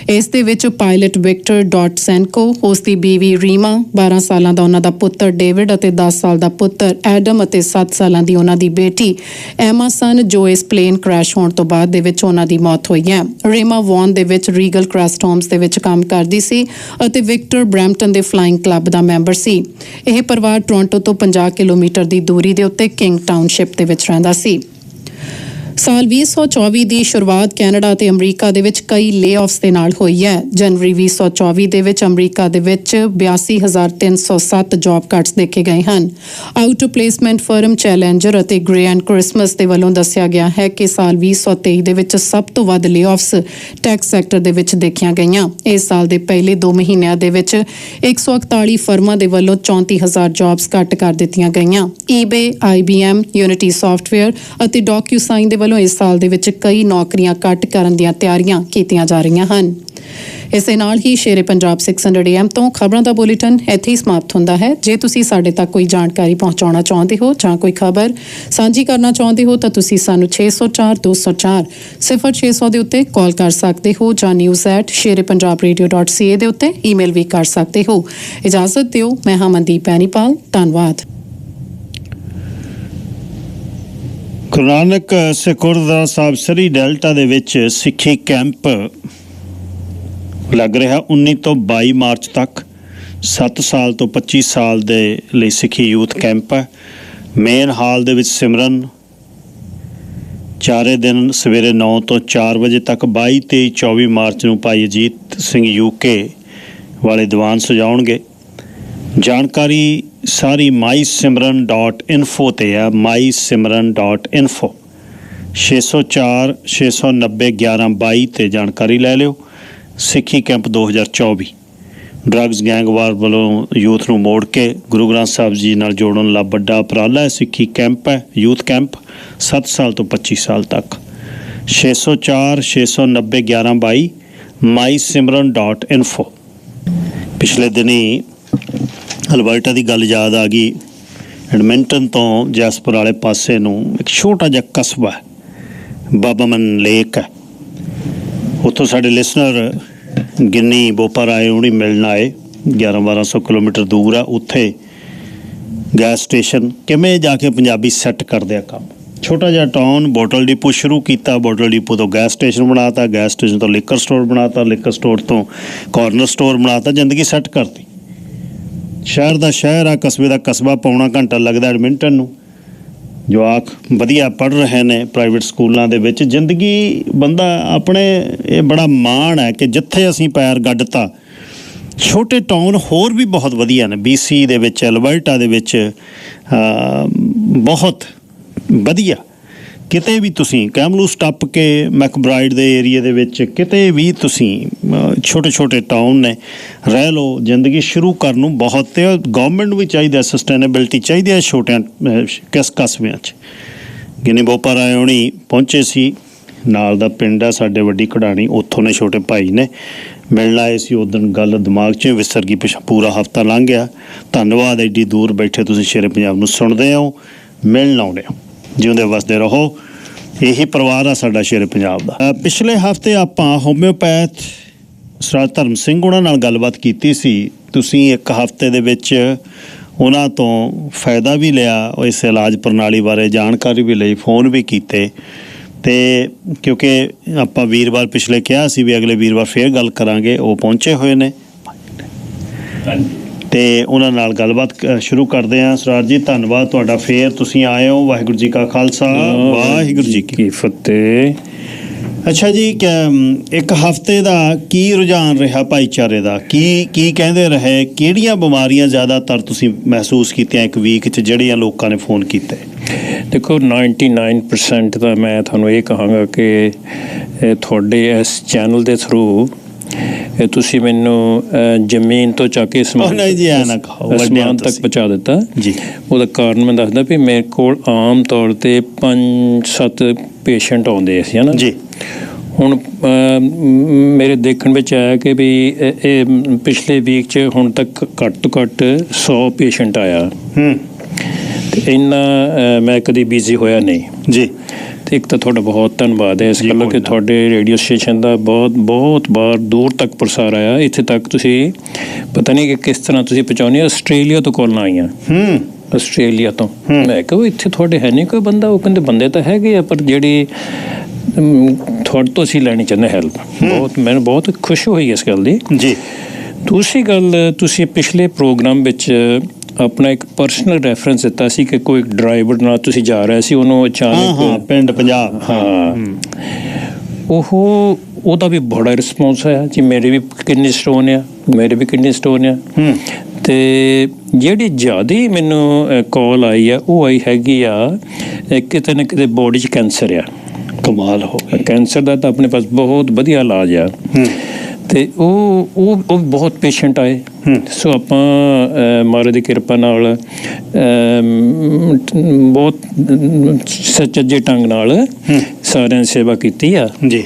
ਇਸ ਦੇ ਵਿੱਚ ਪਾਇਲਟ ਵਿਕਟਰ ਡੋਟਸੈਨਕੋ, ਉਸ ਦੀ ਬੀਵੀ ਰੀਮਾ, 12 ਸਾਲਾਂ ਦਾ ਉਹਨਾਂ ਦਾ ਪੁੱਤਰ ਡੇਵਿਡ ਅਤੇ 10 ਸਾਲ ਦਾ ਪੁੱਤਰ ਐਡਮ ਅਤੇ 7 ਸਾਲਾਂ ਦੀ ਉਹਨਾਂ ਦੀ ਬੇਟੀ ਐਮਾ ਸਨ, ਜੋ ਇਸ ਪਲੇਨ ਕ੍ਰੈਸ਼ ਹੋਣ ਤੋਂ ਬਾਅਦ ਦੇ ਵਿੱਚ ਉਹਨਾਂ ਦੀ ਮੌਤ ਹੋਈ ਹੈ। ਰੀਮਾ ਵੌਨ ਦੇ ਵਿੱਚ ਰੀਗਲ ਕ੍ਰੈਸਟ ਹੋਮਸ ਦੇ ਵਿੱਚ ਕੰਮ ਕਰਦੀ ਸੀ ਅਤੇ ਵਿਕਟਰ ਬਰੈਂਪਟਨ ਦੇ ਫਲਾਈਂਗ ਕਲੱਬ ਦਾ ਮੈਂਬਰ ਸੀ। ਇਹ ਪਰਿਵਾਰ ਟੋਰਾਂਟੋ ਤੋਂ 50 ਕਿਲੋਮੀਟਰ ਦੀ ਦੂਰੀ ਦੇ ਉੱਤੇ ਕਿੰਗ ਟਾਊਨਸ਼ਿਪ ਦੇ ਵਿੱਚ ਰਹਿੰਦਾ ਸੀ। ਸਾਲ 2024 ਦੀ ਸ਼ੁਰੂਆਤ ਕੈਨੇਡਾ ਤੇ ਅਮਰੀਕਾ ਦੇ ਵਿੱਚ ਕਈ ਲੇਆਫਸ ਦੇ ਨਾਲ ਹੋਈ ਹੈ। ਜਨਵਰੀ 2024 ਦੇ ਵਿੱਚ ਅਮਰੀਕਾ ਦੇ ਵਿੱਚ 82,307 ਜੌਬ ਕੱਟਸ ਦੇਖੇ ਗਏ ਹਨ। ਆਊਟ ਪਲੇਸਮੈਂਟ ਫਰਮ ਚੈਲੰਜਰ ਅਤੇ ਗ੍ਰੇ ਐਂਡ ਕ੍ਰਿਸਮਸ ਦੇ ਵੱਲੋਂ ਦੱਸਿਆ ਗਿਆ ਹੈ ਕਿ ਸਾਲ 2023 ਦੇ ਵਿੱਚ ਸਭ ਤੋਂ ਵੱਧ ਲੇਆਫਸ ਟੈਕ ਸੈਕਟਰ ਦੇ ਵਿੱਚ ਦੇਖੀਆਂ ਗਈਆਂ। ਇਸ ਸਾਲ ਦੇ ਪਹਿਲੇ 2 ਮਹੀਨਿਆਂ ਦੇ ਵਿੱਚ 141 ਫਰਮਾਂ ਦੇ ਵੱਲੋਂ 34,000 ਜੌਬਸ ਕੱਟ ਕਰ ਦਿੱਤੀਆਂ ਗਈਆਂ। ਈਬੇ, IBM, ਯੂਨਿਟੀ ਸੌਫਟਵੇਅਰ ਅਤੇ ਡਾਕਿਊਸਾਈਨ ਦੇ ਵੱਲੋਂ ਇਸ ਸਾਲ ਦੇ ਵਿੱਚ ਕਈ ਨੌਕਰੀਆਂ ਕੱਟ ਕਰਨ ਦੀਆਂ ਤਿਆਰੀਆਂ ਕੀਤੀਆਂ ਜਾ ਰਹੀਆਂ ਹਨ। ਇਸ ਦੇ ਨਾਲ ਹੀ ਸ਼ੇਰੇ ਪੰਜਾਬ 600 AM ਤੋਂ ਖਬਰਾਂ ਦਾ ਬੁਲੇਟਿਨ ਇੱਥੇ ਹੀ ਸਮਾਪਤ ਹੁੰਦਾ ਹੈ। ਜੇ ਤੁਸੀਂ ਸਾਡੇ ਤੱਕ ਕੋਈ ਜਾਣਕਾਰੀ ਪਹੁੰਚਾਉਣਾ ਚਾਹੁੰਦੇ ਹੋ ਜਾਂ ਕੋਈ ਖਬਰ ਸਾਂਝੀ ਕਰਨਾ ਚਾਹੁੰਦੇ ਹੋ ਤਾਂ ਤੁਸੀਂ ਸਾਨੂੰ 604 204 0600 ਦੇ ਉੱਤੇ ਕਾਲ ਕਰ ਸਕਦੇ ਹੋ ਜਾਂ news@sherepunjabradio.ca ਦੇ ਉੱਤੇ ਈਮੇਲ ਵੀ ਕਰ ਸਕਦੇ ਹੋ। ਇਜਾਜ਼ਤ ਦਿਓ, ਮੈਂ ਹਾਂ ਮਨਦੀਪ ਬੈਨੀਪਾਲ। ਧੰਨਵਾਦ। ਗੁਰੂ ਨਾਨਕ ਸਿੱਖ ਗੁਰਦੁਆਰਾ ਸਾਹਿਬ ਸਰੀ ਡੈਲਟਾ ਦੇ ਵਿੱਚ ਸਿੱਖੀ ਕੈਂਪ ਲੱਗ ਰਿਹਾ 19 ਤੋਂ 22 ਮਾਰਚ ਤੱਕ। 7 ਸਾਲ ਤੋਂ 25 ਸਾਲ ਦੇ ਲਈ ਸਿੱਖੀ ਯੂਥ ਕੈਂਪ ਹੈ। ਮੇਨ ਹਾਲ ਦੇ ਵਿੱਚ ਸਿਮਰਨ 4 ਦਿਨ ਸਵੇਰੇ 9 ਤੋਂ 4 ਵਜੇ ਤੱਕ। 22, 23, 24 ਮਾਰਚ ਨੂੰ ਭਾਈ ਅਜੀਤ ਸਿੰਘ UK ਵਾਲੇ ਦੀਵਾਨ ਸਜਾਉਣਗੇ। ਜਾਣਕਾਰੀ ਸਾਰੀ mysimran.info ਤੇ ਆ, mysimran.info 604 690 1122 ਤੇ ਜਾਣਕਾਰੀ ਲੈ ਲਿਓ। ਸਿੱਖੀ ਕੈਂਪ 2024 ਡਰੱਗਸ ਗੈਂਗਵਾਰ ਵੱਲੋਂ ਯੂਥ ਨੂੰ ਮੋੜ ਕੇ ਗੁਰੂ ਗ੍ਰੰਥ ਸਾਹਿਬ ਜੀ ਨਾਲ ਜੋੜਨ ਦਾ ਵੱਡਾ ਉਪਰਾਲਾ ਹੈ। ਸਿੱਖੀ ਕੈਂਪ ਹੈ, ਯੂਥ ਕੈਂਪ 7 ਸਾਲ ਤੋਂ 25 ਸਾਲ ਤੱਕ। 604 690 1122 mysimran.info। ਪਿਛਲੇ ਦਿਨੀ ਅਲਬਰਟਾ ਦੀ ਗੱਲ ਯਾਦ ਆ ਗਈ। ਐਡਮਿੰਟਨ ਤੋਂ ਜੈਸਪਰ ਵਾਲੇ ਪਾਸੇ ਨੂੰ ਇੱਕ ਛੋਟਾ ਜਿਹਾ ਕਸਬਾ ਬਾਬਾ ਮਨ ਲੇਕ ਹੈ। ਉੱਥੋਂ ਸਾਡੇ ਲਿਸਨਰ ਗਿੰਨੀ ਬੋਪਰ ਆਏ, ਉਹਨੀ ਮਿਲਣ ਆਏ। 1100-1200 ਕਿਲੋਮੀਟਰ ਦੂਰ ਆ। ਉੱਥੇ ਗੈਸ ਸਟੇਸ਼ਨ ਕਿਵੇਂ ਜਾ ਕੇ ਪੰਜਾਬੀ ਸੈੱਟ ਕਰਦੇ ਆ ਕੰਮ। ਛੋਟਾ ਜਿਹਾ ਟਾਊਨ, ਬੋਟਲ ਡਿਪੂ ਸ਼ੁਰੂ ਕੀਤਾ। ਬੋਟਲ ਡਿਪੂ ਤੋਂ ਗੈਸ ਸਟੇਸ਼ਨ ਬਣਾਤਾ, ਗੈਸ ਸਟੇਸ਼ਨ ਤੋਂ ਲਿਕਰ ਸਟੋਰ ਬਣਾਤਾ, ਲਿਕਰ ਸਟੋਰ ਤੋਂ ਕਾਰਨਰ ਸਟੋਰ ਬਣਾਤਾ। ਜ਼ਿੰਦਗੀ ਸੈੱਟ ਕਰਤੀ। ਸ਼ਹਿਰ ਦਾ ਸ਼ਹਿਰ ਆ, ਕਸਬੇ ਦਾ ਕਸਬਾ। ਪੌਣਾ ਘੰਟਾ ਲੱਗਦਾ ਐਡਮਿੰਟਨ ਨੂੰ। ਜਵਾਕ ਵਧੀਆ ਪੜ੍ਹ ਰਹੇ ਨੇ ਪ੍ਰਾਈਵੇਟ ਸਕੂਲਾਂ ਦੇ ਵਿੱਚ। ਜ਼ਿੰਦਗੀ ਬੰਦਾ ਆਪਣੇ, ਇਹ ਬੜਾ ਮਾਣ ਹੈ ਕਿ ਜਿੱਥੇ ਅਸੀਂ ਪੈਰ ਗੱਡਤਾ। ਛੋਟੇ ਟਾਊਨ ਹੋਰ ਵੀ ਬਹੁਤ ਵਧੀਆ ਨੇ BC ਦੇ ਵਿੱਚ, ਅਲਬਰਟਾ ਦੇ ਵਿੱਚ ਬਹੁਤ ਵਧੀਆ। ਕਿਤੇ ਵੀ ਤੁਸੀਂ ਕੈਮਲੂਸ ਟੱਪ ਕੇ ਮੈਕਬਰਾਈਡ ਦੇ ਏਰੀਏ ਦੇ ਵਿੱਚ ਕਿਤੇ ਵੀ ਤੁਸੀਂ ਛੋਟੇ ਛੋਟੇ ਟਾਊਨ ਨੇ, ਰਹਿ ਲਓ। ਜ਼ਿੰਦਗੀ ਸ਼ੁਰੂ ਕਰਨ ਨੂੰ ਬਹੁਤ, ਤੇ ਗੌਰਮੈਂਟ ਨੂੰ ਵੀ ਚਾਹੀਦਾ, ਸਸਟੇਨੇਬਿਲਿਟੀ ਚਾਹੀਦੀ ਹੈ ਛੋਟਿਆਂ ਕਸਬਿਆਂ 'ਚ। ਗਿੰਨੀ ਬੋਪਰ ਆਏ ਹੋਣੀ ਪਹੁੰਚੇ ਸੀ। ਨਾਲ ਦਾ ਪਿੰਡ ਆ ਸਾਡੇ ਵੱਡੀ ਕਢਾਣੀ, ਉੱਥੋਂ ਨੇ ਛੋਟੇ ਭਾਈ ਨੇ ਮਿਲਣ ਆਏ ਸੀ। ਉਸ ਦਿਨ ਗੱਲ ਦਿਮਾਗ 'ਚ ਵਿਸਰ ਗਈ। ਪਿਛਾ ਪੂਰਾ ਹਫ਼ਤਾ ਲੰਘ ਗਿਆ। ਧੰਨਵਾਦ, ਐਡੀ ਦੂਰ ਬੈਠੇ ਤੁਸੀਂ ਸ਼ੇਰੇ ਪੰਜਾਬ ਨੂੰ ਸੁਣਦੇ ਹੋ, ਮਿਲਣ ਆਉਂਦੇ ਹੋ। ਜਿਉਂਦੇ ਵਸਦੇ ਰਹੋ। ਇਹੀ ਪਰਿਵਾਰ ਆ ਸਾਡਾ ਸ਼ੇਰੇ ਪੰਜਾਬ ਦਾ। ਪਿਛਲੇ ਹਫ਼ਤੇ ਆਪਾਂ ਹੋਮਿਓਪੈਥ ਸਰਦਾਰ ਧਰਮ ਸਿੰਘ ਉਹਨਾਂ ਨਾਲ ਗੱਲਬਾਤ ਕੀਤੀ ਸੀ। ਤੁਸੀਂ ਇੱਕ ਹਫ਼ਤੇ ਦੇ ਵਿੱਚ ਉਹਨਾਂ ਤੋਂ ਫਾਇਦਾ ਵੀ ਲਿਆ, ਇਸ ਇਲਾਜ ਪ੍ਰਣਾਲੀ ਬਾਰੇ ਜਾਣਕਾਰੀ ਵੀ ਲਈ, ਫੋਨ ਵੀ ਕੀਤੇ। ਅਤੇ ਕਿਉਂਕਿ ਆਪਾਂ ਵੀਰਵਾਰ ਪਿਛਲੇ ਕਿਹਾ ਸੀ ਵੀ ਅਗਲੇ ਵੀਰਵਾਰ ਫੇਰ ਗੱਲ ਕਰਾਂਗੇ। ਉਹ ਪਹੁੰਚੇ ਹੋਏ ਨੇ ਅਤੇ ਉਹਨਾਂ ਨਾਲ ਗੱਲਬਾਤ ਸ਼ੁਰੂ ਕਰਦੇ ਹਾਂ। ਸਰਦਾਰ ਜੀ, ਧੰਨਵਾਦ ਤੁਹਾਡਾ, ਫੇਰ ਤੁਸੀਂ ਆਏ ਹੋ। ਵਾਹਿਗੁਰੂ ਜੀ ਕਾ ਖਾਲਸਾ, ਵਾਹਿਗੁਰੂ ਜੀ ਕੀ ਫਤਿਹ। ਅੱਛਾ ਜੀ, ਇੱਕ ਹਫ਼ਤੇ ਦਾ ਕੀ ਰੁਝਾਨ ਰਿਹਾ ਭਾਈਚਾਰੇ ਦਾ? ਕੀ ਕਹਿੰਦੇ ਰਹੇ? ਕਿਹੜੀਆਂ ਬਿਮਾਰੀਆਂ ਜ਼ਿਆਦਾਤਰ ਤੁਸੀਂ ਮਹਿਸੂਸ ਕੀਤੀਆਂ ਇੱਕ ਵੀਕ 'ਚ ਜਿਹੜੀਆਂ ਲੋਕਾਂ ਨੇ ਫੋਨ ਕੀਤੇ? ਦੇਖੋ 99% ਤਾਂ ਮੈਂ ਤੁਹਾਨੂੰ ਇਹ ਕਹਾਂਗਾ ਕਿ ਤੁਹਾਡੇ ਇਸ ਚੈਨਲ ਦੇ ਥਰੂ ਤੁਸੀਂ ਮੈਨੂੰ ਜ਼ਮੀਨ ਤੋਂ ਚੱਕ ਕੇ ਅਸਮਾਨ ਤੱਕ ਪਹੁੰਚਾ ਦਿੱਤਾ ਜੀ। ਉਹਦਾ ਕਾਰਨ ਮੈਂ ਦੱਸਦਾ ਵੀ ਮੇਰੇ ਕੋਲ ਆਮ ਤੌਰ 'ਤੇ 5-7 ਪੇਸ਼ੈਂਟ ਆਉਂਦੇ ਸੀ, ਹੈ ਨਾ ਜੀ। ਹੁਣ ਮੇਰੇ ਦੇਖਣ ਵਿੱਚ ਆਇਆ ਕਿ ਵੀ ਇਹ ਪਿਛਲੇ ਵੀਕ 'ਚ ਹੁਣ ਤੱਕ ਘੱਟ ਤੋਂ ਘੱਟ 100 ਪੇਸ਼ੈਂਟ ਆਇਆ। ਅਤੇ ਇੰਨਾ ਮੈਂ ਕਦੀ ਬਿਜ਼ੀ ਹੋਇਆ ਨਹੀਂ ਜੀ। ਅਤੇ ਇੱਕ ਤਾਂ ਤੁਹਾਡਾ ਬਹੁਤ ਧੰਨਵਾਦ ਹੈ ਇਸ ਗੱਲੋਂ ਕਿ ਤੁਹਾਡੇ ਰੇਡੀਓ ਸਟੇਸ਼ਨ ਦਾ ਬਹੁਤ ਬਾਰ ਦੂਰ ਤੱਕ ਪ੍ਰਸਾਰ ਆਇਆ। ਇੱਥੇ ਤੱਕ ਤੁਸੀਂ ਪਤਾ ਨਹੀਂ ਕਿ ਕਿਸ ਤਰ੍ਹਾਂ ਤੁਸੀਂ ਪਹੁੰਚਾਉਂਦੇ ਹੋ। ਆਸਟ੍ਰੇਲੀਆ ਤੋਂ ਕਾਲਾਂ ਆਈਆਂ, ਆਸਟ੍ਰੇਲੀਆ ਤੋਂ। ਮੈਂ ਕਿਹਾ ਇੱਥੇ ਤੁਹਾਡੇ ਹੈ ਨਹੀਂ ਕੋਈ ਬੰਦਾ? ਉਹ ਕਹਿੰਦੇ ਬੰਦੇ ਤਾਂ ਹੈਗੇ ਆ, ਪਰ ਜਿਹੜੀ ਤੁਹਾਡੇ ਤੋਂ ਅਸੀਂ ਲੈਣੀ ਚਾਹੁੰਦੇ ਹੈਲਪ। ਮੈਨੂੰ ਬਹੁਤ ਖੁਸ਼ੀ ਹੋਈ ਇਸ ਗੱਲ ਦੀ ਜੀ। ਦੂਸਰੀ ਗੱਲ, ਤੁਸੀਂ ਪਿਛਲੇ ਪ੍ਰੋਗਰਾਮ ਵਿੱਚ ਆਪਣਾ ਇੱਕ ਪਰਸਨਲ ਰੈਫਰੈਂਸ ਦਿੱਤਾ ਸੀ ਕਿ ਕੋਈ ਡਰਾਈਵਰ ਨਾਲ ਤੁਸੀਂ ਜਾ ਰਹੇ ਸੀ, ਉਹਨੂੰ ਅਚਾਨਕ ਪਿੰਡ ਪੰਜਾਬ ਉਹਦਾ ਵੀ ਬੜਾ ਰਿਸਪੌਂਸ ਆਇਆ ਜੀ। ਮੇਰੇ ਵੀ ਕਿਡਨੀ ਸਟੋਨ ਆ, ਅਤੇ ਜਿਹੜੀ ਜ਼ਿਆਦਾ ਮੈਨੂੰ ਕਾਲ ਆਈ ਆ ਉਹ ਆਈ ਹੈਗੀ ਆ ਕਿਤੇ ਨਾ ਕਿਤੇ ਬੋਡੀ 'ਚ ਕੈਂਸਰ ਆ। ਕਮਾਲ ਹੋ ਗਿਆ। ਕੈਂਸਰ ਦਾ ਤਾਂ ਆਪਣੇ ਪਾਸ ਬਹੁਤ ਵਧੀਆ ਇਲਾਜ ਆ, ਅਤੇ ਉਹ ਬਹੁਤ ਪੇਸ਼ੈਂਟ ਆਏ। ਸੋ ਆਪਾਂ ਮਹਾਰਾਜ ਦੀ ਕਿਰਪਾ ਨਾਲ ਬਹੁਤ ਸੁਚੱਜੇ ਢੰਗ ਨਾਲ ਸਾਰਿਆਂ ਦੀ ਸੇਵਾ ਕੀਤੀ ਆ ਜੀ,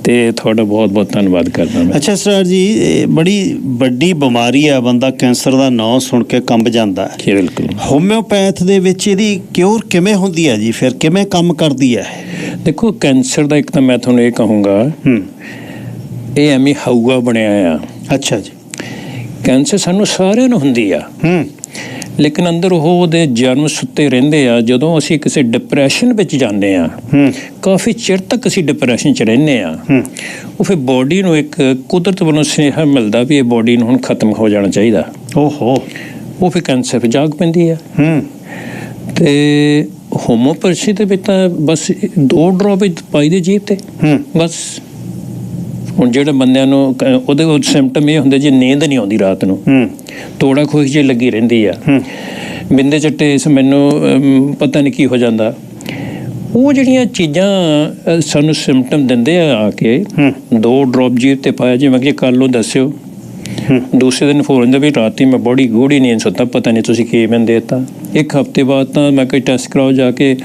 ਅਤੇ ਤੁਹਾਡਾ ਬਹੁਤ ਬਹੁਤ ਧੰਨਵਾਦ ਕਰਦਾ ਮੈਂ। ਅੱਛਾ ਸਰ ਜੀ, ਇਹ ਬੜੀ ਵੱਡੀ ਬਿਮਾਰੀ ਹੈ, ਬੰਦਾ ਕੈਂਸਰ ਦਾ ਨਾਂ ਸੁਣ ਕੇ ਕੰਬ ਜਾਂਦਾ ਹੈ। ਜੀ ਬਿਲਕੁਲ। ਹੋਮਿਓਪੈਥ ਦੇ ਵਿੱਚ ਇਹਦੀ ਕਿਉਰ ਕਿਵੇਂ ਹੁੰਦੀ ਹੈ ਜੀ, ਫਿਰ ਕਿਵੇਂ ਕੰਮ ਕਰਦੀ ਹੈ? ਦੇਖੋ, ਕੈਂਸਰ ਦਾ ਇੱਕ ਤਾਂ ਮੈਂ ਤੁਹਾਨੂੰ ਇਹ ਕਹੂੰਗਾ, ਇਹ ਐਵੇਂ ਹਊਆ ਬਣਿਆ ਆ। ਅੱਛਾ ਜੀ। ਕੈਂਸਰ ਸਾਨੂੰ ਸਾਰਿਆਂ ਨੂੰ ਹੁੰਦੀ ਆ, ਲੇਕਿਨ ਅੰਦਰ ਉਹਦੇ ਜਨਮ ਸੁੱਤੇ ਰਹਿੰਦੇ ਆ। ਜਦੋਂ ਅਸੀਂ ਕਿਸੇ ਡਿਪਰੈਸ਼ਨ ਵਿੱਚ ਜਾਂਦੇ ਆ, ਕਾਫੀ ਚਿਰ ਤੱਕ ਅਸੀਂ ਡਿਪਰੈਸ਼ਨ 'ਚ ਰਹਿੰਦੇ ਆ, ਉਹ ਫਿਰ ਬੋਡੀ ਨੂੰ ਇੱਕ ਕੁਦਰਤ ਵੱਲੋਂ ਸੁਨੇਹਾ ਮਿਲਦਾ ਵੀ ਇਹ ਬੋਡੀ ਨੂੰ ਹੁਣ ਖਤਮ ਹੋ ਜਾਣਾ ਚਾਹੀਦਾ। ਉਹ ਫਿਰ ਕੈਂਸਰ ਫਿਰ ਜਾਗ ਪੈਂਦੀ ਆ। ਅਤੇ ਹੋਮੋਪੈਥੀ ਦੇ ਵਿੱਚ ਤਾਂ ਬਸ 2 ਡਰੋਪ ਪਾਈ ਦੇ ਜੀਭ 'ਤੇ ਬਸ। ਹੁਣ ਜਿਹੜੇ ਬੰਦਿਆਂ ਨੂੰ ਉਹਦੇ ਸਿੰਪਟਮ ਇਹ ਹੁੰਦੇ ਜੀ, ਨੀਂਦ ਨਹੀਂ ਆਉਂਦੀ ਰਾਤ ਨੂੰ, ਤੋੜਾ ਖੋਜ ਜਿਹੀ ਲੱਗੀ ਰਹਿੰਦੀ ਆ, ਬਿੰਦੇ ਚੱਟੇ ਮੈਨੂੰ ਪਤਾ ਨਹੀਂ ਕੀ ਹੋ ਜਾਂਦਾ। ਉਹ ਜਿਹੜੀਆਂ ਚੀਜ਼ਾਂ ਸਾਨੂੰ ਸਿੰਪਟਮ ਦਿੰਦੇ ਆ ਕੇ 2 ਡਰੋਪ ਜੀਭ 'ਤੇ ਪਾਇਆ, ਜਿਵੇਂ ਕਿ ਕੱਲ੍ਹ ਨੂੰ ਦੱਸਿਓ, ਦੂਸਰੇ ਦਿਨ ਫੋਨ ਹੁੰਦਾ ਵੀ ਰਾਤੀ ਮੈਂ ਬੜੀ ਗੂੜੀ ਨੀਂਦ ਸੁੱਤਾ, ਪਤਾ ਨਹੀਂ ਤੁਸੀਂ ਕੀ ਮੈਨੂੰ ਦੇ ਦਿੱਤਾ। 1 ਹਫ਼ਤੇ ਬਾਅਦ ਤਾਂ ਮੈਂ ਕੋਈ ਟੈਸਟ ਕਰਾਓ ਜਾ ਕੇ,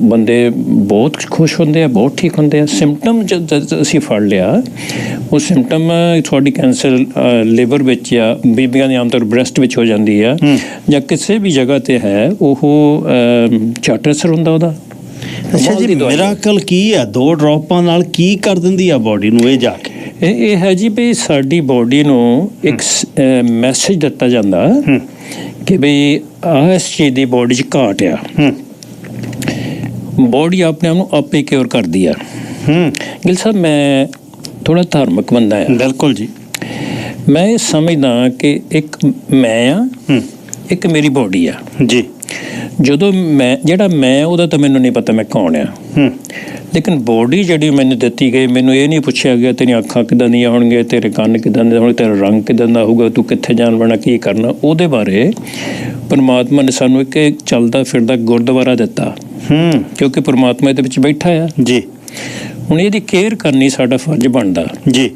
ਬੰਦੇ ਬਹੁਤ ਖੁਸ਼ ਹੁੰਦੇ ਆ, ਬਹੁਤ ਠੀਕ ਹੁੰਦੇ ਆ। ਸਿੰਪਟਮ ਜਦ ਅਸੀਂ ਫੜ ਲਿਆ, ਉਹ ਸਿੰਪਟਮ ਤੁਹਾਡੀ ਕੈਂਸਰ ਲਿਵਰ ਵਿੱਚ ਆ, ਬੀਬੀਆਂ ਦੀ ਆਮ ਤੌਰ ਬ੍ਰੈਸਟ ਵਿੱਚ ਹੋ ਜਾਂਦੀ ਆ, ਜਾਂ ਕਿਸੇ ਵੀ ਜਗ੍ਹਾ 'ਤੇ ਹੈ, ਉਹ ਝੱਟ ਅਸਰ ਹੁੰਦਾ ਉਹਦਾ। ਅੱਛਾ ਜੀ, ਮਿਰਾਕਲ ਕੀ ਆ? 2 ਡਰੋਪਾਂ ਨਾਲ ਕੀ ਕਰ ਦਿੰਦੀ ਆ ਬੋਡੀ ਨੂੰ ਇਹ ਜਾ ਕੇ? ਇਹ ਹੈ ਜੀ ਵੀ ਸਾਡੀ ਬੋਡੀ ਨੂੰ ਇੱਕ ਮੈਸੇਜ ਦਿੱਤਾ ਜਾਂਦਾ ਕਿ ਬਈ ਇਸ ਚੀਜ਼ ਦੀ ਬੋਡੀ 'ਚ ਘਾਟ ਆ। ਬੋਡੀ ਆਪਣੇ ਆਪ ਨੂੰ ਆਪੇ ਕਿਉਰ ਕਰਦੀ ਆ। ਗਿੱਲ ਸਾਹਿਬ, ਮੈਂ ਥੋੜ੍ਹਾ ਧਾਰਮਿਕ ਬੰਦਾ ਆ। ਬਿਲਕੁਲ ਜੀ। ਮੈਂ ਇਹ ਸਮਝਦਾ ਕਿ ਇੱਕ ਮੈਂ ਆ, ਇੱਕ ਮੇਰੀ ਬੋਡੀ ਆ ਜੀ। ਜਦੋਂ ਜਿਹੜਾ ਮੈਂ ਉਹਦਾ ਤਾਂ ਮੈਨੂੰ ਨਹੀਂ ਪਤਾ ਮੈਂ ਕੌਣ ਆ, ਲੇਕਿਨ ਬੋਡੀ ਜਿਹੜੀ ਮੈਨੂੰ ਦਿੱਤੀ ਗਈ, ਮੈਨੂੰ ਇਹ ਨਹੀਂ ਪੁੱਛਿਆ ਗਿਆ ਤੇਰੀਆਂ ਅੱਖਾਂ ਕਿੱਦਾਂ ਦੀਆਂ ਹੋਣਗੀਆਂ, ਤੇਰੇ ਕੰਨ ਕਿੱਦਾਂ ਦੇ ਹੋਣਗੇ, ਤੇਰਾ ਰੰਗ ਕਿੱਦਾਂ ਦਾ ਹੋਊਗਾ, ਤੂੰ ਕਿੱਥੇ ਜਾਣ ਵਾਲਾ, ਕੀ ਕਰਨਾ। ਉਹਦੇ ਬਾਰੇ ਪਰਮਾਤਮਾ ਨੇ ਸਾਨੂੰ ਇੱਕ ਚੱਲਦਾ ਫਿਰਦਾ ਗੁਰਦੁਆਰਾ ਦਿੱਤਾ, ਕਿਉਂਕਿ ਪਰਮਾਤਮਾ ਇਹਦੇ ਵਿੱਚ ਬੈਠਾ ਆ ਜੀ। ਹੁਣ ਇਹਦੀ ਕੇਅਰ ਕਰਨੀ ਸਾਡਾ ਫਰਜ਼ ਬਣਦਾ ਜੀ।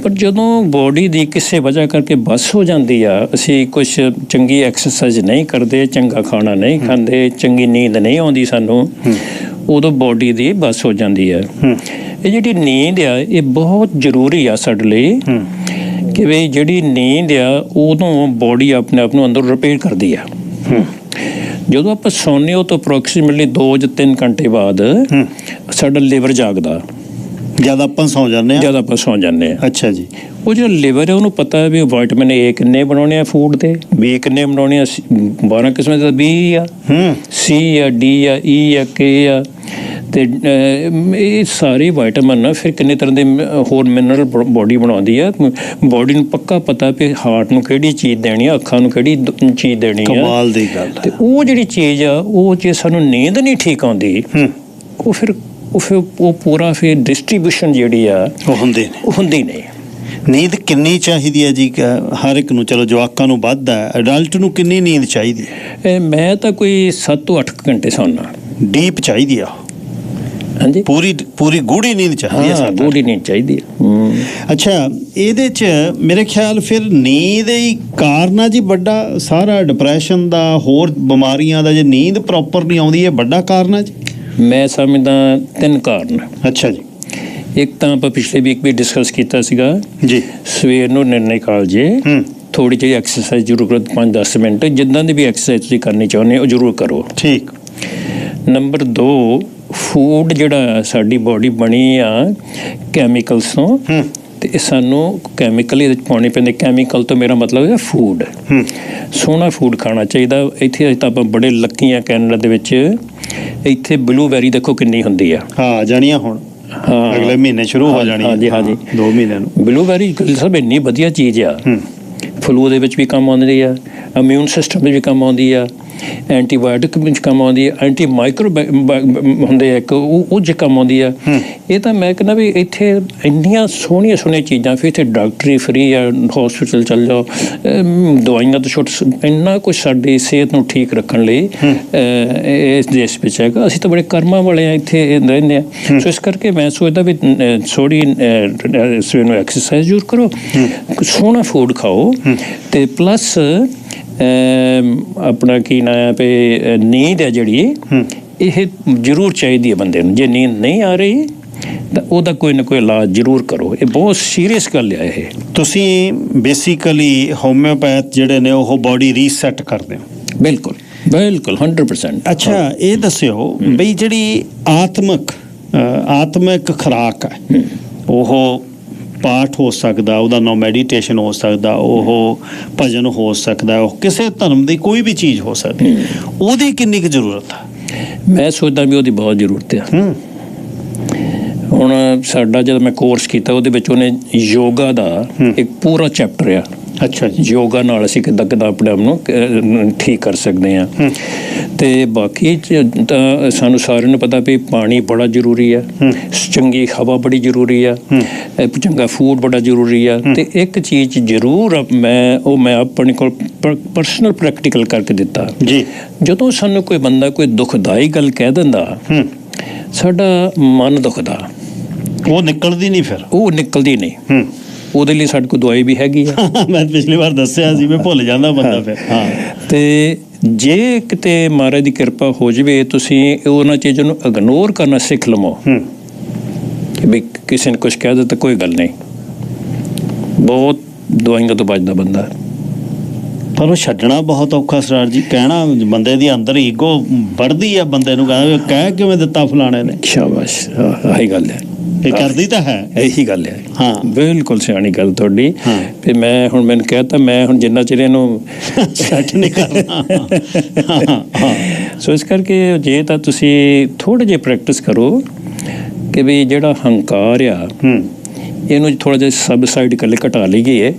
ਪਰ ਜਦੋਂ ਬੋਡੀ ਦੀ ਕਿਸੇ ਵਜ੍ਹਾ ਕਰਕੇ ਬੱਸ ਹੋ ਜਾਂਦੀ ਆ, ਅਸੀਂ ਕੁਛ ਚੰਗੀ ਐਕਸਰਸਾਈਜ਼ ਨਹੀਂ ਕਰਦੇ, ਚੰਗਾ ਖਾਣਾ ਨਹੀਂ ਖਾਂਦੇ, ਚੰਗੀ ਨੀਂਦ ਨਹੀਂ ਆਉਂਦੀ ਸਾਨੂੰ, ਉਦੋਂ ਬੋਡੀ ਦੀ ਬੱਸ ਹੋ ਜਾਂਦੀ ਹੈ। ਇਹ ਜਿਹੜੀ ਨੀਂਦ ਆ, ਇਹ ਬਹੁਤ ਜ਼ਰੂਰੀ ਆ ਸਾਡੇ ਲਈ, ਕਿ ਵੀ ਜਿਹੜੀ ਨੀਂਦ ਆ ਉਦੋਂ ਬੋਡੀ ਆਪਣੇ ਆਪ ਨੂੰ ਅੰਦਰ ਰਿਪੇਅਰ ਕਰਦੀ ਆ। ਜਦੋਂ ਆਪਾਂ ਸੌਂਦੇ ਹਾਂ, ਉਹ ਤੋਂ ਅਪਰੋਕਸੀਮੇਟਲੀ 2 ਜਾਂ 3 ਘੰਟੇ ਬਾਅਦ ਸਾਡਾ ਲਿਵਰ ਜਾਗਦਾ। ਜਦ ਆਪਾਂ ਸੌਂ ਜਾਂਦੇ ਹਾਂ। ਅੱਛਾ ਜੀ। ਉਹ ਜਿਹੜਾ ਲਿਵਰ ਹੈ, ਉਹਨੂੰ ਪਤਾ ਹੈ ਵੀ ਵਿਟਾਮਿਨ ਏ ਕਿੰਨੇ ਬਣਾਉਣੇ ਆ ਫੂਡ ਦੇ, ਬੀ ਕਿੰਨੇ ਬਣਾਉਣੇ ਆ, 12 ਕਿਸਮਾਂ ਦੇ, ਬੀ ਆ, ਸੀ ਆ, ਡੀ ਆ, ਈ ਆ, ਕੇ ਆ, ਅਤੇ ਇਹ ਸਾਰੇ ਵਿਟਾਮਿਨ ਫਿਰ ਕਿੰਨੇ ਤਰ੍ਹਾਂ ਦੇ ਹੋਰ ਮਿਨਰਲ ਬੋਡੀ ਬਣਾਉਂਦੀ ਆ। ਬੋਡੀ ਨੂੰ ਪੱਕਾ ਪਤਾ ਵੀ ਹਾਰਟ ਨੂੰ ਕਿਹੜੀ ਚੀਜ਼ ਦੇਣੀ ਆ, ਅੱਖਾਂ ਨੂੰ ਕਿਹੜੀ ਚੀਜ਼ ਦੇਣੀ ਆ। ਕਮਾਲ ਦੀ ਗੱਲ। ਅਤੇ ਉਹ ਜਿਹੜੀ ਚੀਜ਼ ਆ, ਉਹ ਜੇ ਸਾਨੂੰ ਨੀਂਦ ਨਹੀਂ ਠੀਕ ਆਉਂਦੀ, ਉਹ ਪੂਰਾ ਫਿਰ ਡਿਸਟਰੀਬਿਊਸ਼ਨ ਜਿਹੜੀ ਆ ਉਹ ਹੁੰਦੀ ਨਹੀਂ। ਨੀਂਦ ਕਿੰਨੀ ਚਾਹੀਦੀ ਹੈ ਜੀ ਹਰ ਇੱਕ ਨੂੰ? ਚਲੋ ਜਵਾਕਾਂ ਨੂੰ ਵੱਧ ਹੈ, ਅਡਲਟ ਨੂੰ ਕਿੰਨੀ ਨੀਂਦ ਚਾਹੀਦੀ ਹੈ? ਮੈਂ ਤਾਂ ਕੋਈ 7 ਤੋਂ 8 ਘੰਟੇ ਸੌਂਦਾ। ਡੀਪ ਚਾਹੀਦੀ ਆ? ਹਾਂਜੀ, ਪੂਰੀ ਗੂੜੀ ਨੀਂਦ ਚਾਹੀਦੀ ਹੈ? ਗੂੜੀ ਨੀਂਦ ਚਾਹੀਦੀ ਹੈ। ਅੱਛਾ, ਇਹਦੇ 'ਚ ਮੇਰੇ ਖਿਆਲ ਫਿਰ ਨੀਂਦ ਹੀ ਕਾਰਨ ਆ ਜੀ ਵੱਡਾ ਸਾਰਾ, ਡਿਪਰੈਸ਼ਨ ਦਾ, ਹੋਰ ਬਿਮਾਰੀਆਂ ਦਾ। ਜੇ ਨੀਂਦ ਪ੍ਰੋਪਰ ਨਹੀਂ ਆਉਂਦੀ, ਇਹ ਵੱਡਾ ਕਾਰਨ ਆ ਜੀ? ਮੈਂ ਸਮਝਦਾ 3 ਕਾਰਨ। ਅੱਛਾ ਜੀ। ਇੱਕ ਤਾਂ ਆਪਾਂ ਪਿਛਲੇ ਵੀਕ ਵੀ ਡਿਸਕਸ ਕੀਤਾ ਸੀਗਾ ਜੀ, ਸਵੇਰ ਨੂੰ ਨਿਰਣੇ ਕਾਲ ਜੇ ਥੋੜ੍ਹੀ ਜਿਹੀ ਐਕਸਰਸਾਈਜ਼ ਜ਼ਰੂਰ ਕਰੋ, 5-10 ਮਿੰਟ, ਜਿੱਦਾਂ ਦੀ ਵੀ ਐਕਸਰਸਾਈਜ਼ ਤੁਸੀਂ ਕਰਨੀ ਚਾਹੁੰਦੇ ਹੋ ਜ਼ਰੂਰ ਕਰੋ। ਠੀਕ। ਨੰਬਰ 2, ਫੂਡ ਜਿਹੜਾ ਸਾਡੀ ਬੋਡੀ ਬਣੀ ਆ ਕੈਮੀਕਲਸ ਤੋਂ, ਅਤੇ ਇਹ ਸਾਨੂੰ ਕੈਮੀਕਲ ਇਹਦੇ 'ਚ ਪਾਉਣੇ ਪੈਂਦੇ। ਕੈਮੀਕਲ ਤੋਂ ਮੇਰਾ ਮਤਲਬ ਹੈ ਫੂਡ। ਸੋਹਣਾ ਫੂਡ ਖਾਣਾ ਚਾਹੀਦਾ। ਇੱਥੇ ਤਾਂ ਆਪਾਂ ਬੜੇ ਲੱਕੀ ਆ ਕੈਨੇਡਾ ਦੇ ਵਿੱਚ, ਇੱਥੇ ਬਲੂਬੈਰੀ ਦੇਖੋ ਕਿੰਨੀ ਹੁੰਦੀ ਆ। ਜਾਣੀਆਂ ਹੁਣ ਅਗਲੇ ਮਹੀਨੇ ਸ਼ੁਰੂ ਹੋ ਜਾਣੀ। ਹਾਂਜੀ 2 ਮਹੀਨਿਆਂ ਨੂੰ। ਬਲੂਬੈਰੀ ਸਭ ਇੰਨੀ ਵਧੀਆ ਚੀਜ਼ ਆ, ਫਲੂ ਦੇ ਵਿੱਚ ਵੀ ਕੰਮ ਆਉਂਦੀ ਆ, ਇਮਿਊਨ ਸਿਸਟਮ ਵਿੱਚ ਵੀ ਕੰਮ ਆਉਂਦੀ ਆ, ਐਂਟੀਬਾਇਓਟਿਕ ਵਿੱਚ ਕੰਮ ਆਉਂਦੀ ਆ, ਐਂਟੀ ਮਾਈਕਰੋ ਹੁੰਦੇ ਆ ਇੱਕ ਉਹ 'ਚ ਕੰਮ ਆਉਂਦੀ ਆ। ਇਹ ਤਾਂ ਮੈਂ ਕਹਿੰਦਾ ਵੀ ਇੱਥੇ ਇੰਨੀਆਂ ਸੋਹਣੀਆਂ ਸੋਹਣੀਆਂ ਚੀਜ਼ਾਂ, ਫਿਰ ਇੱਥੇ ਡਾਕਟਰੀ ਫਰੀ ਆ, ਹੌਸਪੀਟਲ ਚੱਲ ਜਾਓ, ਦਵਾਈਆਂ ਤੋਂ ਛੁੱਟ, ਇੰਨਾ ਕੁਛ ਸਾਡੀ ਸਿਹਤ ਨੂੰ ਠੀਕ ਰੱਖਣ ਲਈ ਇਸ ਦੇਸ਼ ਵਿੱਚ ਹੈਗਾ। ਅਸੀਂ ਤਾਂ ਬੜੇ ਕਰਮਾਂ ਵਾਲੇ ਆ, ਇੱਥੇ ਰਹਿੰਦੇ ਹਾਂ। ਸੋ ਇਸ ਕਰਕੇ ਮੈਂ ਸੋਚਦਾ ਵੀ ਥੋੜ੍ਹੀ ਸਵੇਰ ਨੂੰ ਐਕਸਰਸਾਈਜ਼ ਜ਼ਰੂਰ ਕਰੋ, ਸੋਹਣਾ ਫੂਡ ਖਾਓ, ਅਤੇ ਪਲੱਸ ਆਪਣਾ ਕੀ ਨਾਂ ਹੈ ਵੀ ਨੀਂਦ ਹੈ ਜਿਹੜੀ ਇਹ ਜ਼ਰੂਰ ਚਾਹੀਦੀ ਹੈ ਬੰਦੇ ਨੂੰ। ਜੇ ਨੀਂਦ ਨਹੀਂ ਆ ਰਹੀ ਤਾਂ ਉਹਦਾ ਕੋਈ ਨਾ ਕੋਈ ਇਲਾਜ ਜ਼ਰੂਰ ਕਰੋ। ਇਹ ਬਹੁਤ ਸੀਰੀਅਸ ਗੱਲ ਹੈ। ਇਹ ਤੁਸੀਂ ਬੇਸਿਕਲੀ ਹੋਮਿਓਪੈਥ ਜਿਹੜੇ ਨੇ ਉਹ ਬਾਡੀ ਰੀਸੈਟ ਕਰਦੇ ਹੋ? ਬਿਲਕੁਲ ਬਿਲਕੁਲ 100%। ਅੱਛਾ, ਇਹ ਦੱਸਿਓ ਬਈ ਜਿਹੜੀ ਆਤਮਿਕ ਖੁਰਾਕ ਹੈ, ਉਹ ਪਾਠ ਹੋ ਸਕਦਾ, ਉਹਦਾ ਨਾਮ ਮੈਡੀਟੇਸ਼ਨ ਹੋ ਸਕਦਾ, ਉਹ ਭਜਨ ਹੋ ਸਕਦਾ, ਉਹ ਕਿਸੇ ਧਰਮ ਦੀ ਕੋਈ ਵੀ ਚੀਜ਼ ਹੋ ਸਕਦੀ, ਉਹਦੀ ਕਿੰਨੀ ਕੁ ਜ਼ਰੂਰਤ ਹੈ? ਮੈਂ ਸੋਚਦਾ ਵੀ ਉਹਦੀ ਬਹੁਤ ਜ਼ਰੂਰਤ ਆ। ਹੁਣ ਸਾਡਾ ਜਦੋਂ ਮੈਂ ਕੋਰਸ ਕੀਤਾ ਉਹਦੇ ਵਿੱਚ ਉਹਨੇ ਯੋਗਾ ਦਾ ਇੱਕ ਪੂਰਾ ਚੈਪਟਰ ਆ। ਅੱਛਾ ਜੀ। ਯੋਗਾ ਨਾਲ ਅਸੀਂ ਕਿੱਦਾਂ ਕਿੱਦਾਂ ਆਪਣੇ ਆਪ ਨੂੰ ਠੀਕ ਕਰ ਸਕਦੇ ਹਾਂ। ਅਤੇ ਬਾਕੀ ਤਾਂ ਸਾਨੂੰ ਸਾਰਿਆਂ ਨੂੰ ਪਤਾ ਵੀ ਪਾਣੀ ਬੜਾ ਜ਼ਰੂਰੀ ਆ, ਚੰਗੀ ਹਵਾ ਬੜੀ ਜ਼ਰੂਰੀ ਆ, ਚੰਗਾ ਫੂਡ ਬੜਾ ਜ਼ਰੂਰੀ ਆ। ਅਤੇ ਇੱਕ ਚੀਜ਼ ਜ਼ਰੂਰ ਮੈਂ ਆਪਣੇ ਕੋਲ ਪਰਸਨਲ ਪ੍ਰੈਕਟੀਕਲ ਕਰਕੇ ਦਿੱਤਾ ਜੀ। ਜਦੋਂ ਸਾਨੂੰ ਕੋਈ ਬੰਦਾ ਕੋਈ ਦੁਖਦਾਈ ਗੱਲ ਕਹਿ ਦਿੰਦਾ, ਸਾਡਾ ਮਨ ਦੁਖਦਾ, ਉਹ ਨਿਕਲਦੀ ਨਹੀਂ, ਫਿਰ ਉਹ ਨਿਕਲਦੀ ਨਹੀਂ। ਉਹਦੇ ਲਈ ਸਾਡੇ ਕੋਲ ਦਵਾਈ ਵੀ ਹੈਗੀ ਆ। ਮੈਂ ਪਿਛਲੀ ਵਾਰ ਦੱਸਿਆ ਸੀ, ਮੈਂ ਭੁੱਲ ਜਾਂਦਾ ਬੰਦਾ ਫਿਰ। ਹਾਂ, ਅਤੇ ਜੇ ਕਿਤੇ ਮਹਾਰਾਜ ਦੀ ਕਿਰਪਾ ਹੋ ਜਾਵੇ, ਤੁਸੀਂ ਉਹਨਾਂ ਚੀਜ਼ਾਂ ਨੂੰ ਇਗਨੋਰ ਕਰਨਾ ਸਿੱਖ ਲਵੋ ਕਿ ਵੀ ਕਿਸੇ ਨੇ ਕੁਛ ਕਹਿ ਦਿੱਤਾ ਕੋਈ ਗੱਲ ਨਹੀਂ, ਬਹੁਤ ਦਵਾਈਆਂ ਤੋਂ ਬਚਦਾ ਬੰਦਾ। ਪਰ ਉਹ ਛੱਡਣਾ ਬਹੁਤ ਔਖਾ ਸਰਦਾਰ ਜੀ। ਕਹਿਣਾ ਬੰਦੇ ਦੀ ਅੰਦਰ ਈਗੋ ਵੱਢਦੀ ਆ ਬੰਦੇ ਨੂੰ, ਕਹਿੰਦਾ ਕਹਿ ਕਿਵੇਂ ਦਿੱਤਾ ਫਲਾਣੇ ਨੇ। ਸ਼ਾਬਾਸ਼, ਆਹੀ ਗੱਲ ਹੈ। ਇਹ ਕਰਦੀ ਤਾਂ ਹੈ, ਇਹੀ ਗੱਲ ਹੈ। ਹਾਂ, ਬਿਲਕੁਲ ਸਿਆਣੀ ਗੱਲ ਤੁਹਾਡੀ। ਵੀ ਮੈਂ ਹੁਣ ਮੈਨੂੰ ਕਹਿਤਾ, ਮੈਂ ਹੁਣ ਜਿੰਨਾ ਚਿਰ ਇਹਨੂੰ ਸੈੱਟ ਨਹੀਂ ਕਰਨਾ। ਸੋ ਇਸ ਕਰਕੇ ਜੇ ਤਾਂ ਤੁਸੀਂ ਥੋੜ੍ਹੇ ਜਿਹੇ ਪ੍ਰੈਕਟਿਸ ਕਰੋ ਕਿ ਵੀ ਜਿਹੜਾ ਹੰਕਾਰ ਆ ਇਹਨੂੰ ਥੋੜ੍ਹਾ ਜਿਹਾ ਸਬਸਾਈਡ ਕਰ ਘਟਾ ਲਈਏ।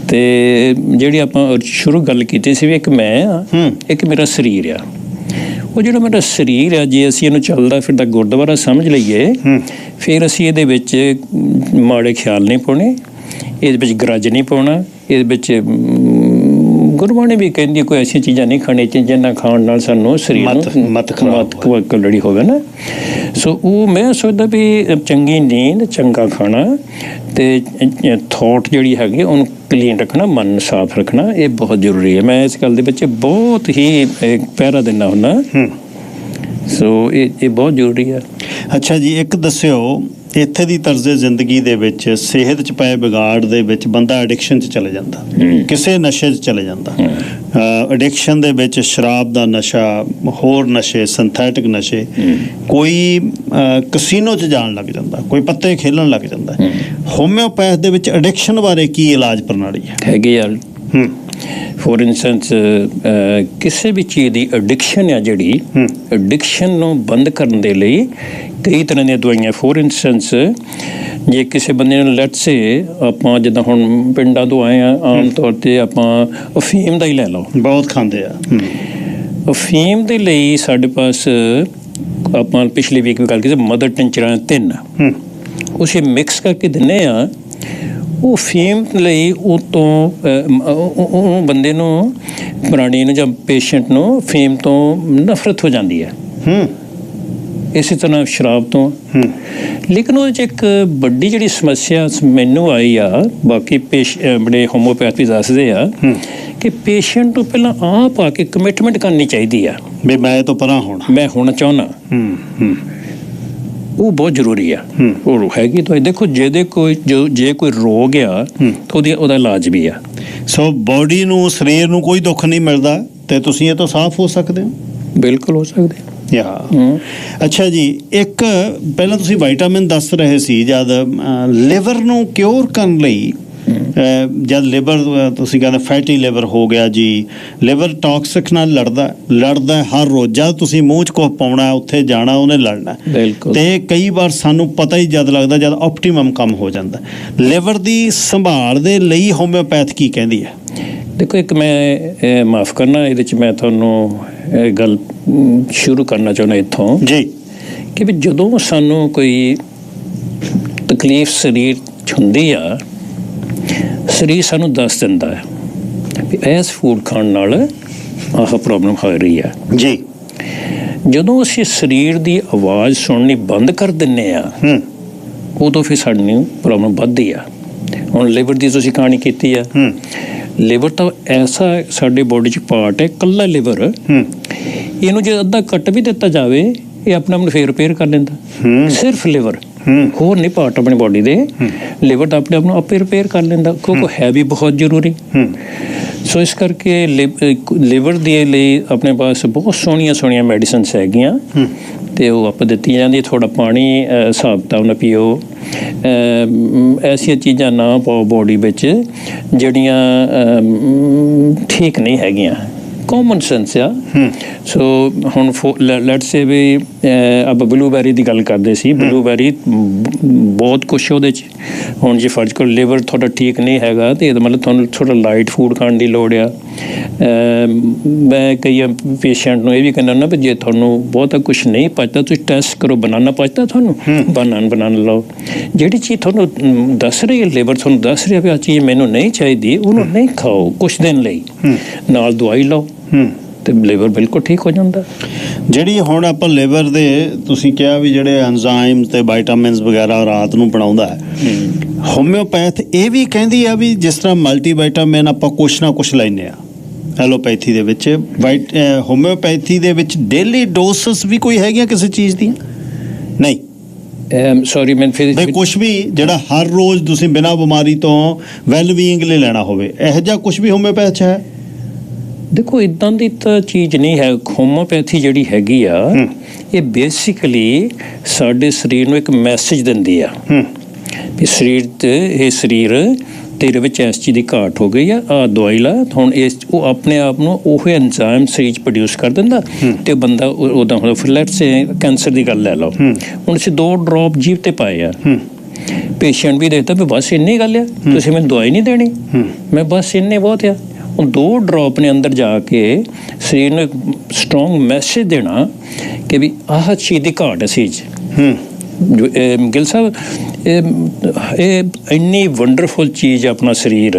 ਅਤੇ ਜਿਹੜੀ ਆਪਾਂ ਸ਼ੁਰੂ ਗੱਲ ਕੀਤੀ ਸੀ ਵੀ ਇੱਕ ਮੈਂ ਆ, ਇੱਕ ਮੇਰਾ ਸਰੀਰ ਆ। ਉਹ ਜਿਹੜਾ ਮੇਰਾ ਸਰੀਰ ਆ, ਜੇ ਅਸੀਂ ਇਹਨੂੰ ਚੱਲਦਾ ਫਿਰਦਾ ਗੁਰਦੁਆਰਾ ਸਮਝ ਲਈਏ, ਫਿਰ ਅਸੀਂ ਇਹਦੇ ਵਿੱਚ ਮਾੜੇ ਖਿਆਲ ਨਹੀਂ ਪਾਉਣੇ, ਇਹਦੇ ਵਿੱਚ ਗਰਜ ਨਹੀਂ ਪਾਉਣਾ। ਇਹਦੇ ਵਿੱਚ ਗੁਰਬਾਣੀ ਵੀ ਕਹਿੰਦੀ ਕੋਈ ਐਸੀਆਂ ਚੀਜ਼ਾਂ ਨਹੀਂ ਖਾਣੀਆਂ ਚਾਹੀਦੀਆਂ ਜਿਹਨਾਂ ਖਾਣ ਨਾਲ ਸਾਨੂੰ ਸਰੀਰ ਨੂੰ ਮਤ ਲੜੀ ਹੋਵੇ ਨਾ। ਸੋ ਉਹ ਮੈਂ ਸੋਚਦਾ ਵੀ ਚੰਗੀ ਨੀਂਦ, ਚੰਗਾ ਖਾਣਾ ਅਤੇ ਥੋਟ ਜਿਹੜੀ ਹੈਗੀ ਉਹਨੂੰ ਕਲੀਨ ਰੱਖਣਾ, ਮਨ ਸਾਫ਼ ਰੱਖਣਾ, ਇਹ ਬਹੁਤ ਜ਼ਰੂਰੀ ਹੈ। ਮੈਂ ਇਸ ਗੱਲ ਦੇ ਵਿੱਚ ਬਹੁਤ ਹੀ ਪਹਿਰਾ ਦਿੰਦਾ ਹੁੰਦਾ। ਸੋ ਇਹ ਬਹੁਤ ਜ਼ਰੂਰੀ ਹੈ। ਅੱਛਾ ਜੀ, ਇੱਕ ਦੱਸਿਓ, ਇੱਥੇ ਦੀ ਤਰਜ਼ ਜ਼ਿੰਦਗੀ ਦੇ ਵਿੱਚ ਸਿਹਤ 'ਚ ਪਏ ਵਿਗਾੜ ਦੇ ਵਿੱਚ ਬੰਦਾ ਐਡਿਕਸ਼ਨ 'ਚ ਚਲੇ ਜਾਂਦਾ, ਕਿਸੇ ਨਸ਼ੇ 'ਚ ਚਲੇ ਜਾਂਦਾ। ਐਡਿਕਸ਼ਨ ਦੇ ਵਿੱਚ ਸ਼ਰਾਬ ਦਾ ਨਸ਼ਾ, ਹੋਰ ਨਸ਼ੇ, ਸਿੰਥੈਟਿਕ ਨਸ਼ੇ, ਕੋਈ ਕਸੀਨੋ 'ਚ ਜਾਣ ਲੱਗ ਜਾਂਦਾ, ਕੋਈ ਪੱਤੇ ਖੇਲਣ ਲੱਗ ਜਾਂਦਾ। ਹੋਮਿਓਪੈਥ ਦੇ ਵਿੱਚ ਐਡਿਕਸ਼ਨ ਬਾਰੇ ਕੀ ਇਲਾਜ ਪ੍ਰਣਾਲੀ ਹੈ? ਹੈਗੀ ਆ। ਫੋਰ ਇੰਸਟੈਂਸ ਕਿਸੇ ਵੀ ਚੀਜ਼ ਦੀ ਐਡਿਕਸ਼ਨ ਆ, ਜਿਹੜੀ ਐਡਿਕਸ਼ਨ ਨੂੰ ਬੰਦ ਕਰਨ ਦੇ ਲਈ ਕਈ ਤਰ੍ਹਾਂ ਦੀਆਂ ਦਵਾਈਆਂ। ਫੋਰ ਇੰਸਟੈਂਸ ਜੇ ਕਿਸੇ ਬੰਦੇ ਨੂੰ ਲੈਟਸ ਸੇ, ਆਪਾਂ ਜਿੱਦਾਂ ਹੁਣ ਪਿੰਡਾਂ ਤੋਂ ਆਏ ਆ, ਆਮ ਤੌਰ 'ਤੇ ਆਪਾਂ ਅਫੀਮ ਦਾ ਹੀ ਲੈ ਲਓ, ਬਹੁਤ ਖਾਂਦੇ ਆ। ਅਫੀਮ ਦੇ ਲਈ ਸਾਡੇ ਪਾਸ, ਆਪਾਂ ਪਿਛਲੀ ਵੀਕ ਵੀ ਗੱਲ ਕੀਤੀ, ਮਦਰ ਟਿੰਚਰਾਂ 3 ਉਸੇ ਮਿਕਸ ਕਰਕੇ ਦਿੰਦੇ ਆ। ਉਹ ਫੀਮ ਲਈ ਉਹ ਤੋਂ ਉਹ ਬੰਦੇ ਨੂੰ, ਪ੍ਰਾਣੀ ਨੂੰ ਜਾਂ ਪੇਸ਼ੈਂਟ ਨੂੰ ਫੀਮ ਤੋਂ ਨਫ਼ਰਤ ਹੋ ਜਾਂਦੀ ਹੈ। ਇਸੇ ਤਰ੍ਹਾਂ ਸ਼ਰਾਬ ਤੋਂ। ਲੇਕਿਨ ਉਹਦੇ 'ਚ ਇੱਕ ਵੱਡੀ ਜਿਹੜੀ ਸਮੱਸਿਆ ਮੈਨੂੰ ਆਈ ਆ, ਬਾਕੀ ਬੜੇ ਹੋਮੋਪੈਥੀ ਦੱਸਦੇ ਆ ਕਿ ਪੇਸ਼ੈਂਟ ਨੂੰ ਪਹਿਲਾਂ ਆਪ ਆ ਕੇ ਕਮਿਟਮੈਂਟ ਕਰਨੀ ਚਾਹੀਦੀ ਆ ਵੀ ਮੈਂ ਇਹ ਤੋਂ ਪਰਾਂ ਹੋਣਾ, ਮੈਂ ਹੋਣਾ ਚਾਹੁੰਦਾ। ਉਹ ਬਹੁਤ ਜ਼ਰੂਰੀ ਆ। ਉਹ ਹੈਗੀ ਤਾਂ ਦੇਖੋ, ਜੇ ਕੋਈ ਰੋਗ ਆ ਤਾਂ ਉਹਦਾ ਇਲਾਜ ਵੀ ਆ। ਸੋ ਬਾਡੀ ਨੂੰ, ਸਰੀਰ ਨੂੰ ਕੋਈ ਦੁੱਖ ਨਹੀਂ ਮਿਲਦਾ ਤੇ ਤੁਸੀਂ ਇਹ ਤੋਂ ਸਾਫ਼ ਹੋ ਸਕਦੇ ਹੋ। ਬਿਲਕੁਲ ਹੋ ਸਕਦੇ। ਅੱਛਾ ਜੀ, ਇੱਕ ਪਹਿਲਾਂ ਤੁਸੀਂ ਵਿਟਾਮਿਨ ਦੱਸ ਰਹੇ ਸੀ, ਜਦ ਲਿਵਰ ਨੂੰ ਕਿਉਰ ਕਰਨ ਲਈ ਜਦ ਲਿਵਰ ਤੁਸੀਂ ਕਹਿੰਦੇ ਫੈਟੀ ਲਿਵਰ ਹੋ ਗਿਆ ਜੀ, ਲਿਵਰ ਟੌਕਸਿਕ ਨਾਲ ਲੜਦਾ ਹਰ ਰੋਜ਼। ਜਦ ਤੁਸੀਂ ਮੂੰਹ 'ਚ ਕੁਛ ਪਾਉਣਾ ਉੱਥੇ ਜਾਣਾ ਉਹਨੇ ਲੜਨਾ। ਬਿਲਕੁਲ। ਤੇ ਕਈ ਵਾਰ ਸਾਨੂੰ ਪਤਾ ਹੀ ਜਦ ਲੱਗਦਾ ਜਦ ਆਪਟੀਮਮ ਕੰਮ ਹੋ ਜਾਂਦਾ। ਲਿਵਰ ਦੀ ਸੰਭਾਲ ਦੇ ਲਈ ਹੋਮਿਓਪੈਥ ਕੀ ਕਹਿੰਦੀ ਹੈ? ਦੇਖੋ, ਇੱਕ ਮੈਂ ਮਾਫ਼ ਕਰਨਾ, ਇਹਦੇ 'ਚ ਮੈਂ ਤੁਹਾਨੂੰ ਗੱਲ ਸ਼ੁਰੂ ਕਰਨਾ ਚਾਹੁੰਦਾ ਇੱਥੋਂ ਜੀ, ਕਿ ਵੀ ਜਦੋਂ ਸਾਨੂੰ ਕੋਈ ਤਕਲੀਫ ਸਰੀਰ 'ਚ ਹੁੰਦੀ ਆ, ਸਰੀਰ ਸਾਨੂੰ ਦੱਸ ਦਿੰਦਾ ਹੈ ਵੀ ਇਸ ਫੂਡ ਖਾਣ ਨਾਲ ਆਹ ਪ੍ਰੋਬਲਮ ਹੋ ਰਹੀ ਆ ਜੀ। ਜਦੋਂ ਅਸੀਂ ਸਰੀਰ ਦੀ ਆਵਾਜ਼ ਸੁਣਨੀ ਬੰਦ ਕਰ ਦਿੰਦੇ ਆ, ਉਦੋਂ ਫਿਰ ਸਾਨੂੰ ਪ੍ਰੋਬਲਮ ਵੱਧਦੀ ਆ। ਹੁਣ ਲਿਵਰ ਦੀ ਤੁਸੀਂ ਕਹਾਣੀ ਕੀਤੀ ਆ, ਲਿਵਰ ਤਾਂ ਐਸਾ ਸਾਡੇ ਬੋਡੀ 'ਚ ਪਾਰਟ ਹੈ, ਇਕੱਲਾ ਲਿਵਰ, ਇਹਨੂੰ ਜੇ ਅੱਧਾ ਕੱਟ ਵੀ ਦਿੱਤਾ ਜਾਵੇ ਇਹ ਆਪਣੇ ਆਪ ਨੂੰ ਫੇਰ ਰਿਪੇਅਰ ਕਰ ਲੈਂਦਾ। ਸਿਰਫ ਲਿਵਰ, ਹੋਰ ਨਹੀਂ ਪਾਰਟ ਆਪਣੀ ਬੋਡੀ ਦੇ। ਲਿਵਰ ਤਾਂ ਆਪਣੇ ਆਪ ਨੂੰ ਆਪੇ ਰਿਪੇਅਰ ਕਰ ਲੈਂਦਾ, ਕਿਉਂਕਿ ਹੈ ਵੀ ਬਹੁਤ ਜ਼ਰੂਰੀ। ਸੋ ਇਸ ਕਰਕੇ ਲਿਵਰ ਦੇ ਲਈ ਆਪਣੇ ਪਾਸ ਬਹੁਤ ਸੋਹਣੀਆਂ ਮੈਡੀਸਨਸ ਹੈਗੀਆਂ ਤੇ ਉਹ ਆਪਾਂ ਦਿੱਤੀਆਂ ਜਾਂਦੀਆਂ। ਥੋੜ੍ਹਾ ਪਾਣੀ ਹਿਸਾਬ ਕਿਤਾਬ ਨਾਲ ਪੀਓ, ਐਸੀਆਂ ਚੀਜ਼ਾਂ ਨਾ ਪਾਓ ਬੋਡੀ ਵਿੱਚ ਜਿਹੜੀਆਂ ਠੀਕ ਨਹੀਂ ਹੈਗੀਆਂ। ਕਾਮਨ ਸੈਂਸ ਆ। ਸੋ ਹੁਣ ਲੈਟਸ ਸੇ ਵੀ ਆਪਾਂ ਬਲੂਬੈਰੀ ਦੀ ਗੱਲ ਕਰਦੇ ਸੀ, ਬਲੂਬੈਰੀ ਬਹੁਤ ਕੁਛ ਉਹਦੇ 'ਚ। ਹੁਣ ਜੇ ਫਰਜ਼ ਕਰੋ ਲਿਵਰ ਤੁਹਾਡਾ ਠੀਕ ਨਹੀਂ ਹੈਗਾ ਤੇ ਇਹਦਾ ਮਤਲਬ ਤੁਹਾਨੂੰ ਥੋੜ੍ਹਾ ਲਾਈਟ ਫੂਡ ਖਾਣ ਦੀ ਲੋੜ ਆ। ਮੈਂ ਕਈ ਪੇਸ਼ੈਂਟ ਨੂੰ ਇਹ ਵੀ ਕਹਿੰਦਾ ਨਾ ਵੀ ਜੇ ਤੁਹਾਨੂੰ ਬਹੁਤਾ ਕੁਛ ਨਹੀਂ ਪਚਦਾ ਤੁਸੀਂ ਟੈਸਟ ਕਰੋ, ਬਨਾਨਾ ਪਚਦਾ ਤੁਹਾਨੂੰ, ਬਨਾਨਾ ਲਓ। ਜਿਹੜੀ ਚੀਜ਼ ਤੁਹਾਨੂੰ ਦੱਸ ਰਹੀ ਹੈ ਲਿਵਰ, ਤੁਹਾਨੂੰ ਦੱਸ ਰਿਹਾ ਵੀ ਆਹ ਚੀਜ਼ ਮੈਨੂੰ ਨਹੀਂ ਚਾਹੀਦੀ, ਉਹਨੂੰ ਨਹੀਂ ਖਾਓ ਕੁਛ ਦਿਨ ਲਈ, ਨਾਲ ਦਵਾਈ ਲਓ ਤੇ ਲਿਵਰ ਬਿਲਕੁਲ ਠੀਕ ਹੋ ਜਾਂਦਾ। ਜਿਹੜੀ ਹੁਣ ਆਪਾਂ ਲਿਵਰ ਦੇ ਤੁਸੀਂ ਕਿਹਾ ਵੀ ਜਿਹੜੇ ਐਂਜ਼ਾਈਮ ਤੇ ਵਿਟਾਮਿਨਸ ਵਗੈਰਾ ਰਾਤ ਨੂੰ ਬਣਾਉਂਦਾ ਹੈ, ਹੋਮਿਓਪੈਥ ਇਹ ਵੀ ਕਹਿੰਦੀ ਆ ਵੀ ਜਿਸ ਤਰ੍ਹਾਂ ਮਲਟੀਵਿਟਾਮਿਨ ਆਪਾਂ ਕੁਛ ਨਾ ਕੁਛ ਲੈਂਦੇ ਆ ਐਲੋਪੈਥੀ ਦੇ ਵਿੱਚ, ਹੋਮਿਓਪੈਥੀ ਦੇ ਵਿੱਚ ਡੇਲੀ ਡੋਸਸ ਵੀ ਕੋਈ ਹੈਗੀਆਂ ਕਿਸੇ ਚੀਜ਼ ਦੀਆਂ? ਨਹੀਂ, ਸੌਰੀ ਮੈਂ ਫਿਰ ਕੁਛ ਵੀ ਜਿਹੜਾ ਹਰ ਰੋਜ਼ ਤੁਸੀਂ ਬਿਨਾਂ ਬਿਮਾਰੀ ਤੋਂ ਵੈਲਬੀਇੰਗ ਲਈ ਲੈਣਾ ਹੋਵੇ, ਇਹੋ ਜਿਹਾ ਕੁਛ ਵੀ ਹੋਮਿਓਪੈਥ 'ਚ ਹੈ? ਦੇਖੋ, ਇੱਦਾਂ ਦੀ ਤਾਂ ਚੀਜ਼ ਨਹੀਂ ਹੈ। ਹੋਮਿਓਪੈਥੀ ਜਿਹੜੀ ਹੈਗੀ ਆ ਇਹ ਬੇਸਿਕਲੀ ਸਾਡੇ ਸਰੀਰ ਨੂੰ ਇੱਕ ਮੈਸੇਜ ਦਿੰਦੀ ਆ ਵੀ ਸਰੀਰ ਤੇ ਇਹ ਸਰੀਰ ਤੇਰੇ ਵਿੱਚ ਇਸ ਚੀਜ਼ ਦੀ ਘਾਟ ਹੋ ਗਈ ਆ, ਆਹ ਦਵਾਈ ਲਾ। ਹੁਣ ਉਹ ਆਪਣੇ ਆਪ ਨੂੰ ਉਹ ਐਂਜ਼ਾਈਮ ਸਰੀਰ 'ਚ ਪ੍ਰੋਡਿਊਸ ਕਰ ਦਿੰਦਾ ਤੇ ਬੰਦਾ ਉੱਦਾਂ ਹੁੰਦਾ। ਫਿਰ ਲੈਟਸ ਸੇ ਕੈਂਸਰ ਦੀ ਗੱਲ ਲੈ ਲਓ, ਹੁਣ ਅਸੀਂ 2 ਡ੍ਰੌਪ ਜੀਭ ਤੇ ਪਾਏ ਆ, ਪੇਸ਼ੈਂਟ ਵੀ ਦੇਖਦਾ ਵੀ ਬਸ ਇੰਨੀ ਗੱਲ ਆ, ਤੁਸੀਂ ਮੈਨੂੰ ਦਵਾਈ ਨਹੀਂ ਦੇਣੀ, ਮੈਂ ਬਸ ਇੰਨੇ ਬਹੁਤ ਆ। ਉਹ 2 ਡ੍ਰੌਪ ਨੇ ਅੰਦਰ ਜਾ ਕੇ ਸਰੀਰ ਨੂੰ ਇੱਕ ਸਟਰੋਂਗ ਮੈਸੇਜ ਦੇਣਾ ਕਿ ਵੀ ਆਹ ਚੀਜ਼ ਦੀ ਘਾਟ ਹੈ ਸਰੀਰ 'ਚ। ਗਿੱਲ ਸਾਹਿਬ, ਇਹ ਇੰਨੀ ਵੰਡਰਫੁਲ ਚੀਜ਼ ਆਪਣਾ ਸਰੀਰ,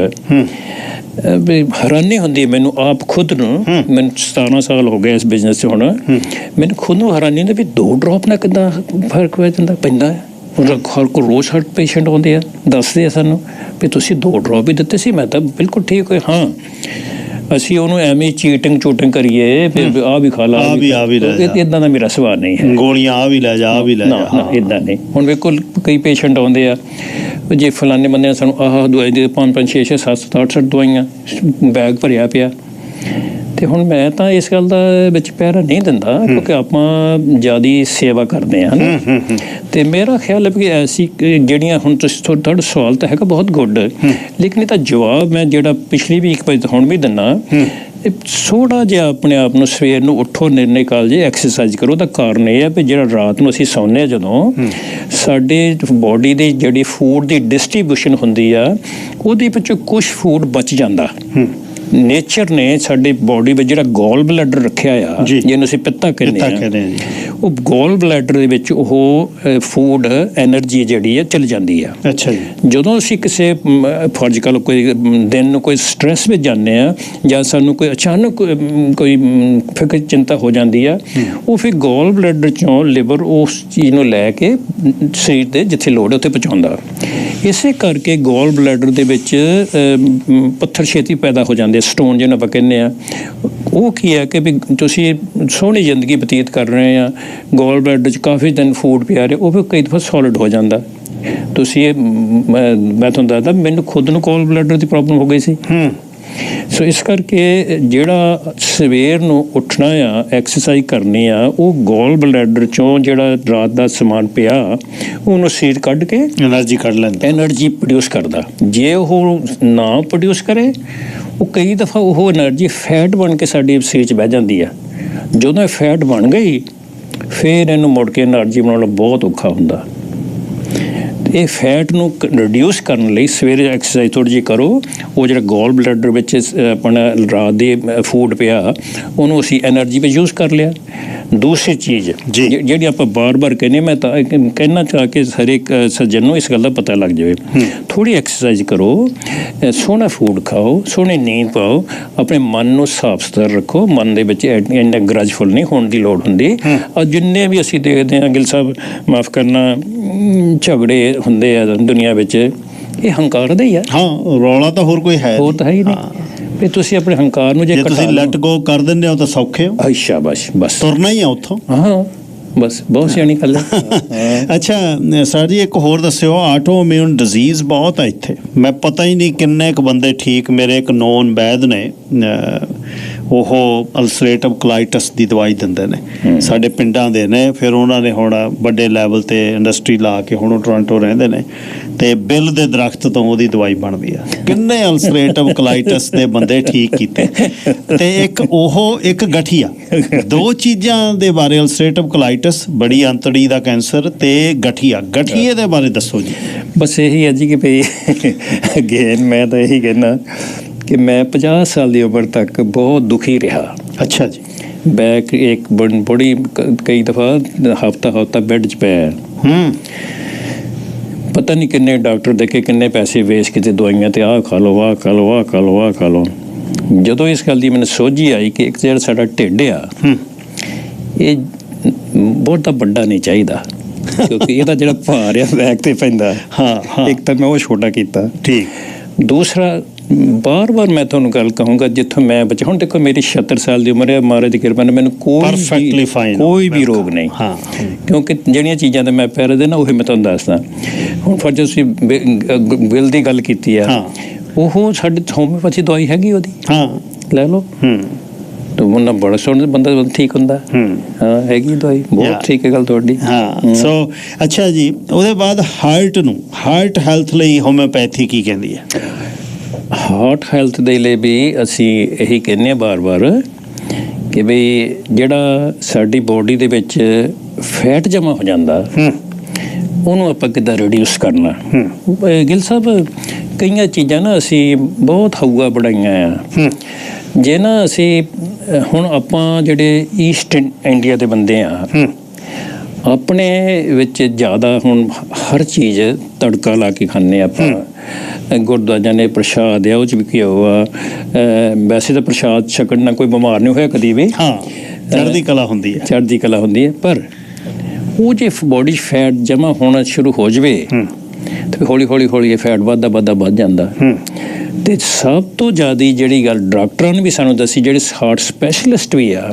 ਵੀ ਹੈਰਾਨੀ ਹੁੰਦੀ ਹੈ ਮੈਨੂੰ ਆਪ ਖੁਦ ਨੂੰ। ਮੈਨੂੰ 17 ਸਾਲ ਹੋ ਗਏ ਇਸ ਬਿਜ਼ਨਸ 'ਚ ਹੁਣ, ਮੈਨੂੰ ਖੁਦ ਨੂੰ ਹੈਰਾਨੀ ਹੁੰਦੀ ਵੀ 2 ਡ੍ਰੌਪ ਨਾਲ ਕਿੱਦਾਂ ਫਰਕ ਪੈ ਜਾਂਦਾ, ਪੈਂਦਾ ਹੈ। ਹਰ ਕੋਈ ਰੋਜ਼ ਹਰ ਪੇਸ਼ੈਂਟ ਆਉਂਦੇ ਆ, ਦੱਸਦੇ ਆ ਸਾਨੂੰ ਵੀ ਤੁਸੀਂ 2 ਡ੍ਰੌਪ ਵੀ ਦਿੱਤੇ ਸੀ, ਮੈਂ ਤਾਂ ਬਿਲਕੁਲ ਠੀਕ ਹੋਇਆ। ਹਾਂ, ਅਸੀਂ ਉਹਨੂੰ ਐਵੇਂ ਚੀਟਿੰਗ ਕਰੀਏ ਫਿਰ ਆਹ ਵੀ ਖਾ ਲਾ, ਇੱਦਾਂ ਦਾ ਮੇਰਾ ਸੁਭਾਅ ਨਹੀਂ ਹੈ। ਗੋਲੀਆਂ ਆਹ ਵੀ ਲੈ ਜਾ, ਆਹ ਵੀ ਲੈ ਜਾ, ਇੱਦਾਂ ਨਹੀਂ। ਹੁਣ ਵੇਖੋ ਕਈ ਪੇਸ਼ੈਂਟ ਆਉਂਦੇ ਆ, ਜੇ ਫਲਾਣੇ ਬੰਦੇ ਨੇ ਸਾਨੂੰ ਆਹ ਦਵਾਈ ਦੇ 5 6 6 7 8 ਦਵਾਈਆਂ ਬੈਗ ਭਰਿਆ ਪਿਆ, ਤੇ ਹੁਣ ਮੈਂ ਤਾਂ ਇਸ ਗੱਲ ਦਾ ਵਿੱਚ ਪਹਿਰਾ ਨਹੀਂ ਦਿੰਦਾ ਕਿਉਂਕਿ ਆਪਾਂ ਜ਼ਿਆਦਾ ਸੇਵਾ ਕਰਦੇ ਹਾਂ ਨਾ। ਤੇ ਮੇਰਾ ਖਿਆਲ ਹੈ ਕਿ ਐਸੀ ਜਿਹੜੀਆਂ ਹੁਣ ਤੁਸੀਂ ਤੁਹਾਡਾ ਸਵਾਲ ਤਾਂ ਹੈਗਾ ਬਹੁਤ ਗੁੱਡ, ਲੇਕਿਨ ਇਹਦਾ ਜਵਾਬ ਮੈਂ ਜਿਹੜਾ ਪਿਛਲੀ ਵੀਕ ਵਜੇ ਹੁਣ ਵੀ ਦਿੰਦਾ, ਥੋੜ੍ਹਾ ਜਿਹਾ ਆਪਣੇ ਆਪ ਨੂੰ ਸਵੇਰ ਨੂੰ ਉੱਠੋ, ਨਿਰਣੇ ਕਾਲ ਜੇ ਐਕਸਰਸਾਈਜ਼ ਕਰੋ। ਉਹਦਾ ਕਾਰਨ ਇਹ ਹੈ ਵੀ ਜਿਹੜਾ ਰਾਤ ਨੂੰ ਅਸੀਂ ਸੌਂਦੇ ਹਾਂ, ਜਦੋਂ ਸਾਡੇ ਬੋਡੀ ਦੀ ਜਿਹੜੀ ਫੂਡ ਦੀ ਡਿਸਟਰੀਬਿਊਸ਼ਨ ਹੁੰਦੀ ਆ, ਉਹਦੇ ਵਿੱਚੋਂ ਕੁਛ ਫੂਡ ਬਚ ਜਾਂਦਾ। ਨੇਚਰ ਨੇ ਸਾਡੀ ਬੋਡੀ ਵਿੱਚ ਜਿਹੜਾ ਗੋਲ ਬਲੈਡਰ ਰੱਖਿਆ ਆ, ਜਿਹਨੂੰ ਅਸੀਂ ਪਿੱਤਾ ਕਹਿੰਦੇ ਆ, ਉਹ ਗੋਲ ਬਲੈਡਰ ਦੇ ਵਿੱਚ ਉਹ ਫੂਡ ਐਨਰਜੀ ਜਿਹੜੀ ਆ ਚਲ ਜਾਂਦੀ ਆ। ਅੱਛਾ ਜੀ। ਜਦੋਂ ਅਸੀਂ ਕਿਸੇ ਫਰਜ਼ ਕਰ ਲਓ ਕੋਈ ਦਿਨ ਨੂੰ ਕੋਈ ਸਟ੍ਰੈਸ ਵਿੱਚ ਜਾਂਦੇ ਆ ਜਾਂ ਸਾਨੂੰ ਕੋਈ ਅਚਾਨਕ ਕੋਈ ਫਿਕਰ ਚਿੰਤਾ ਹੋ ਜਾਂਦੀ ਆ, ਉਹ ਫਿਰ ਗੋਲ ਬਲੈਡਰ ਚੋਂ ਲਿਵਰ ਉਸ ਚੀਜ਼ ਨੂੰ ਲੈ ਕੇ ਸਰੀਰ ਦੇ ਜਿੱਥੇ ਲੋੜ ਹੈ ਉੱਥੇ ਪਹੁੰਚਾਉਂਦਾ। ਇਸੇ ਕਰਕੇ ਗੋਲ ਬਲੈਡਰ ਦੇ ਵਿੱਚ ਪੱਥਰ ਛੇਤੀ ਪੈਦਾ ਹੋ ਜਾਂਦੇ, ਸਟੋਨ ਜਿਹਨੂੰ ਆਪਾਂ ਕਹਿੰਦੇ ਆ। ਉਹ ਕੀ ਹੈ ਕਿ ਵੀ ਤੁਸੀਂ ਸੋਹਣੀ ਜ਼ਿੰਦਗੀ ਬਤੀਤ ਕਰ ਰਹੇ ਆ, ਗੋਲ ਬਲੈਡਰ 'ਚ ਕਾਫੀ ਦਿਨ ਫੂਡ ਪਿਆ ਰਿਹਾ, ਉਹ ਵੀ ਕਈ ਦਫਾ ਸੋਲਿਡ ਹੋ ਜਾਂਦਾ। ਤੁਸੀਂ ਮੈਂ ਤੁਹਾਨੂੰ ਦੱਸਦਾ, ਮੈਨੂੰ ਖੁਦ ਨੂੰ ਗੋਲ ਬਲੈਡਰ ਦੀ ਪ੍ਰੋਬਲਮ ਹੋ ਗਈ ਸੀ। ਸੋ ਇਸ ਕਰਕੇ ਜਿਹੜਾ ਸਵੇਰ ਨੂੰ ਉੱਠਣਾ ਆ, ਐਕਸਰਸਾਈਜ਼ ਕਰਨੀ ਆ, ਉਹ ਗੋਲ ਬਲੈਡਰ 'ਚੋਂ ਜਿਹੜਾ ਰਾਤ ਦਾ ਸਮਾਨ ਪਿਆ ਉਹਨੂੰ ਸਰੀਰ ਕੱਢ ਕੇ એનર્ਜੀ ਕੱਢ ਲੈਂਦਾ, ਐਨਰਜੀ ਪ੍ਰੋਡਿਊਸ ਕਰਦਾ। ਜੇ ਉਹ ਨਾ ਪ੍ਰੋਡਿਊਸ ਕਰੇ, ਉਹ ਕਈ ਦਫਾ ਉਹ ਐਨਰਜੀ ਫੈਟ ਬਣ ਕੇ ਸਾਡੇ ਸਰੀਰ 'ਚ ਬਹਿ ਜਾਂਦੀ ਆ। ਜਦੋਂ ਇਹ ਫੈਟ ਬਣ ਗਈ ਫਿਰ ਇਹਨੂੰ ਮੁੜ ਕੇ ਐਨਰਜੀ ਬਣਾਉਣਾ ਬਹੁਤ ਔਖਾ ਹੁੰਦਾ। ਇਹ ਫੈਟ ਨੂੰ ਰਿਡਿਊਸ ਕਰਨ ਲਈ ਸਵੇਰੇ ਐਕਸਰਸਾਈਜ਼ ਥੋੜ੍ਹੀ ਜਿਹੀ ਕਰੋ। ਉਹ ਜਿਹੜਾ ਗੋਲ ਬਲੈਡਰ ਵਿੱਚ ਆਪਣਾ ਰਾਤ ਦੇ ਫੂਡ ਪਿਆ ਉਹਨੂੰ ਅਸੀਂ ਐਨਰਜੀ ਵਿੱਚ ਯੂਜ਼ ਕਰ ਲਿਆ। ਦੂਸਰੀ ਚੀਜ਼ ਜਿਹੜੀ ਆਪਾਂ ਬਾਰ-ਬਾਰ ਕਹਿੰਦੇ, ਮੈਂ ਤਾਂ ਕਹਿਣਾ ਚਾਹ ਕੇ ਹਰੇਕ ਸੱਜਣ ਨੂੰ ਇਸ ਗੱਲ ਦਾ ਪਤਾ ਲੱਗ ਜਾਵੇ, ਥੋੜ੍ਹੀ ਐਕਸਰਸਾਈਜ਼ ਕਰੋ, ਸੋਹਣਾ ਫੂਡ ਖਾਓ, ਸੋਹਣੀ ਨੀਂਦ ਪਾਓ, ਆਪਣੇ ਮਨ ਨੂੰ ਸਾਫ਼ ਸੁਥਰਾ ਰੱਖੋ। ਮਨ ਦੇ ਵਿੱਚ ਇੰਨਾ ਗਰਜਫੁਲ ਨਹੀਂ ਹੋਣ ਦੀ ਲੋੜ ਹੁੰਦੀ। ਔਰ ਜਿੰਨੇ ਵੀ ਅਸੀਂ ਦੇਖਦੇ ਹਾਂ, ਗਿੱਲ ਸਾਹਿਬ ਮਾਫ਼ ਕਰਨਾ, ਝਗੜੇ ਹੁੰਦੇ ਆ ਦੁਨੀਆ ਵਿੱਚ, ਇਹ ਹੰਕਾਰ ਦਾ ਹੀ ਆ। ਹਾਂ, ਰੌਲਾ ਤਾਂ ਹੋਰ ਕੋਈ ਹੈ ਹੀ ਨਹੀਂ। ਵੀ ਤੁਸੀਂ ਆਪਣੇ ਹੰਕਾਰ ਨੂੰ ਜੇ ਤੁਸੀਂ ਲੈਟ ਗੋ ਕਰ ਦਿੰਦੇ ਹੋ ਤਾਂ ਸੌਖੇ ਹੋ। ਅੱਛਾ, ਬਸ ਤੁਰਨਾ ਹੀ ਆ ਉੱਥੋਂ। ਹਾਂ, ਬਸ ਬਹੁਤ ਸਿਆਣੀ ਗੱਲ ਹੈ। ਅੱਛਾ ਸਰ ਜੀ, ਇੱਕ ਹੋਰ ਦੱਸਿਓ, ਆਟੋ ਇਮਿਊਨ ਡਿਜ਼ੀਜ਼ ਬਹੁਤ ਆ ਇੱਥੇ। ਮੈਂ ਪਤਾ ਹੀ ਨਹੀਂ ਕਿੰਨੇ ਕੁ ਬੰਦੇ ਠੀਕ। ਮੇਰੇ ਇੱਕ ਨੋਨ ਵੈਦ ਨੇ, ਉਹ ਅਲਸਰੇਟਿਵ ਕੋਲਾਈਟਸ ਦੀ ਦਵਾਈ ਦਿੰਦੇ ਨੇ, ਸਾਡੇ ਪਿੰਡਾਂ ਦੇ ਨੇ। ਫਿਰ ਉਹਨਾਂ ਨੇ ਹੁਣ ਵੱਡੇ ਲੈਵਲ 'ਤੇ ਇੰਡਸਟਰੀ ਲਾ ਕੇ ਹੁਣ ਉਹ ਟੋਰਾਂਟੋ ਰਹਿੰਦੇ ਨੇ, ਅਤੇ ਬਿੱਲ ਦੇ ਦਰਖਤ ਤੋਂ ਉਹਦੀ ਦਵਾਈ ਬਣਦੀ ਆ। ਕਿੰਨੇ ਅਲਸਰੇਟਿਵ ਕੋਲਾਈਟਸ ਦੇ ਬੰਦੇ ਠੀਕ ਕੀਤੇ। ਅਤੇ ਇੱਕ ਗਠੀਆ, ਦੋ ਚੀਜ਼ਾਂ ਦੇ ਬਾਰੇ, ਅਲਸਰੇਟਿਵ ਕੋਲਾਈਟਸ, ਬੜੀ ਅੰਤੜੀ ਦਾ ਕੈਂਸਰ, ਅਤੇ ਗਠੀਏ ਦੇ ਬਾਰੇ ਦੱਸੋ ਜੀ। ਬਸ ਇਹੀ ਹੈ ਜੀ ਕਿ ਭਈ ਅਗੇਨ ਮੈਂ ਤਾਂ ਇਹੀ ਕਹਿੰਦਾ ਕਿ ਮੈਂ 50 ਸਾਲ ਦੀ ਉਮਰ ਤੱਕ ਬਹੁਤ ਦੁਖੀ ਰਿਹਾ। ਅੱਛਾ ਜੀ। ਬੈਕ ਇੱਕ ਬੜੀ ਕਈ ਦਫਾ ਹਫ਼ਤਾ ਬੈੱਡ 'ਚ ਪਿਆ। ਪਤਾ ਨਹੀਂ ਕਿੰਨੇ ਡਾਕਟਰ ਦੇਖੇ, ਕਿੰਨੇ ਪੈਸੇ ਵੇਸਟ ਕੀਤੇ ਦਵਾਈਆਂ 'ਤੇ, ਆਹ ਖਾ ਲਓ, ਆਹ ਖਾ ਲਓ, ਆਹ ਖਾ ਲਓ, ਆਹ ਖਾ ਲਓ। ਜਦੋਂ ਇਸ ਗੱਲ ਦੀ ਮੈਨੂੰ ਸੋਝੀ ਆਈ ਕਿ ਇੱਕ ਜਿਹੜਾ ਸਾਡਾ ਢਿੱਡ ਆ, ਇਹ ਬਹੁਤਾ ਵੱਡਾ ਨਹੀਂ ਚਾਹੀਦਾ, ਕਿਉਂਕਿ ਇਹਦਾ ਜਿਹੜਾ ਭਾਰ ਆ ਬੈਕ 'ਤੇ ਪੈਂਦਾ। ਇੱਕ ਤਾਂ ਮੈਂ ਉਹ ਛੋਟਾ ਕੀਤਾ। ਠੀਕ। ਦੂਸਰਾ, ਬਾਰ-ਬਾਰ ਮੈਂ ਤੁਹਾਨੂੰ ਗੱਲ ਕਹੂੰਗਾ, ਜਿੱਥੋਂ ਮੈਂ ਬਚਾ, ਹੁਣ ਦੇਖੋ ਮੇਰੀ 76 ਸਾਲ ਦੀ ਉਮਰ ਹੈ, ਮਹਾਰਾਜ ਦੀ ਕਿਰਪਾ ਨਾਲ ਮੈਨੂੰ ਕੋਈ ਵੀ ਰੋਗ ਨਹੀਂ। ਕਿਉਂਕਿ ਜਿਹੜੀਆਂ ਚੀਜ਼ਾਂ ਤੇ ਮੈਂ ਪੈਰ ਦੇ ਨਾ, ਉਹ ਮੈਂ ਤੁਹਾਨੂੰ ਦੱਸਦਾ। ਹੁਣ ਫਿਰ ਜੇ ਤੁਸੀਂ ਬਿੱਲ ਦੀ ਗੱਲ ਕੀਤੀ ਆ, ਉਹ ਸਾਡੇ ਹੋਮਿਓਪੈਥੀ ਦਵਾਈ ਹੈਗੀ ਉਹਦੀ, ਲੈ ਲਓ। ਤੇ ਉਹਨਾਂ ਬੜਾ ਸੋਹਣਾ ਬੰਦਾ ਠੀਕ ਹੁੰਦਾ। ਹਾਂ, ਹੈਗੀ ਦਵਾਈ, ਬਹੁਤ ਠੀਕ ਹੈ ਗੱਲ ਤੁਹਾਡੀ। ਸੋ ਅੱਛਾ ਜੀ, ਉਹਦੇ ਬਾਅਦ ਹਾਰਟ ਹੈਲਥ ਲਈ ਹੋਮਿਓਪੈਥੀ ਕੀ ਕਹਿੰਦੀ ਹੈ? ਹਾਰਟ ਹੈਲਥ ਦੇ ਲਈ ਵੀ ਅਸੀਂ ਇਹੀ ਕਹਿੰਦੇ ਹਾਂ ਬਾਰ-ਬਾਰ ਕਿ ਬਈ ਜਿਹੜਾ ਸਾਡੀ ਬੋਡੀ ਦੇ ਵਿੱਚ ਫੈਟ ਜਮ੍ਹਾਂ ਹੋ ਜਾਂਦਾ, ਉਹਨੂੰ ਆਪਾਂ ਕਿੱਦਾਂ ਰਿਡਿਊਸ ਕਰਨਾ। ਗਿੱਲ ਸਾਹਿਬ, ਕਈਆਂ ਚੀਜ਼ਾਂ ਨਾ ਅਸੀਂ ਬਹੁਤ ਹਊਆ ਬਣਾਈਆਂ ਆ। ਜੇ ਨਾ ਅਸੀਂ ਹੁਣ ਆਪਾਂ ਜਿਹੜੇ ਈਸਟ ਇੰਡੀਆ ਦੇ ਬੰਦੇ ਆ, ਆਪਣੇ ਵਿੱਚ ਜ਼ਿਆਦਾ ਹੁਣ ਹਰ ਚੀਜ਼ ਤੜਕਾ ਲਾ ਕੇ ਖਾਂਦੇ ਆਪਾਂ। ਗੁਰਦੁਆਰਿਆਂ ਨੇ ਪ੍ਰਸ਼ਾਦ ਆ, ਉਹ 'ਚ ਵੀ ਘਿਓ ਆ। ਵੈਸੇ ਤਾਂ ਪ੍ਰਸ਼ਾਦ ਛਕਣ ਨਾਲ ਕੋਈ ਬਿਮਾਰ ਨਹੀਂ ਹੋਇਆ ਕਦੀ ਵੀ। ਚੜ੍ਹਦੀ ਕਲਾ ਹੁੰਦੀ ਹੈ। ਪਰ ਉਹ ਜੇ ਬੋਡੀ 'ਚ ਫੈਟ ਜਮ੍ਹਾਂ ਹੋਣਾ ਸ਼ੁਰੂ ਹੋ ਜਾਵੇ ਤੇ ਹੌਲੀ ਇਹ ਫੈਟ ਵੱਧ ਜਾਂਦਾ। ਅਤੇ ਸਭ ਤੋਂ ਜ਼ਿਆਦਾ ਜਿਹੜੀ ਗੱਲ ਡਾਕਟਰਾਂ ਨੇ ਵੀ ਸਾਨੂੰ ਦੱਸੀ, ਜਿਹੜੇ ਹਾਰਟ ਸਪੈਸ਼ਲਿਸਟ ਵੀ ਆ,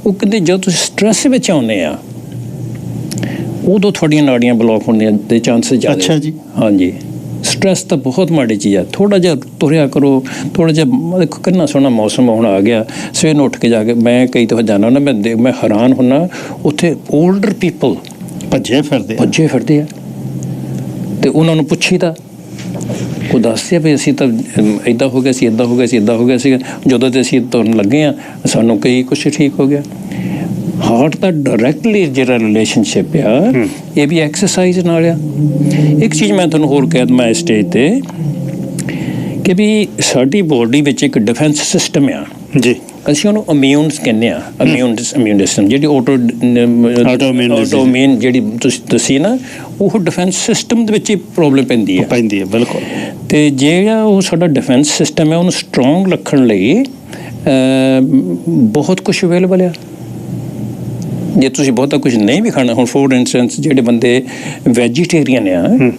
ਉਹ ਕਹਿੰਦੇ ਜਦੋਂ ਤੁਸੀਂ ਸਟਰੈਸ ਵਿੱਚ ਆਉਂਦੇ ਆ, ਉਦੋਂ ਤੁਹਾਡੀਆਂ ਨਾੜੀਆਂ ਬਲੌਕ ਹੋਣ ਦੇ ਚਾਂਸਿਸ ਜ਼ਿਆਦਾ। ਅੱਛਾ ਜੀ। ਹਾਂਜੀ, ਸਟਰੈਸ ਤਾਂ ਬਹੁਤ ਮਾੜੀ ਚੀਜ਼ ਆ। ਥੋੜ੍ਹਾ ਜਿਹਾ ਤੁਰਿਆ ਕਰੋ, ਥੋੜ੍ਹਾ ਜਿਹਾ। ਦੇਖੋ ਕਿੰਨਾ ਸੋਹਣਾ ਮੌਸਮ ਹੁਣ ਆ ਗਿਆ, ਸਵੇਰ ਨੂੰ ਉੱਠ ਕੇ ਜਾ ਕੇ ਮੈਂ ਕਈ ਦਫਾ ਜਾਂਦਾ ਹੁੰਦਾ, ਮੈਂ ਹੈਰਾਨ ਹੁੰਦਾ, ਉੱਥੇ ਓਲਡਰ ਪੀਪਲ ਭੱਜੇ ਫਿਰਦੇ ਆ। ਅਤੇ ਉਹਨਾਂ ਨੂੰ ਪੁੱਛੀਦਾ, ਉਹ ਦੱਸਦੇ ਆ ਵੀ ਅਸੀਂ ਤਾਂ ਇੱਦਾਂ ਹੋ ਗਿਆ ਸੀ, ਇੱਦਾਂ ਹੋ ਗਿਆ ਸੀਗਾ, ਜਦੋਂ ਤੇ ਅਸੀਂ ਤੁਰਨ ਲੱਗੇ ਹਾਂ ਸਾਨੂੰ ਕਈ ਕੁਛ ਠੀਕ ਹੋ ਗਿਆ। ਹਾਰਟ ਦਾ ਡਾਇਰੈਕਟਲੀ ਜਿਹੜਾ ਰਿਲੇਸ਼ਨਸ਼ਿਪ ਆ, ਇਹ ਵੀ ਐਕਸਰਸਾਈਜ਼ ਨਾਲ ਆ। ਇੱਕ ਚੀਜ਼ ਮੈਂ ਤੁਹਾਨੂੰ ਹੋਰ ਕਹਿ ਦੇਵਾਂ ਇਸ ਸਟੇਜ 'ਤੇ ਕਿ ਵੀ ਸਾਡੀ ਬੋਡੀ ਵਿੱਚ ਇੱਕ ਡਿਫੈਂਸ ਸਿਸਟਮ ਆ ਜੀ, ਅਸੀਂ ਉਹਨੂੰ ਇਮਿਊਨਸ ਕਹਿੰਦੇ ਆ। ਇਮਿਊਨ ਸਿਸਟਮ ਜਿਹੜੀ ਆਟੋਮਿਊਨ ਜਿਹੜੀ ਤੁਸੀਂ ਦੱਸੀ ਨਾ, ਉਹ ਡਿਫੈਂਸ ਸਿਸਟਮ ਦੇ ਵਿੱਚ ਹੀ ਪ੍ਰੋਬਲਮ ਪੈਂਦੀ ਹੈ। ਬਿਲਕੁਲ। ਅਤੇ ਜਿਹੜਾ ਉਹ ਸਾਡਾ ਡਿਫੈਂਸ ਸਿਸਟਮ ਹੈ, ਉਹਨੂੰ ਸਟਰੋਂਗ ਰੱਖਣ ਲਈ ਬਹੁਤ ਕੁਛ ਅਵੇਲੇਬਲ ਆ। ਜੇ ਤੁਸੀਂ ਬਹੁਤਾ ਕੁਝ ਨਹੀਂ ਵੀ ਖਾਣਾ, ਹੁਣ ਫੋਰ ਇੰਸਟੈਂਸ ਜਿਹੜੇ ਬੰਦੇ ਵੈਜੀਟੇਰੀਅਨ ਆ,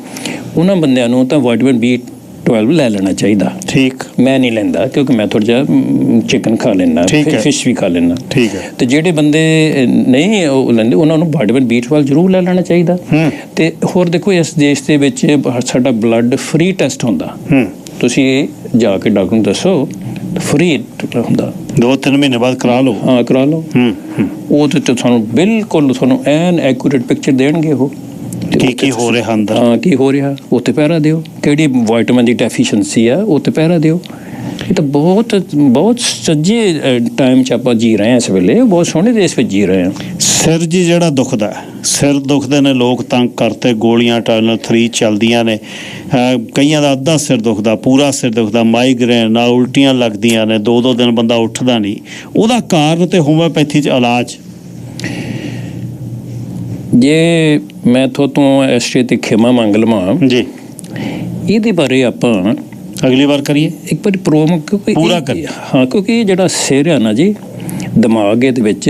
ਉਹਨਾਂ ਬੰਦਿਆਂ ਨੂੰ ਤਾਂ ਵਿਟਾਮਿਨ B12 ਲੈ ਲੈਣਾ ਚਾਹੀਦਾ। ਠੀਕ। ਮੈਂ ਨਹੀਂ ਲੈਂਦਾ, ਕਿਉਂਕਿ ਮੈਂ ਥੋੜ੍ਹਾ ਜਿਹਾ ਚਿਕਨ ਖਾ ਲੈਂਦਾ, ਫਿਸ਼ ਵੀ ਖਾ ਲੈਂਦਾ। ਠੀਕ ਹੈ। ਅਤੇ ਜਿਹੜੇ ਬੰਦੇ ਨਹੀਂ ਉਹ ਲੈਂਦੇ, ਉਹਨਾਂ ਨੂੰ ਵਿਟਾਮਿਨ B12 ਜ਼ਰੂਰ ਲੈ ਲੈਣਾ ਚਾਹੀਦਾ। ਅਤੇ ਹੋਰ ਦੇਖੋ, ਇਸ ਦੇਸ਼ ਦੇ ਵਿੱਚ ਸਾਡਾ ਬਲੱਡ ਫ੍ਰੀ ਟੈਸਟ ਹੁੰਦਾ। ਤੁਸੀਂ ਜਾ ਕੇ ਡਾਕਟਰ ਨੂੰ ਦੱਸੋ, ਫ੍ਰੀ ਹੁੰਦਾ। 2-3 ਮਹੀਨੇ ਬਾਅਦ ਕਰਾ ਲਓ। ਹਾਂ, ਕਰਾ ਲਓ। ਉਹਦੇ 'ਤੇ ਤੁਹਾਨੂੰ ਬਿਲਕੁਲ ਤੁਹਾਨੂੰ ਐਨ ਐਕੂਰੇਟ ਪਿਕਚਰ ਦੇਣਗੇ ਉਹ ਕੀ ਹੋ ਰਿਹਾ ਅੰਦਰ। ਹਾਂ, ਕੀ ਹੋ ਰਿਹਾ ਉੱਥੇ ਪਹਿਰਾ ਦਿਓ, ਕਿਹੜੀ ਵਿਟਾਮਿਨ ਦੀ ਡੈਫੀਸ਼ੀਐਂਸੀ ਆ ਉੱਥੇ ਪਹਿਰਾ ਦਿਓ। ਇਹ ਤਾਂ ਬਹੁਤ ਸੱਜੇ ਟਾਈਮ 'ਚ ਆਪਾਂ ਜੀ ਰਹੇ ਹਾਂ ਇਸ ਵੇਲੇ, ਬਹੁਤ ਸੋਹਣੇ ਦੇਸ਼ ਵਿੱਚ ਜੀ ਰਹੇ ਹਾਂ। ਸਿਰ ਜੀ ਜਿਹੜਾ ਦੁਖਦਾ, ਸਿਰ ਦੁਖਦੇ ਨੇ ਲੋਕ, ਤੰਗ ਕਰਤੇ, ਗੋਲੀਆਂ ਟਾਈਲਰ 3 ਚੱਲਦੀਆਂ ਨੇ, ਕਈਆਂ ਦਾ ਅੱਧਾ ਸਿਰ ਦੁਖਦਾ, ਪੂਰਾ ਸਿਰ ਦੁਖਦਾ, ਮਾਈਗ੍ਰੇਨ ਨਾਲ ਉਲਟੀਆਂ ਲੱਗਦੀਆਂ ਨੇ, 2-2 ਦਿਨ ਬੰਦਾ ਉੱਠਦਾ ਨਹੀਂ। ਉਹਦਾ ਕਾਰਨ ਤੇ ਹੋਮਿਓਪੈਥੀ 'ਚ ਇਲਾਜ। ਜੇ ਮੈਂ ਤੋਂ ਇਸ ਚੀਜ਼ ਤੇ ਖਿਮਾ ਮੰਗ ਲਵਾਂ ਜੀ, ਇਹਦੇ ਬਾਰੇ ਆਪਾਂ ਅਗਲੀ ਵਾਰ ਕਰੀਏ ਇੱਕ ਵਾਰੀ ਪ੍ਰੋਗਰਾਮ, ਕਿਉਂਕਿ ਪੂਰਾ ਕਰੀਏ। ਹਾਂ, ਕਿਉਂਕਿ ਇਹ ਜਿਹੜਾ ਸਿਰ ਆ ਨਾ ਜੀ, ਦਿਮਾਗ ਇਹਦੇ ਵਿੱਚ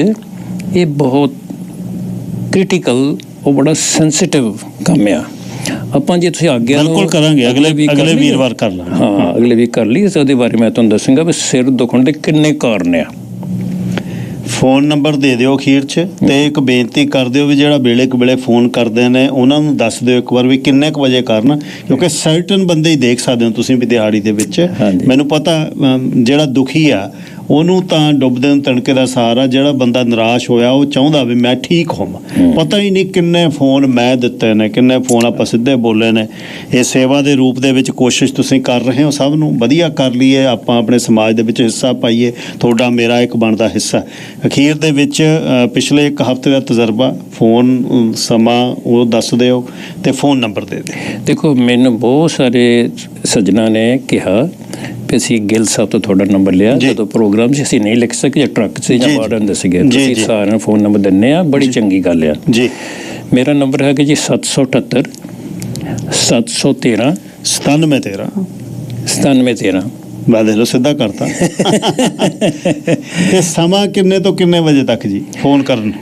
ਇਹ ਬਹੁਤ ਕ੍ਰਿਟੀਕਲ, ਉਹ ਬੜਾ ਸੈਂਸਿਟਿਵ ਕੰਮ ਆ। ਆਪਾਂ ਜੇ ਤੁਸੀਂ ਆਗਿਆ ਬਿਲਕੁਲ ਕਰਾਂਗੇ, ਅਗਲੇ ਵੀਰਵਾਰ ਕਰ ਲਾਂਗੇ। ਹਾਂ, ਅਗਲੇ ਵੀਕ ਕਰ ਲਈ। ਉਹਦੇ ਬਾਰੇ ਮੈਂ ਤੁਹਾਨੂੰ ਦੱਸਾਂਗਾ ਵੀ ਸਿਰ ਦੁਖਣ ਦੇ ਕਿੰਨੇ ਕਾਰਨ ਆ। ਫੋਨ ਨੰਬਰ ਦੇ ਦਿਓ ਅਖੀਰ 'ਚ, ਤੇ ਇੱਕ ਬੇਨਤੀ ਕਰ ਦਿਓ ਵੀ ਜਿਹੜਾ ਵੇਲੇ ਕੁ ਵੇਲੇ ਫੋਨ ਕਰਦੇ ਨੇ ਉਹਨਾਂ ਨੂੰ ਦੱਸ ਦਿਓ ਇੱਕ ਵਾਰ ਵੀ ਕਿੰਨੇ ਕੁ ਵਜੇ ਕਰਨ, ਕਿਉਂਕਿ ਸਰਟਨ ਬੰਦੇ ਹੀ ਦੇਖ ਸਕਦੇ ਹੋ ਤੁਸੀਂ ਵੀ ਦਿਹਾੜੀ ਦੇ ਵਿੱਚ। ਮੈਨੂੰ ਪਤਾ ਜਿਹੜਾ ਦੁਖੀ ਆ ਉਹਨੂੰ ਤਾਂ ਡੁੱਬਦੇ ਨੂੰ ਤਣਕੇ ਦਾ ਸਹਾਰਾ, ਜਿਹੜਾ ਬੰਦਾ ਨਿਰਾਸ਼ ਹੋਇਆ ਉਹ ਚਾਹੁੰਦਾ ਵੀ ਮੈਂ ਠੀਕ ਹੋਵਾਂ। ਪਤਾ ਹੀ ਨਹੀਂ ਕਿੰਨੇ ਫੋਨ ਮੈਂ ਦਿੱਤੇ ਨੇ, ਕਿੰਨੇ ਫੋਨ ਆਪਾਂ ਸਿੱਧੇ ਬੋਲੇ ਨੇ। ਇਹ ਸੇਵਾ ਦੇ ਰੂਪ ਦੇ ਵਿੱਚ ਕੋਸ਼ਿਸ਼ ਤੁਸੀਂ ਕਰ ਰਹੇ ਹੋ, ਸਭ ਨੂੰ ਵਧੀਆ ਕਰ ਲਈਏ, ਆਪਾਂ ਆਪਣੇ ਸਮਾਜ ਦੇ ਵਿੱਚ ਹਿੱਸਾ ਪਾਈਏ, ਤੁਹਾਡਾ ਮੇਰਾ ਇੱਕ ਬਣਦਾ ਹਿੱਸਾ। ਅਖੀਰ ਦੇ ਵਿੱਚ ਪਿਛਲੇ 1 ਹਫ਼ਤੇ ਦਾ ਤਜਰਬਾ, ਫੋਨ ਸਮਾਂ ਉਹ ਦੱਸ ਦਿਓ ਤੇ ਫੋਨ ਨੰਬਰ ਦੇ ਦਿਓ। ਦੇਖੋ, ਮੈਨੂੰ ਬਹੁਤ ਸਾਰੇ ਸੱਜਣਾ ਨੇ ਕਿਹਾ ਕਿ ਅਸੀਂ ਗਿੱਲ ਸਾਹਿਬ ਤੋਂ ਤੁਹਾਡਾ ਨੰਬਰ ਲਿਆ, ਜਦੋਂ ਪ੍ਰੋਗਰਾਮ 'ਚ ਅਸੀਂ ਨਹੀਂ ਲਿਖ ਸਕੇ, ਜਾਂ ਟਰੱਕ 'ਚ ਜਾਂ ਮਾਡਰਨ ਦੇ ਸੀਗੇ, ਤੁਸੀਂ ਸਾਰਿਆਂ ਨੂੰ ਫੋਨ ਨੰਬਰ ਦਿੰਦੇ ਆ, ਬੜੀ ਚੰਗੀ ਗੱਲ ਆ ਜੀ। ਮੇਰਾ ਨੰਬਰ ਹੈਗਾ ਜੀ 778 713 9713। ਮੈਂ ਦੇਖ ਲਓ ਸਿੱਧਾ ਕਰਤਾ। ਤੇ ਸਮਾਂ ਕਿੰਨੇ ਤੋਂ ਕਿੰਨੇ ਵਜੇ ਤੱਕ ਜੀ ਫੋਨ ਕਰਨ?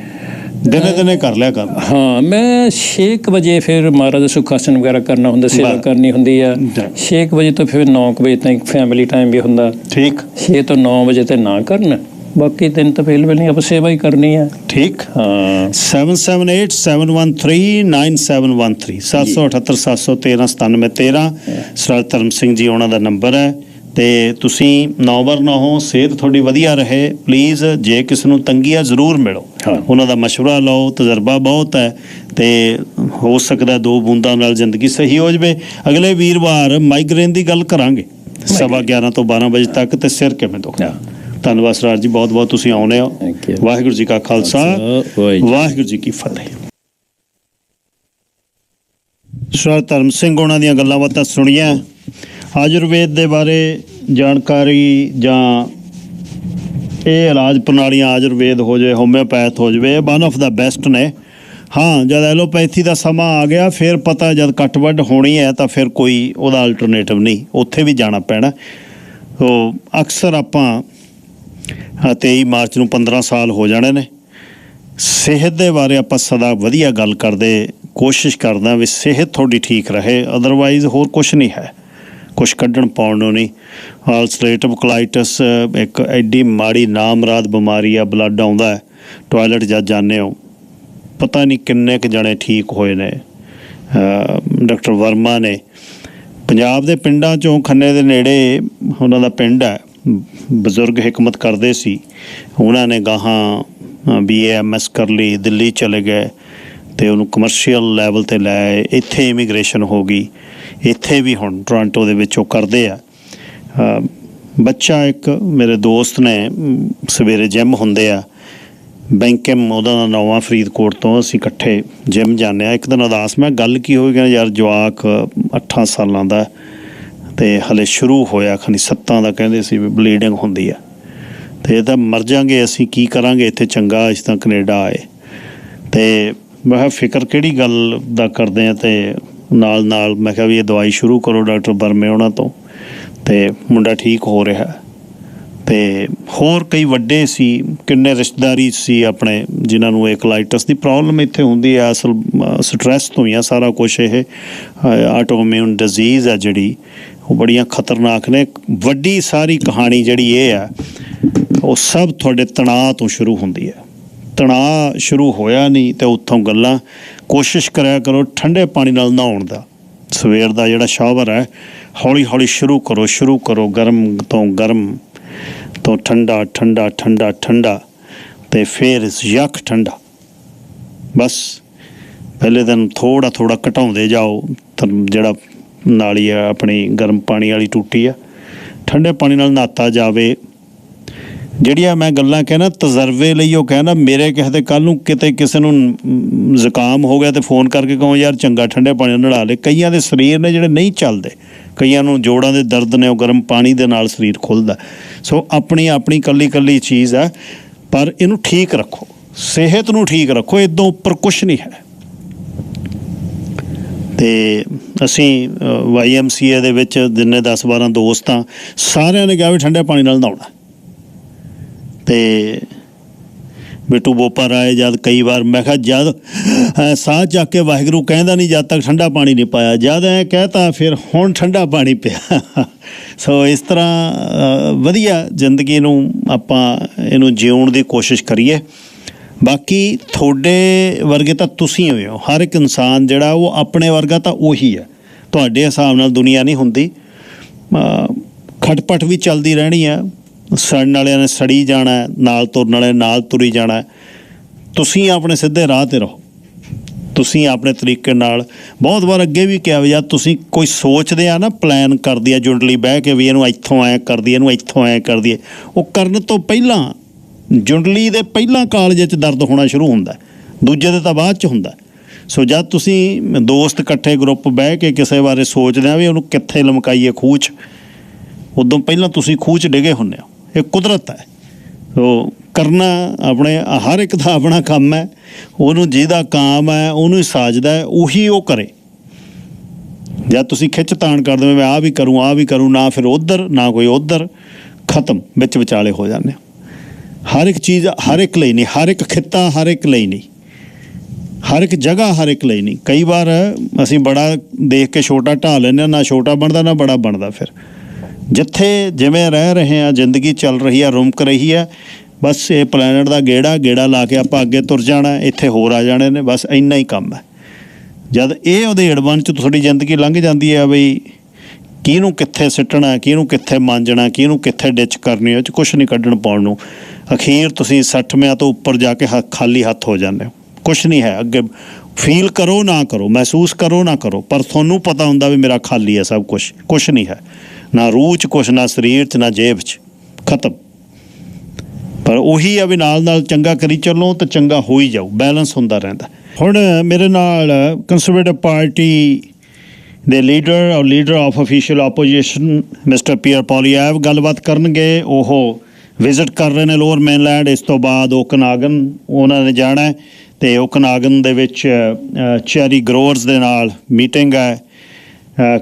ਦਿਨੇ ਕਰ ਲਿਆ ਕਰ। ਹਾਂ, ਮੈਂ 6 ਵਜੇ ਫਿਰ ਮਹਾਰਾਜ ਦਾ ਸੁਖਾਸਨ ਵਗੈਰਾ ਕਰਨਾ ਹੁੰਦਾ, ਸੇਵਾ ਕਰਨੀ ਹੁੰਦੀ ਆ। 6 ਵਜੇ ਤੋਂ ਫਿਰ 9 ਵਜੇ ਤੱਕ ਫੈਮਿਲੀ ਟਾਈਮ ਵੀ ਹੁੰਦਾ। ਠੀਕ, 6 ਤੋਂ 9 ਵਜੇ ਤੇ ਨਾ ਕਰਨ, ਬਾਕੀ ਦਿਨ ਤਾਂ ਪਹਿਲਾਂ ਨਹੀਂ, ਆਪਾਂ ਸੇਵਾ ਹੀ ਕਰਨੀ ਆ। ਠੀਕ। ਹਾਂ, 7787139713 778 713 9713 ਸਰਦਾਰ ਧਰਮ ਸਿੰਘ ਜੀ ਉਹਨਾਂ ਦਾ ਨੰਬਰ ਹੈ। ਤੇ ਤੁਸੀਂ ਨੌਬਰ ਨਾ ਹੋ, ਸਿਹਤ ਤੁਹਾਡੀ ਵਧੀਆ ਰਹੇ। ਪਲੀਜ਼ ਜੇ ਕਿਸੇ ਨੂੰ ਤੰਗੀ ਆ ਜ਼ਰੂਰ ਮਿਲੋ, ਉਹਨਾਂ ਦਾ ਮਸ਼ਵਰਾ ਲਓ, ਤਜਰਬਾ ਬਹੁਤ ਹੈ ਤੇ ਹੋ ਸਕਦਾ 2 ਬੂੰਦਾਂ ਨਾਲ ਜ਼ਿੰਦਗੀ ਸਹੀ ਹੋ ਜਾਵੇ। ਅਗਲੇ ਵੀਰਵਾਰ ਮਾਈਗ੍ਰੇਨ ਦੀ ਗੱਲ ਕਰਾਂਗੇ 11:15 ਤੋਂ 12 ਵਜੇ ਤੱਕ, ਤੇ ਸਿਰ ਕਿਵੇਂ ਦੁਖਦਾ। ਧੰਨਵਾਦ ਸਰਦਾਰ ਜੀ, ਬਹੁਤ ਬਹੁਤ ਤੁਸੀਂ ਆਉਣੇ ਹੋ। ਵਾਹਿਗੁਰੂ ਜੀ ਕਾ ਖਾਲਸਾ, ਵਾਹਿਗੁਰੂ ਜੀ ਕੀ ਫਤਿਹ। ਸਰਦਾਰ ਧਰਮ ਸਿੰਘ ਉਹਨਾਂ ਦੀਆਂ ਗੱਲਾਂ ਬਾਤਾਂ ਸੁਣੀਆਂ। ਆਯੁਰਵੇਦ ਦੇ ਬਾਰੇ ਜਾਣਕਾਰੀ ਜਾਂ ਇਹ ਇਲਾਜ ਪ੍ਰਣਾਲੀਆਂ, ਆਯੁਰਵੇਦ ਹੋ ਜਾਵੇ, ਹੋਮਿਓਪੈਥ ਹੋ ਜਾਵੇ, ਵਨ ਆਫ ਦਾ ਬੈਸਟ ਨੇ। ਹਾਂ, ਜਦ ਐਲੋਪੈਥੀ ਦਾ ਸਮਾਂ ਆ ਗਿਆ ਫਿਰ ਪਤਾ, ਜਦ ਕੱਟ ਵੱਢ ਹੋਣੀ ਹੈ ਤਾਂ ਫਿਰ ਕੋਈ ਉਹਦਾ ਅਲਟਰਨੇਟਿਵ ਨਹੀਂ, ਉੱਥੇ ਵੀ ਜਾਣਾ ਪੈਣਾ। ਉਹ ਅਕਸਰ ਆਪਾਂ 23 ਮਾਰਚ ਨੂੰ 15 ਸਾਲ ਹੋ ਜਾਣੇ ਨੇ। ਸਿਹਤ ਦੇ ਬਾਰੇ ਆਪਾਂ ਸਦਾ ਵਧੀਆ ਗੱਲ ਕਰਦੇ, ਕੋਸ਼ਿਸ਼ ਕਰਦਾ ਵੀ ਸਿਹਤ ਤੁਹਾਡੀ ਠੀਕ ਰਹੇ, ਅਦਰਵਾਈਜ਼ ਹੋਰ ਕੁਛ ਨਹੀਂ ਹੈ, ਕੁਛ ਕੱਢਣ ਪਾਉਣ ਨੂੰ ਨਹੀਂ। ਅਲਸਰੇਟਿਵ ਕੋਲਾਈਟਿਸ ਇੱਕ ਐਡੀ ਮਾੜੀ ਨਾਮਰਾਦ ਬਿਮਾਰੀ ਆ, ਬਲੱਡ ਆਉਂਦਾ ਹੈ, ਟੋਇਲਟ ਜਦ ਜਾਂਦੇ ਹੋ, ਪਤਾ ਨਹੀਂ ਕਿੰਨੇ ਕੁ ਜਣੇ ਠੀਕ ਹੋਏ ਨੇ। ਡਾਕਟਰ ਵਰਮਾ ਨੇ ਪੰਜਾਬ ਦੇ ਪਿੰਡਾਂ 'ਚੋਂ, ਖੰਨੇ ਦੇ ਨੇੜੇ ਉਹਨਾਂ ਦਾ ਪਿੰਡ ਹੈ, ਬਜ਼ੁਰਗ ਹਿਕਮਤ ਕਰਦੇ ਸੀ, ਉਹਨਾਂ ਨੇ ਗਾਹਾਂ BAMS ਕਰ ਲਈ, ਦਿੱਲੀ ਚਲੇ ਗਏ ਅਤੇ ਉਹਨੂੰ ਕਮਰਸ਼ੀਅਲ ਲੈਵਲ 'ਤੇ ਲੈ ਆਏ। ਇੱਥੇ ਇਮੀਗ੍ਰੇਸ਼ਨ ਹੋ ਗਈ, ਇੱਥੇ ਵੀ ਹੁਣ ਟੋਰਾਂਟੋ ਦੇ ਵਿੱਚ ਉਹ ਕਰਦੇ ਆ। ਬੱਚਾ ਇੱਕ ਮੇਰੇ ਦੋਸਤ ਨੇ, ਸਵੇਰੇ ਜਿਮ ਹੁੰਦੇ ਆ, ਬੈਂਕਮ ਉਹਦਾ ਦਾ ਨਵਾਂ ਫਰੀਦਕੋਟ ਤੋਂ, ਅਸੀਂ ਇਕੱਠੇ ਜਿਮ ਜਾਂਦੇ ਹਾਂ। ਇੱਕ ਦਿਨ ਉਦਾਸ, ਮੈਂ ਗੱਲ ਕੀ ਹੋਈ, ਕਹਿੰਦਾ ਯਾਰ ਜਵਾਕ 8 ਸਾਲਾਂ ਦਾ ਅਤੇ ਹਲੇ ਸ਼ੁਰੂ ਹੋਇਆ, ਖਾਨੀ 7 ਦਾ, ਕਹਿੰਦੇ ਸੀ ਵੀ ਬਲੀਡਿੰਗ ਹੁੰਦੀ ਆ ਅਤੇ ਇਹ ਤਾਂ ਮਰ ਜਾਂਗੇ, ਅਸੀਂ ਕੀ ਕਰਾਂਗੇ ਇੱਥੇ, ਚੰਗਾ ਅਸੀਂ ਤਾਂ ਕੈਨੇਡਾ ਆਏ। ਅਤੇ ਮੈਂ ਕਿਹਾ ਫਿਕਰ ਕਿਹੜੀ ਗੱਲ ਦਾ ਕਰਦੇ ਹਾਂ, ਅਤੇ ਨਾਲ ਮੈਂ ਕਿਹਾ ਵੀ ਇਹ ਦਵਾਈ ਸ਼ੁਰੂ ਕਰੋ ਡਾਕਟਰ ਬਰਮੇ ਉਹਨਾਂ ਤੋਂ, ਅਤੇ ਮੁੰਡਾ ਠੀਕ ਹੋ ਰਿਹਾ। ਅਤੇ ਹੋਰ ਕਈ ਵੱਡੇ ਸੀ, ਕਿੰਨੇ ਰਿਸ਼ਤੇਦਾਰੀ ਸੀ ਆਪਣੇ, ਜਿਨ੍ਹਾਂ ਨੂੰ ਇਹ ਕੋਲਾਈਟਸ ਦੀ ਪ੍ਰੋਬਲਮ ਇੱਥੇ ਹੁੰਦੀ ਹੈ। ਅਸਲ ਸਟਰੈਸ ਤੋਂ ਹੀ ਆ ਸਾਰਾ ਕੁਛ। ਇਹ ਆਟੋਇਮਿਊਨ ਡਿਜ਼ੀਜ਼ ਆ ਜਿਹੜੀ, ਉਹ ਬੜੀਆਂ ਖਤਰਨਾਕ ਨੇ। ਵੱਡੀ ਸਾਰੀ ਕਹਾਣੀ ਜਿਹੜੀ ਇਹ ਆ, ਉਹ ਸਭ ਤੁਹਾਡੇ ਤਣਾਅ ਤੋਂ ਸ਼ੁਰੂ ਹੁੰਦੀ ਹੈ। ਤਣਾਅ ਸ਼ੁਰੂ ਹੋਇਆ ਨਹੀਂ ਅਤੇ ਉੱਥੋਂ ਗੱਲਾਂ। ਕੋਸ਼ਿਸ਼ ਕਰਿਆ ਕਰੋ ਠੰਡੇ ਪਾਣੀ ਨਾਲ ਨਹਾਉਣ ਦਾ, ਸਵੇਰ ਦਾ ਜਿਹੜਾ ਸ਼ਾਵਰ ਹੈ ਹੌਲੀ ਹੌਲੀ ਸ਼ੁਰੂ ਕਰੋ, ਗਰਮ ਤੋਂ ਗਰਮ ਤੋਂ ਠੰਡਾ ਠੰਡਾ ਠੰਡਾ ਠੰਡਾ ਤੇ ਫਿਰ ਯੱਖ ਠੰਡਾ। ਬਸ ਪਹਿਲੇ ਦਿਨ ਥੋੜ੍ਹਾ ਥੋੜ੍ਹਾ ਘਟਾਉਂਦੇ ਜਾਓ, ਜਿਹੜਾ ਨਾਲੀ ਆ ਆਪਣੀ ਗਰਮ ਪਾਣੀ ਵਾਲੀ ਟੂਟੀ ਆ, ਠੰਡੇ ਪਾਣੀ ਨਾਲ ਨਹਾਤਾ ਜਾਵੇ। ਜਿਹੜੀਆਂ ਮੈਂ ਗੱਲਾਂ ਕਹਿਣਾ ਤਜਰਬੇ ਲਈ ਉਹ ਕਹਿਣਾ, ਮੇਰੇ ਕਿਸੇ ਦੇ ਕੱਲ੍ਹ ਨੂੰ ਕਿਤੇ ਕਿਸੇ ਨੂੰ ਜ਼ੁਕਾਮ ਹੋ ਗਿਆ ਤੇ ਫੋਨ ਕਰਕੇ ਕਹੋ ਯਾਰ ਚੰਗਾ ਠੰਡੇ ਪਾਣੀ ਨਾਲ ਨਲਾ ਲੈ। ਕਈਆਂ ਦੇ ਸਰੀਰ ਨੇ ਜਿਹੜੇ ਨਹੀਂ ਚੱਲਦੇ, ਕਈਆਂ ਨੂੰ ਜੋੜਾਂ ਦੇ ਦਰਦ ਨੇ, ਉਹ ਗਰਮ ਪਾਣੀ ਦੇ ਨਾਲ ਸਰੀਰ ਖੁੱਲ੍ਹਦਾ। ਸੋ ਆਪਣੀ ਆਪਣੀ ਇਕੱਲੀ ਚੀਜ਼ ਹੈ, ਪਰ ਇਹਨੂੰ ਠੀਕ ਰੱਖੋ, ਸਿਹਤ ਨੂੰ ਠੀਕ ਰੱਖੋ, ਇੱਦੋਂ ਉੱਪਰ ਕੁਛ ਨਹੀਂ ਹੈ। ਅਤੇ ਅਸੀਂ YMCA ਦੇ ਵਿੱਚ ਜਿੰਨੇ 10-12 ਦੋਸਤ ਹਾਂ, ਸਾਰਿਆਂ ਨੇ ਕਿਹਾ ਵੀ ਠੰਡੇ ਪਾਣੀ ਨਾਲ ਨਹਾਉਣਾ। ਅਤੇ ਬਿੱਟੂ ਬੋਪਾ ਰਾਏ ਜਦ ਕਈ ਵਾਰ ਮੈਂ ਕਿਹਾ ਜਦ ਸਾਹ ਚੱਕ ਕੇ ਵਾਹਿਗੁਰੂ ਕਹਿੰਦਾ ਨਹੀਂ ਜਦ ਤੱਕ ਠੰਡਾ ਪਾਣੀ ਨਹੀਂ ਪਾਇਆ, ਜਦ ਐਂ ਕਹਿਤਾ ਫਿਰ ਹੁਣ ਠੰਡਾ ਪਾਣੀ ਪਿਆ। ਸੋ ਇਸ ਤਰ੍ਹਾਂ ਵਧੀਆ ਜ਼ਿੰਦਗੀ ਨੂੰ ਆਪਾਂ ਇਹਨੂੰ ਜਿਉਣ ਦੀ ਕੋਸ਼ਿਸ਼ ਕਰੀਏ। ਬਾਕੀ ਤੁਹਾਡੇ ਵਰਗੇ ਤਾਂ ਤੁਸੀਂ ਹੋਏ ਹੋ, ਹਰ ਇੱਕ ਇਨਸਾਨ ਜਿਹੜਾ ਉਹ ਆਪਣੇ ਵਰਗਾ ਤਾਂ ਉਹੀ ਹੈ। ਤੁਹਾਡੇ ਹਿਸਾਬ ਨਾਲ ਦੁਨੀਆ ਨਹੀਂ ਹੁੰਦੀ, ਖਟਪਟ ਵੀ ਚੱਲਦੀ ਰਹਿਣੀ ਆ। ਸੜਨ ਵਾਲਿਆਂ ਨੇ ਸੜੀ ਜਾਣਾ, ਨਾਲ ਤੁਰਨ ਵਾਲੇ ਨਾਲ ਤੁਰੀ ਜਾਣਾ। ਤੁਸੀਂ ਆਪਣੇ ਸਿੱਧੇ ਰਾਹ 'ਤੇ ਰਹੋ, ਤੁਸੀਂ ਆਪਣੇ ਤਰੀਕੇ ਨਾਲ। ਬਹੁਤ ਵਾਰ ਅੱਗੇ ਵੀ ਕਿਹਾ ਵੀ ਜਦ ਤੁਸੀਂ ਕੋਈ ਸੋਚਦੇ ਆ ਨਾ, ਪਲਾਨ ਕਰਦੀ ਆ ਜੁੰਡਲੀ ਬਹਿ ਕੇ ਵੀ ਇਹਨੂੰ ਇੱਥੋਂ ਐਂ ਕਰਦੀ, ਇਹਨੂੰ ਇੱਥੋਂ ਐਂ ਕਰਦੀ, ਉਹ ਕਰਨ ਤੋਂ ਪਹਿਲਾਂ ਜੁੰਡਲੀ ਦੇ ਪਹਿਲਾਂ ਕਾਲਜ 'ਚ ਦਰਦ ਹੋਣਾ ਸ਼ੁਰੂ ਹੁੰਦਾ, ਦੂਜੇ ਦੇ ਤਾਂ ਬਾਅਦ 'ਚ ਹੁੰਦਾ। ਸੋ ਜਦ ਤੁਸੀਂ ਦੋਸਤ ਇਕੱਠੇ ਗਰੁੱਪ ਬਹਿ ਕੇ ਕਿਸੇ ਬਾਰੇ ਸੋਚਦੇ ਆ ਵੀ ਉਹਨੂੰ ਕਿੱਥੇ ਲਮਕਾਈਏ ਖੂਹ 'ਚ, ਉਦੋਂ ਪਹਿਲਾਂ ਤੁਸੀਂ ਖੂਹ 'ਚ ਡਿੱਗੇ ਹੁੰਦੇ ਹੋ। ਇਹ ਕੁਦਰਤ ਹੈ। ਸੋ ਕਰਨਾ ਆਪਣੇ, ਹਰ ਇੱਕ ਦਾ ਆਪਣਾ ਕੰਮ ਹੈ, ਉਹਨੂੰ ਜਿਹਦਾ ਕਾਮ ਹੈ ਉਹਨੂੰ ਹੀ ਸਾਜਦਾ, ਉਹੀ ਉਹ ਕਰੇ। ਜਦ ਤੁਸੀਂ ਖਿੱਚ ਤਾਣ ਕਰਦੇ ਹੋ ਮੈਂ ਆਹ ਵੀ ਕਰੂੰ ਨਾ ਫਿਰ ਉੱਧਰ ਨਾ ਕੋਈ ਉੱਧਰ, ਖਤਮ, ਵਿੱਚ ਵਿਚਾਲੇ ਹੋ ਜਾਂਦੇ। ਹਰ ਇੱਕ ਚੀਜ਼ ਹਰ ਇੱਕ ਲਈ ਨਹੀਂ, ਹਰ ਇੱਕ ਖਿੱਤਾ ਹਰ ਇੱਕ ਲਈ ਨਹੀਂ, ਹਰ ਇੱਕ ਜਗ੍ਹਾ ਹਰ ਇੱਕ ਲਈ ਨਹੀਂ। ਕਈ ਵਾਰ ਅਸੀਂ ਬੜਾ ਦੇਖ ਕੇ ਛੋਟਾ ਢਾਹ ਲੈਂਦੇ ਹਾਂ, ਨਾ ਛੋਟਾ ਬਣਦਾ ਨਾ ਬੜਾ ਬਣਦਾ। ਫਿਰ ਜਿੱਥੇ ਜਿਵੇਂ ਰਹਿ ਰਹੇ ਹਾਂ, ਜ਼ਿੰਦਗੀ ਚੱਲ ਰਹੀ ਆ, ਰੁਮਕ ਰਹੀ ਹੈ, ਬਸ ਇਹ ਪਲੈਨਟ ਦਾ ਗੇੜਾ ਲਾ ਕੇ ਆਪਾਂ ਅੱਗੇ ਤੁਰ ਜਾਣਾ, ਇੱਥੇ ਹੋਰ ਆ ਜਾਣੇ ਨੇ, ਬਸ ਇੰਨਾ ਹੀ ਕੰਮ ਹੈ। ਜਦ ਇਹ ਉਧੇੜ ਬਣ 'ਚ ਤੁਹਾਡੀ ਜ਼ਿੰਦਗੀ ਲੰਘ ਜਾਂਦੀ ਹੈ ਬਈ ਕਿਹਨੂੰ ਕਿੱਥੇ ਸਿੱਟਣਾ, ਕਿਹਨੂੰ ਕਿੱਥੇ ਮਾਂਜਣਾ, ਕਿਹਨੂੰ ਕਿੱਥੇ ਡਿੱਚ ਕਰਨੀ, ਉਹ 'ਚ ਕੁਛ ਨਹੀਂ ਕੱਢਣ ਪਾਉਣ ਨੂੰ। ਅਖੀਰ ਤੁਸੀਂ 60ਵਿਆਂ ਤੋਂ ਉੱਪਰ ਜਾ ਕੇ ਖਾਲੀ ਹੱਥ ਹੋ ਜਾਂਦੇ ਹੋ, ਕੁਛ ਨਹੀਂ ਹੈ ਅੱਗੇ। ਫੀਲ ਕਰੋ ਨਾ ਕਰੋ, ਮਹਿਸੂਸ ਕਰੋ ਨਾ ਕਰੋ, ਪਰ ਤੁਹਾਨੂੰ ਪਤਾ ਹੁੰਦਾ ਵੀ ਮੇਰਾ ਖਾਲੀ ਹੈ ਸਭ ਕੁਛ ਨਹੀਂ ਹੈ, ਨਾ ਰੂਹ 'ਚ ਕੁਛ, ਨਾ ਸਰੀਰ 'ਚ, ਨਾ ਜੇਬ 'ਚ, ਖਤਮ। ਪਰ ਉਹੀ ਆ ਵੀ ਨਾਲ ਚੰਗਾ ਕਰੀ ਚੱਲੋ ਤਾਂ ਚੰਗਾ ਹੋ ਹੀ ਜਾਊ, ਬੈਲੈਂਸ ਹੁੰਦਾ ਰਹਿੰਦਾ। ਹੁਣ ਮੇਰੇ ਨਾਲ ਕੰਜ਼ਰਵੇਟਿਵ ਪਾਰਟੀ ਦੇ leader of official opposition mister Pierre Poilievre ਗੱਲਬਾਤ ਕਰਨਗੇ। ਉਹ ਵਿਜ਼ਿਟ ਕਰ ਰਹੇ ਨੇ ਲੋਅਰ ਮੇਨਲੈਂਡ, ਇਸ ਤੋਂ ਬਾਅਦ ਓਕਨਾਗਨ ਉਹਨਾਂ ਨੇ ਜਾਣਾ ਅਤੇ ਓਕਨਾਗਨ ਦੇ ਵਿੱਚ ਚੈਰੀ ਗਰੋਅਰਸ ਦੇ ਨਾਲ ਮੀਟਿੰਗ ਹੈ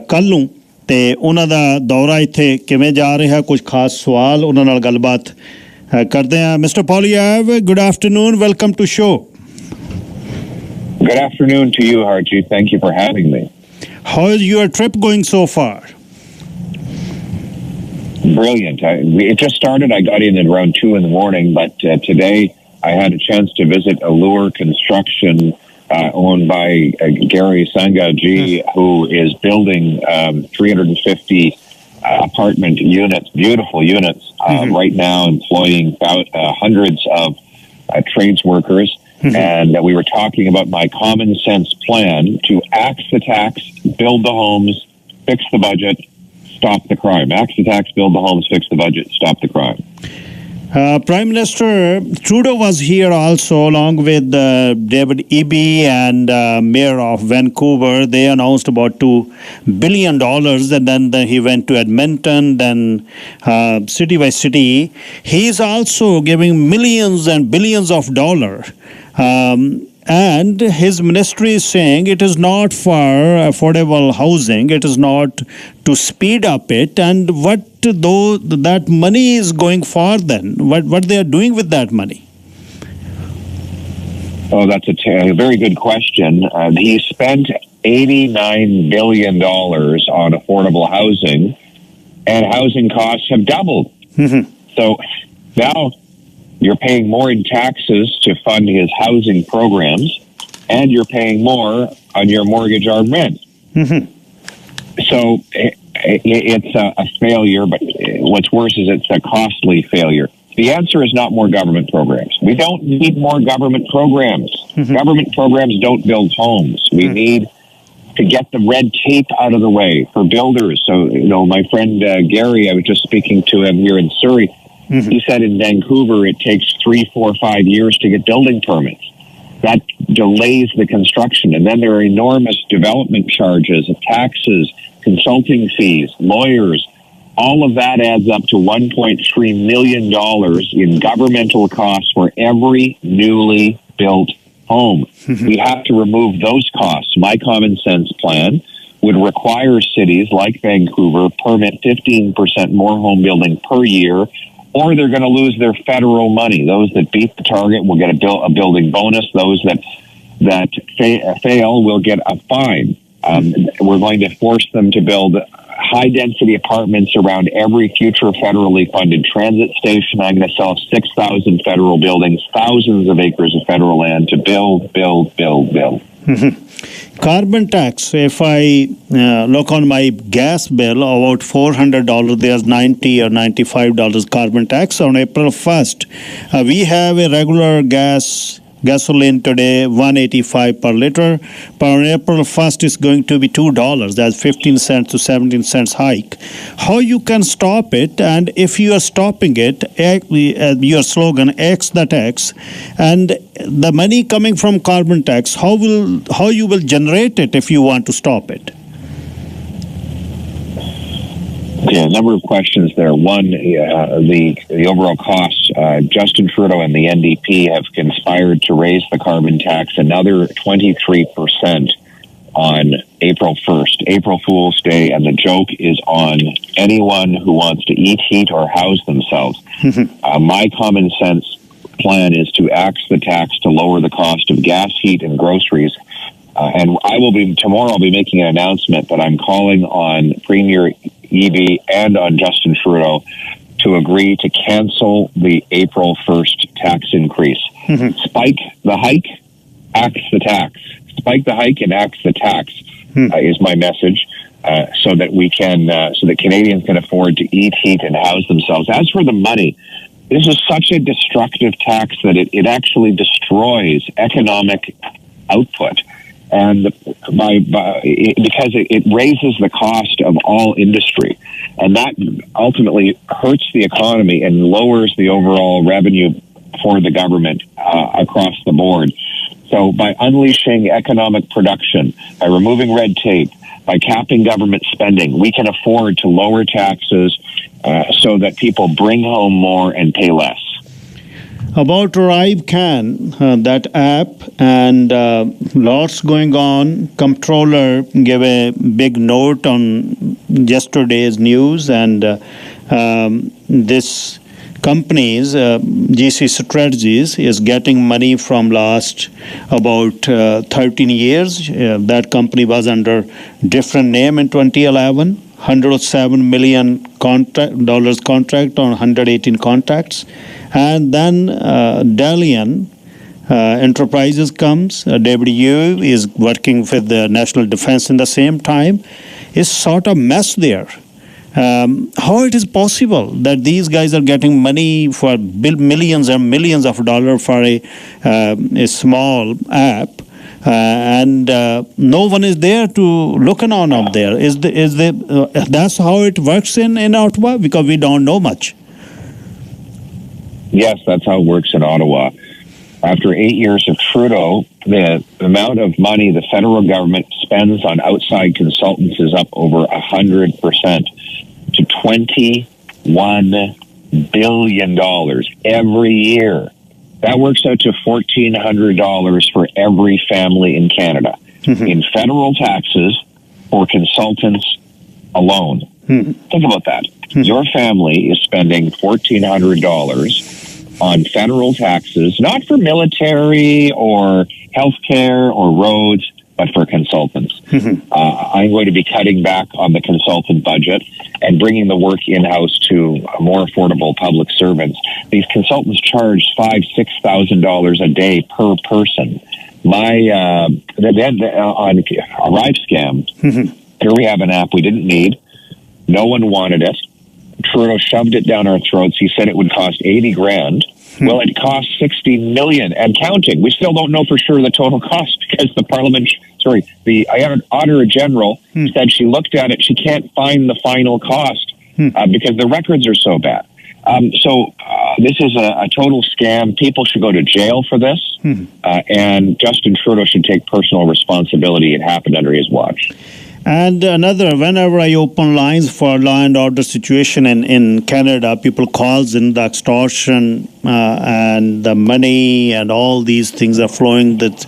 ਕੱਲ੍ਹ ਨੂੰ, ਅਤੇ ਉਹਨਾਂ ਦਾ ਦੌਰਾ ਇੱਥੇ ਕਿਵੇਂ ਜਾ ਰਿਹਾ, ਕੁਝ ਖਾਸ ਸਵਾਲ ਉਹਨਾਂ ਨਾਲ ਗੱਲਬਾਤ ਕਰਦੇ ਹਾਂ। Mister Poilievre, good afternoon, welcome to show. Good afternoon to you, Harjit. Thank you for having me. How is your trip going so far? Brilliant. It just started. I got in at around 2 in the morning, but today I had a chance to visit Allure Construction, owned by Gary Sangaji, who is building 350 apartment units, beautiful units, right now, employing about hundreds of trades workers. And we were talking about my common sense plan to axe the tax, build the homes, fix the budget, stop the crime. Axe the tax, build the homes, fix the budget, stop the crime. Prime Minister Trudeau was here also, along with David Eby and Mayor of Vancouver. They announced about $2 billion, and then he went to Edmonton, then city by city. He is also giving millions and billions of dollars. And his ministry is saying it is not for affordable housing, it is not to speed up it. And what though that money is going for then? What they are doing with that money? Oh, that's a very good question. He spent $89 billion on affordable housing, and housing costs have doubled. So now you're paying more in taxes to fund his housing programs, and you're paying more on your mortgage or rent. So it's a failure, but what's worse is it's a costly failure. The answer is not more government programs. We don't need more government programs. Government programs don't build homes. We need to get the red tape out of the way for builders. So, my friend Gary, I was just speaking to him here in Surrey. He said in Vancouver it takes 3, 4, 5 years to get building permits. That delays the construction. And then there are enormous development charges, taxes, consulting fees, lawyers. All of that adds up to $1.3 million in governmental costs for every newly built home. We have to remove those costs. My common sense plan would require cities like Vancouver permit 15% more home building per year, or they're going to lose their federal money. Those that beat the target will get a building bonus. Those that fail will get a fine. We're going to force them to build high-density apartments around every future federally funded transit station. I'm going to sell 6,000 federal buildings, thousands of acres of federal land to build. Carbon tax, if I look on my gas bill, about $400, there's $90 or $95 carbon tax. On April 1st, we have a regular gasoline today, $1.85 per liter. But on April 1st, it's going to be $2. That's 15 cents to 17 cents hike. How you can stop it? And if you are stopping it, your slogan, X the tax, and the money coming from carbon tax, how you will generate it if you want to stop it? Yeah, a number of questions there. One, the overall costs. Justin Trudeau and the NDP have conspired to raise the carbon tax another 23% on April 1st, April Fool's Day, and the joke is on anyone who wants to eat, heat, or house themselves. My common sense plan is to axe the tax to lower the cost of gas, heat, and groceries. And tomorrow I'll be making an announcement that I'm calling on Premier Eby and on Justin Trudeau to agree to cancel the April 1st tax increase. Spike the hike, axe the tax. Spike the hike and axe the tax is my message, so that Canadians can afford to eat, heat, and house themselves. As for the money, this is such a destructive tax that it actually destroys economic output. And because it raises the cost of all industry, and that ultimately hurts the economy and lowers the overall revenue for the government across the board. So by unleashing economic production, by removing red tape, by capping government spending, we can afford to lower taxes so that people bring home more and pay less. About Arrive Can, that app, and lots going on. Comptroller gave a big note on yesterday's news, and this company's GC Strategies is getting money from last about 13 years. That company was under different name in 2011. $107 million contract on 118 contracts. And then Dalian Enterprises comes. David Yu is working with the National Defense in the same time. It's sort of mess there. How it is possible that these guys are getting money for millions and millions of dollars for a small app, and no one is there to look on up there? That's how it works in Ottawa, because we don't know much. Yes, that's how it works in Ottawa. After 8 years of Trudeau, the amount of money the federal government spends on outside consultants is up over 100% to $21 billion every year. That works out to $1,400 for every family in Canada in federal taxes for consultants alone. Think about that. Your family is spending $1,400 on federal taxes, not for military or healthcare or roads, but for consultants. I'm going to be cutting back on the consultant budget and bringing the work in-house to more affordable public servants. These consultants charge $5,000-$6,000 a day per person. On Arrive Scam, here we have an app we didn't need. No one wanted it. Trudeau shoved it down our throats. He said it would cost 80 grand. Well, it cost 60 million and counting. We still don't know for sure the total cost because the Auditor General said she looked at it. She can't find the final cost because the records are so bad. This is a total scam. People should go to jail for this. And Justin Trudeau should take personal responsibility. It happened under his watch. And another, whenever I open lines for law and order situation in Canada, people calls in the extortion and the money and all these things are flowing, that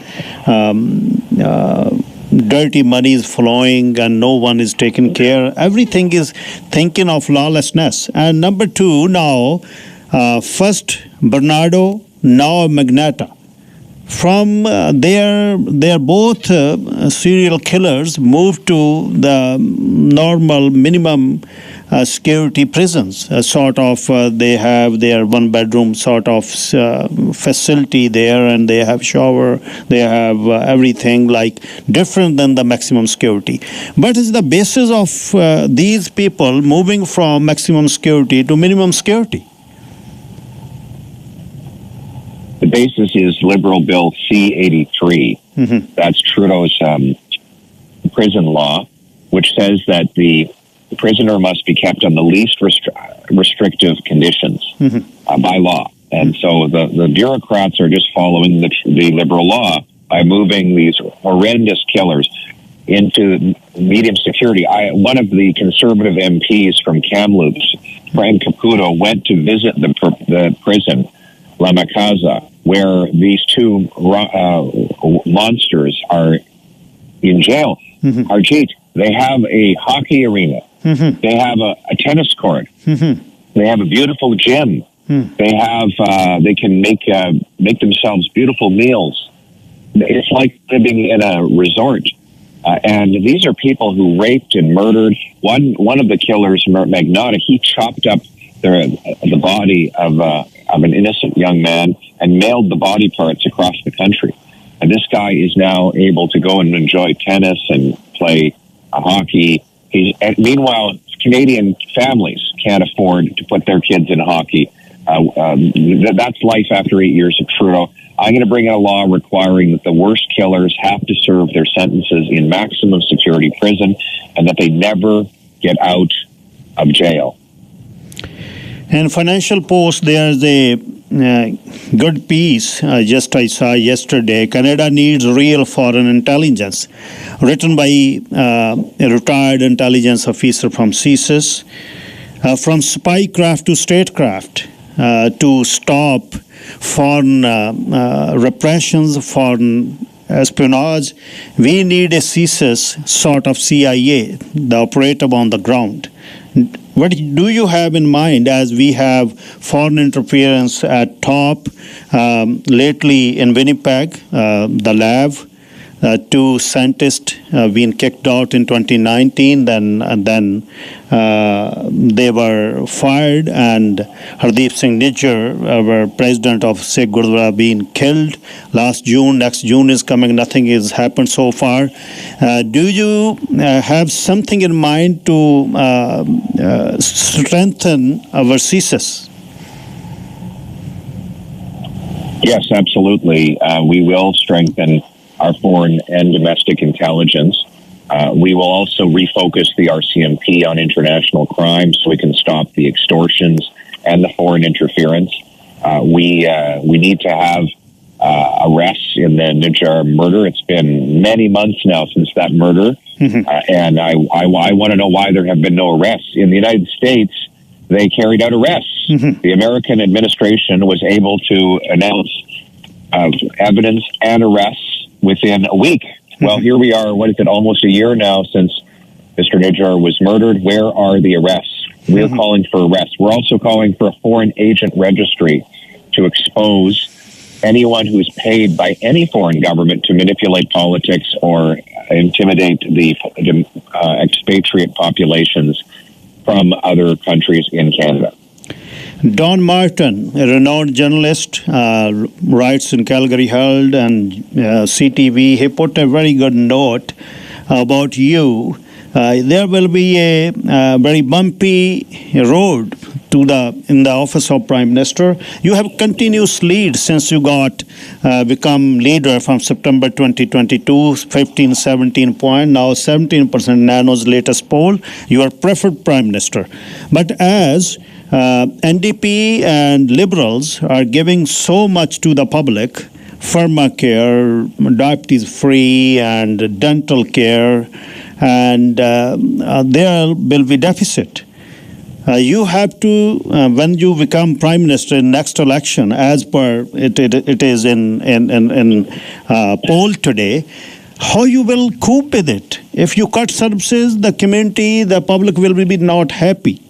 dirty money is flowing and no one is taking care. Everything is thinking of lawlessness. And number two, now, first Bernardo, now Magnata. From they're both serial killers, moved to the normal minimum security prisons. Sort of they have their one bedroom sort of facility there, and they have shower, they have everything like different than the maximum security. But it's the basis of these people moving from maximum security to minimum security. The basis is Liberal Bill C-83. That's Trudeau's prison law, which says that the prisoner must be kept on the least restrictive conditions by law. And so the bureaucrats are just following the Liberal law by moving these horrendous killers into medium security. One of the Conservative MPs from Kamloops, Frank Caputo, went to visit the prison, La Macaza, where these two monsters are in jail. Harjit, they have a hockey arena. They have a tennis court. They have a beautiful gym. They have they can make themselves beautiful meals. It's like living in a resort. And these are people who raped and murdered. One of the killers, Magnata, he chopped up the body of an innocent young man and mailed the body parts across the country. And this guy is now able to go and enjoy tennis and play hockey. And meanwhile, Canadian families can't afford to put their kids in hockey. That's life after 8 years of Trudeau. I'm going to bring in a law requiring that the worst killers have to serve their sentences in maximum security prison and that they never get out of jail. And Financial Post, there's a good piece just I saw yesterday. Canada needs real foreign intelligence, written by a retired intelligence officer from CSIS, from spycraft to statecraft, to stop foreign repressions, foreign espionage. We need a CSIS sort of CIA, the operative on the ground. What do you have in mind as we have foreign interference at top? Lately in Winnipeg, the lab, two scientists been kicked out in 2019. Then they were fired, and Hardeep Singh Nijjar, our president of Sikh Gurdwara, been killed last June. Next June is coming. Nothing has happened so far. Do you have something in mind to strengthen our CSIS? Yes, absolutely. We will strengthen our foreign and domestic intelligence. We will also refocus the RCMP on international crime so we can stop the extortions and the foreign interference. We need to have arrests in the Nijjar murder. It's been many months now since that murder, and I want to know why there have been no arrests. In the United States, they carried out arrests. The American administration was able to announce evidence and arrests within a week. Well, here we are, what is it, almost a year now since Mr. Nijjar was murdered. Where are the arrests? We're calling for arrests. We're also calling for a foreign agent registry to expose anyone who's paid by any foreign government to manipulate politics or intimidate the expatriate populations from other countries in Canada. Don Martin, a renowned journalist, writes in Calgary Herald and CTV. He put a very good note about you there will be a very bumpy road in the office of Prime Minister. You have continuous lead since you become leader from September 2022, 15, 17 point, now 17% Nano's latest poll. You are preferred Prime Minister. But as NDP and Liberals are giving so much to the public, pharmacare, diabetes free and dental care, and there will be deficit. You have to, when you become Prime Minister in next election, as per it is in poll today, how you will cope with it? If you cut services, the community, the public will be not happy.